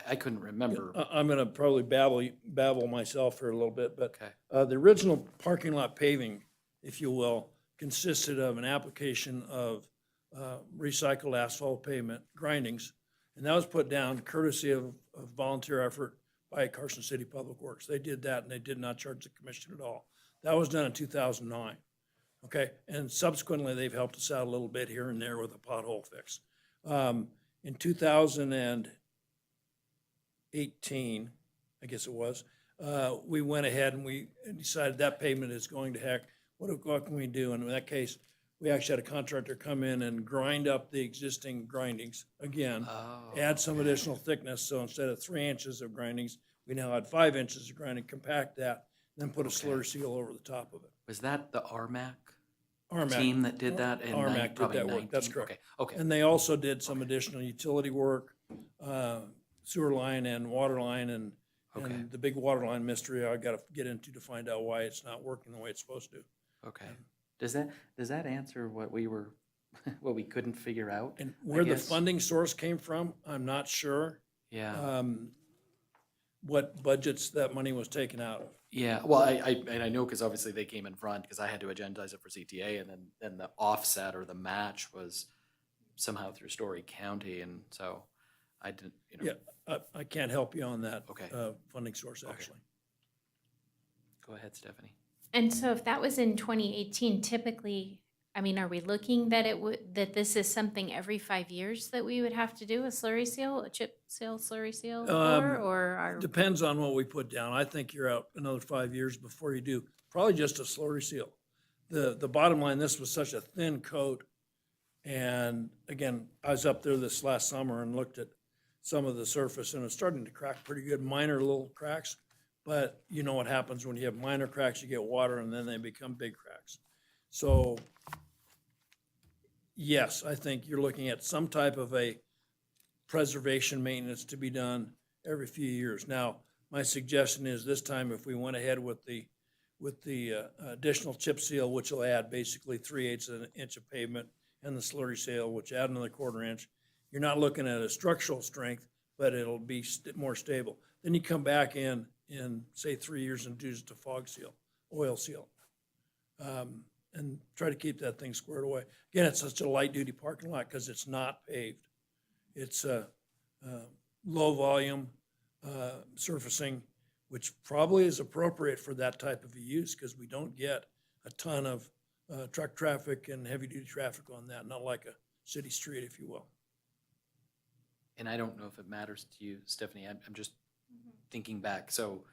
I couldn't remember. I'm gonna probably babble myself here a little bit, but Okay. the original parking lot paving, if you will, consisted of an application of recycled asphalt pavement grindings, and that was put down courtesy of volunteer effort by Carson City Public Works. They did that, and they did not charge the commission at all. That was done in 2009, okay? And subsequently, they've helped us out a little bit here and there with a pothole fix. In 2018, I guess it was, we went ahead and we decided that pavement is going to heck. What can we do? And in that case, we actually had a contractor come in and grind up the existing grindings again, Oh, add some additional thickness. So instead of 3 inches of grindings, we now had 5 inches of grinding, compact that, then put a slurry seal over the top of it. was that the RMAC RMAC team that did that? in RMAC did probably that work. That's 19? correct. Okay, And they also did some additional utility work, sewer line and water line, and Okay. the big water line mystery I gotta get into to find out why it's not working the way it's supposed to. okay. Does that answer what we were, what we couldn't figure out? And where the guess. funding source came from, I'm not sure. Yeah, What budgets that money was taken out of. yeah. Well, I know because obviously they came in front because I had to agendize it for CTA, and then the offset or the match was somehow through Story County, and so I didn't, Yeah, I can't help you on that. Okay. Funding source, actually. Go ahead, Stephanie. And so if that was in 2018, typically, I mean, are we looking that that this is something every 5 years that we would have to do a slurry seal, a chip seal, slurry seal or are? Depends on what we put down. I think you're out another 5 years before you do, probably just a slurry seal. The bottom line, this was such a thin coat. And again, I was up there this last summer and looked at some of the surface, and it's starting to crack pretty good, minor little cracks. But you know what happens when you have minor cracks, you get water and then they become big cracks. So yes, I think you're looking at some type of a preservation maintenance to be done every few years. Now, my suggestion is this time, if we went ahead with the additional chip seal, which will add basically 3/8 of an inch of pavement, and the slurry seal, which add another 1/4 inch, you're not looking at a structural strength, but it'll be more stable. Then you come back in say 3 years and do just a fog seal, oil seal. And try to keep that thing squared away. Again, it's such a light duty parking lot because it's not paved. It's a low volume surfacing, which probably is appropriate for that type of a use because we don't get a ton of truck traffic and heavy duty traffic on that, not like a city street, if you will. And I don't know if it matters to you, Stephanie, I'm just thinking back. So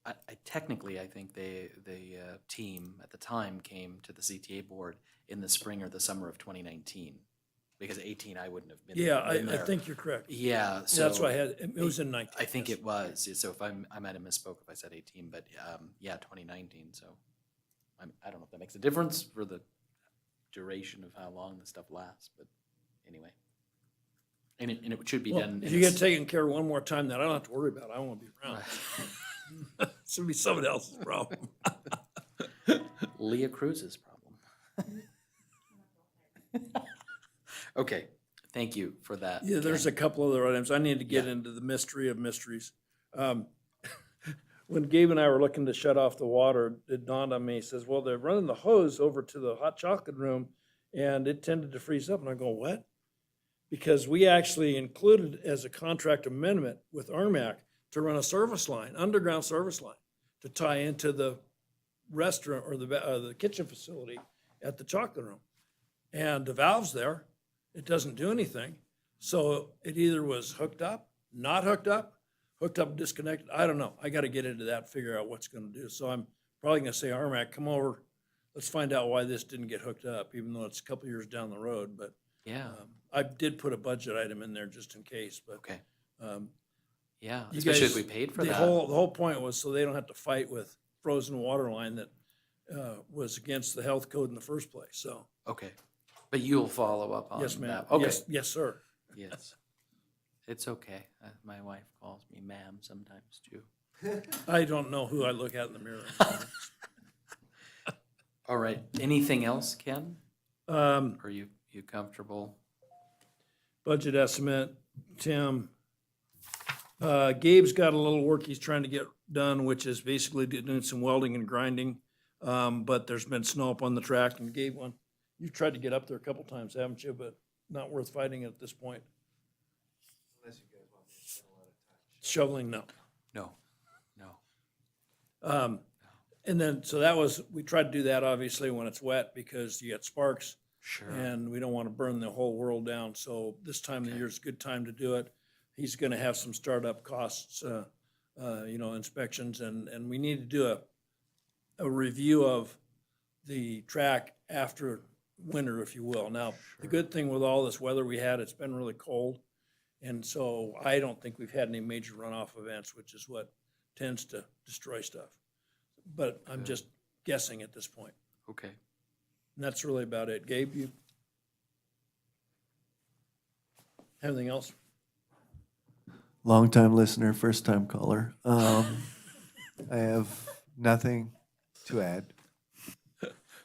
I technically, I think the team at the time came to the CTA board in the spring or the summer of 2019. Because 18, I wouldn't have been Yeah, I there. think you're correct. Yeah, so. That's why I had, it was in 19. I think yes. it was, so if I might have misspoke if I said 18, but yeah, 2019, so. I don't know if that makes a difference for the duration of how long this stuff lasts, but anyway. And it should be Well, done. if in you a get taken care of one more time that I don't have to worry about, I won't be around. It's gonna be somebody else's problem. Leah Cruz's problem. Okay, thank you for that. Yeah, there's Ken. a couple other items. I need to get into the mystery of mysteries. When Gabe and I were looking to shut off the water, it dawned on me, he says, well, they're running the hose over to the hot chocolate room and it tended to freeze up. And I go, what? because we actually included as a contract amendment with RMAC to run a service line, underground service line, to tie into the restaurant or the kitchen facility at the chocolate room. And the valve's there, it doesn't do anything. So it either was hooked up, not hooked up, disconnected, I don't know. I gotta get into that, figure out what's gonna do. So I'm probably gonna say, RMAC, come over, let's find out why this didn't get hooked up, even though it's a couple years down the road, but Yeah, I did put a budget item in there just in case, but. okay. um, Yeah, you especially if guys- we paid for the that. whole point was so they don't have to fight with frozen water line that was against the health code in the first place, so. Okay, but you'll follow up on that? Yes, ma'am. Okay, Yes, sir. yes. It's okay. My wife calls me ma'am sometimes too. I don't know who I look at in the mirror. All right, anything else, Ken? Um, Are you comfortable? budget estimate, Tim. Gabe's got a little work he's trying to get done, which is basically doing some welding and grinding. But there's been snow up on the track, and Gabe, you've tried to get up there a couple times, haven't you? But not worth fighting at this point. Unless you guys want me to spend a lot of time. Shoveling, no. No. And then, so that was, we tried to do that obviously when it's wet because you got sparks Sure. and we don't want to burn the whole world down. So this time of the year is a good time to do it. He's going to have some startup costs, inspections, and we need to do a review of the track after winter, if you will. Now, the good thing with all this weather we had, it's been really cold. And so I don't think we've had any major runoff events, which is what tends to destroy stuff. But I'm just guessing at this point. Okay. And that's really about it. Gabe, you? Anything else? Long-time listener, first-time caller. I have nothing to add.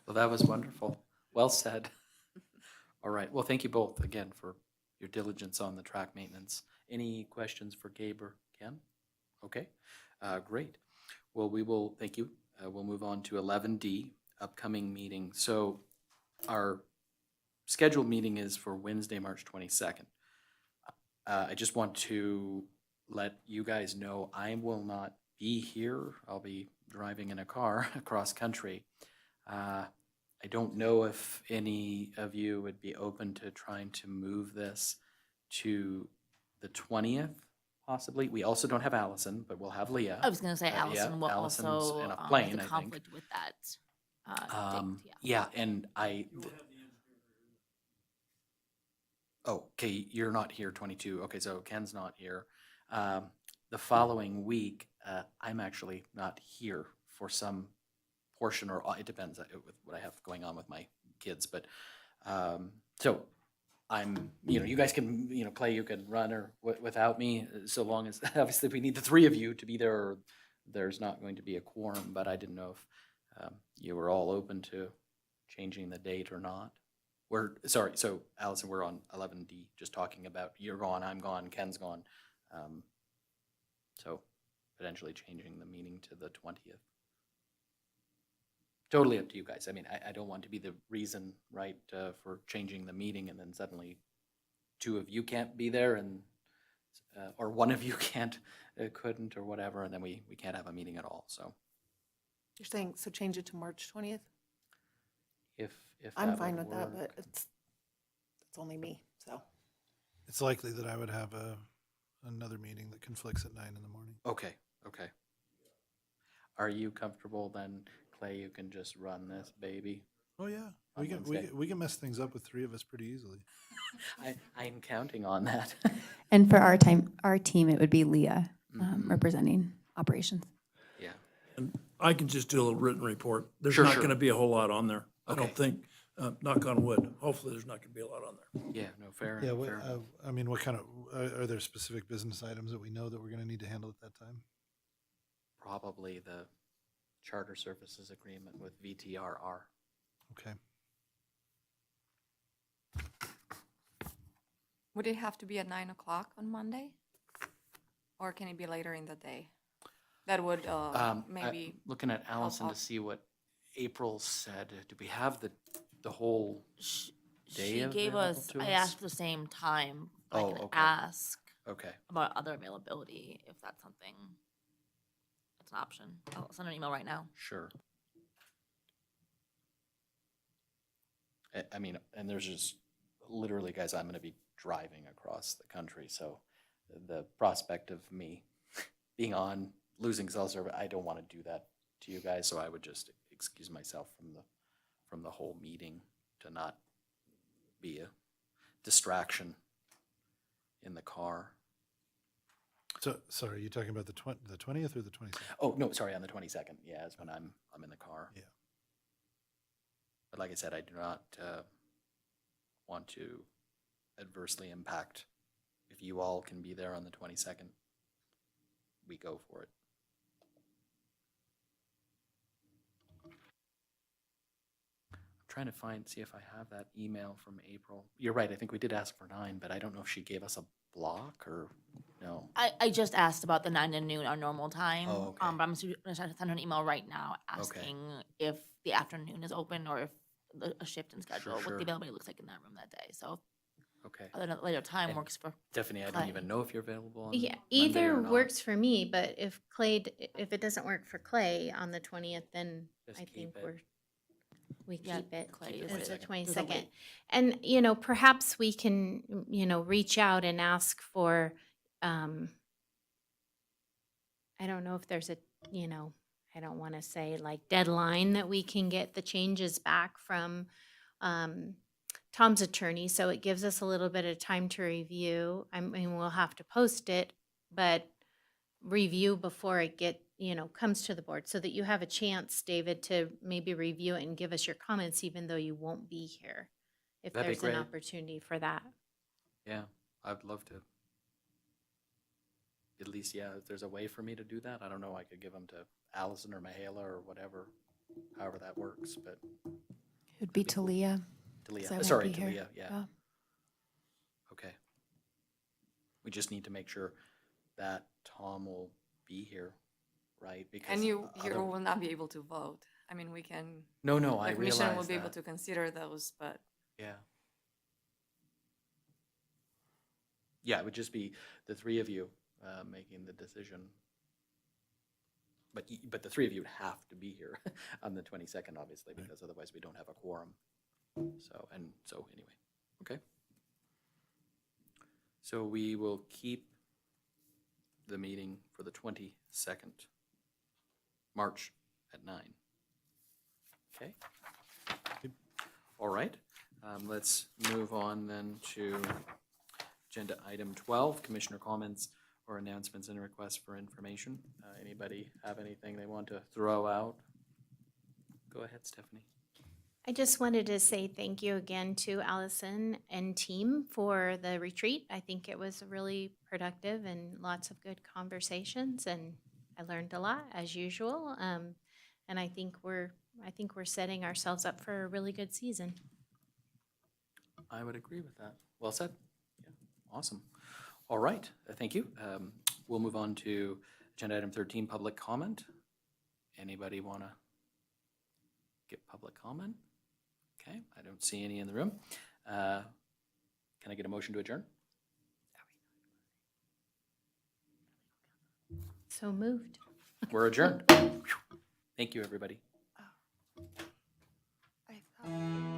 Well, that was wonderful. Well said. All right. Well, thank you both again for your diligence on the track maintenance. Any questions for Gabe or Ken? Okay, great. Well, thank you. We'll move on to 11D, upcoming meeting. So our scheduled meeting is for Wednesday, March 22nd. I just want to let you guys know I will not be here. I'll be driving in a car across country. I don't know if any of you would be open to trying to move this to the 20th, possibly. We also don't have Allison, but we'll have Leah. I was gonna say Yeah, Allison will Allison's also in a have plane, the I think. conflict with that date, yeah. Yeah, and okay, you're not here 22. Okay, so Ken's not here. The following week, I'm actually not here for some portion, or it depends with what I have going on with my kids. But so I'm, you guys can, Clay, you can run or without me, so long as obviously we need the three of you to be there. Or there's not going to be a quorum, but I didn't know if you were all open to changing the date or not. Sorry, so Allison, we're on 11D, just talking about you're gone, I'm gone, Ken's gone. So potentially changing the meeting to the 20th. Totally up to you guys. I mean, I don't want to be the reason, right, for changing the meeting and then suddenly two of you can't be there and, or one of you couldn't or whatever, and then we can't have a meeting at all, so. You're saying, so change it to March 20th? If I'm that fine would with that, but work. it's only me, so. It's likely that I would have another meeting that conflicts at 9 in the morning. Okay. Are you comfortable then, Clay, you can just run this baby? Oh, yeah. On We Wednesday. can mess things up with three of us pretty easily. I'm counting on that. And for our team, it would be Leah representing operations. Yeah. And I can just do a little written report. There's Sure, not sure. gonna be a whole lot on there. I Okay. don't think, knock on wood, hopefully there's not gonna be a lot on there. Yeah, no, fair. Yeah, fair enough. I mean, what kind of, are there specific business items that we know that we're going to need to handle at that time? Probably the charter services agreement with VTRR. Okay. Would it have to be at 9 o'clock on Monday? Or can it be later in the day? That would maybe, Looking at Allison to out. see what April said, do we have the whole, day She gave available us, to I us? asked for the same time. But Oh, I can okay. ask Okay, about other availability if that's something, that's an option. I'll send an email right now. sure. I mean, and there's just, literally, guys, I'm gonna be driving across the country, so the prospect of me being on, losing cell service, I don't wanna do that to you guys, so I would just excuse myself from the whole meeting to not be a distraction in the car. So, sorry, are you talking about the 20th or the 22nd? Oh, no, sorry, on the 22nd, yeah, is when I'm in the car. Yeah. But like I said, I do not want to adversely impact. If you all can be there on the 22nd, we go for it. I'm trying to see if I have that email from April. You're right, I think we did ask for 9, but I don't know if she gave us a block or no. I just asked about the 9 to noon, our normal time. Oh, okay. But I'm gonna send her an email right now asking if the afternoon is open or if a shift in schedule, what sure. the availability looks like in that room that day. So Okay. other than later time And works for. Stephanie, I don't even know if you're available on Yeah, Monday either or not. works for me, but if if it doesn't work for Clay on the 20th, then Just I keep think it. we Yeah, keep it. Clay Keep it It's the 22nd. 22nd. And, you know, perhaps we can, reach out and ask for, I don't know if there's a, I don't want to say like deadline that we can get the changes back from Tom's attorney. So it gives us a little bit of time to review. I mean, we'll have to post it, but review before it comes to the board so that you have a chance, David, to maybe review it and give us your comments, even though you won't be here. If That'd be there's an great. opportunity for that. Yeah, I'd love to. At least, yeah, if there's a way for me to do that, I don't know, I could give them to Allison or Michaela or whatever, however that works, but It would be That'd be cool. Talia. 'cause I Talia, won't sorry, be here. Talia, yeah, okay. We just need to make sure that Tom will be here, right? Because And you other- will not be able to vote. I mean, we can, No, I the commission will realize be able that, to consider those, but yeah. Yeah, it would just be the three of you making the decision. But the three of you would have to be here on the 22nd, obviously, because otherwise we don't have a quorum. So anyway, okay. So we will keep the meeting for the 22nd, March at 9. Okay. All right. Let's move on then to agenda item 12, commissioner comments or announcements and requests for information. Anybody have anything they want to throw out? Go ahead, Stephanie. I just wanted to say thank you again to Allison and team for the retreat. I think it was really productive and lots of good conversations, and I learned a lot as usual. And I think we're setting ourselves up for a really good season. I would agree with that. Well said. Yeah, awesome. All right, thank you. We'll move on to agenda item 13, public comment. Anybody want to get public comment? Okay, I don't see any in the room. Can I get a motion to adjourn? So moved. We're adjourned. Thank you, everybody. I thought.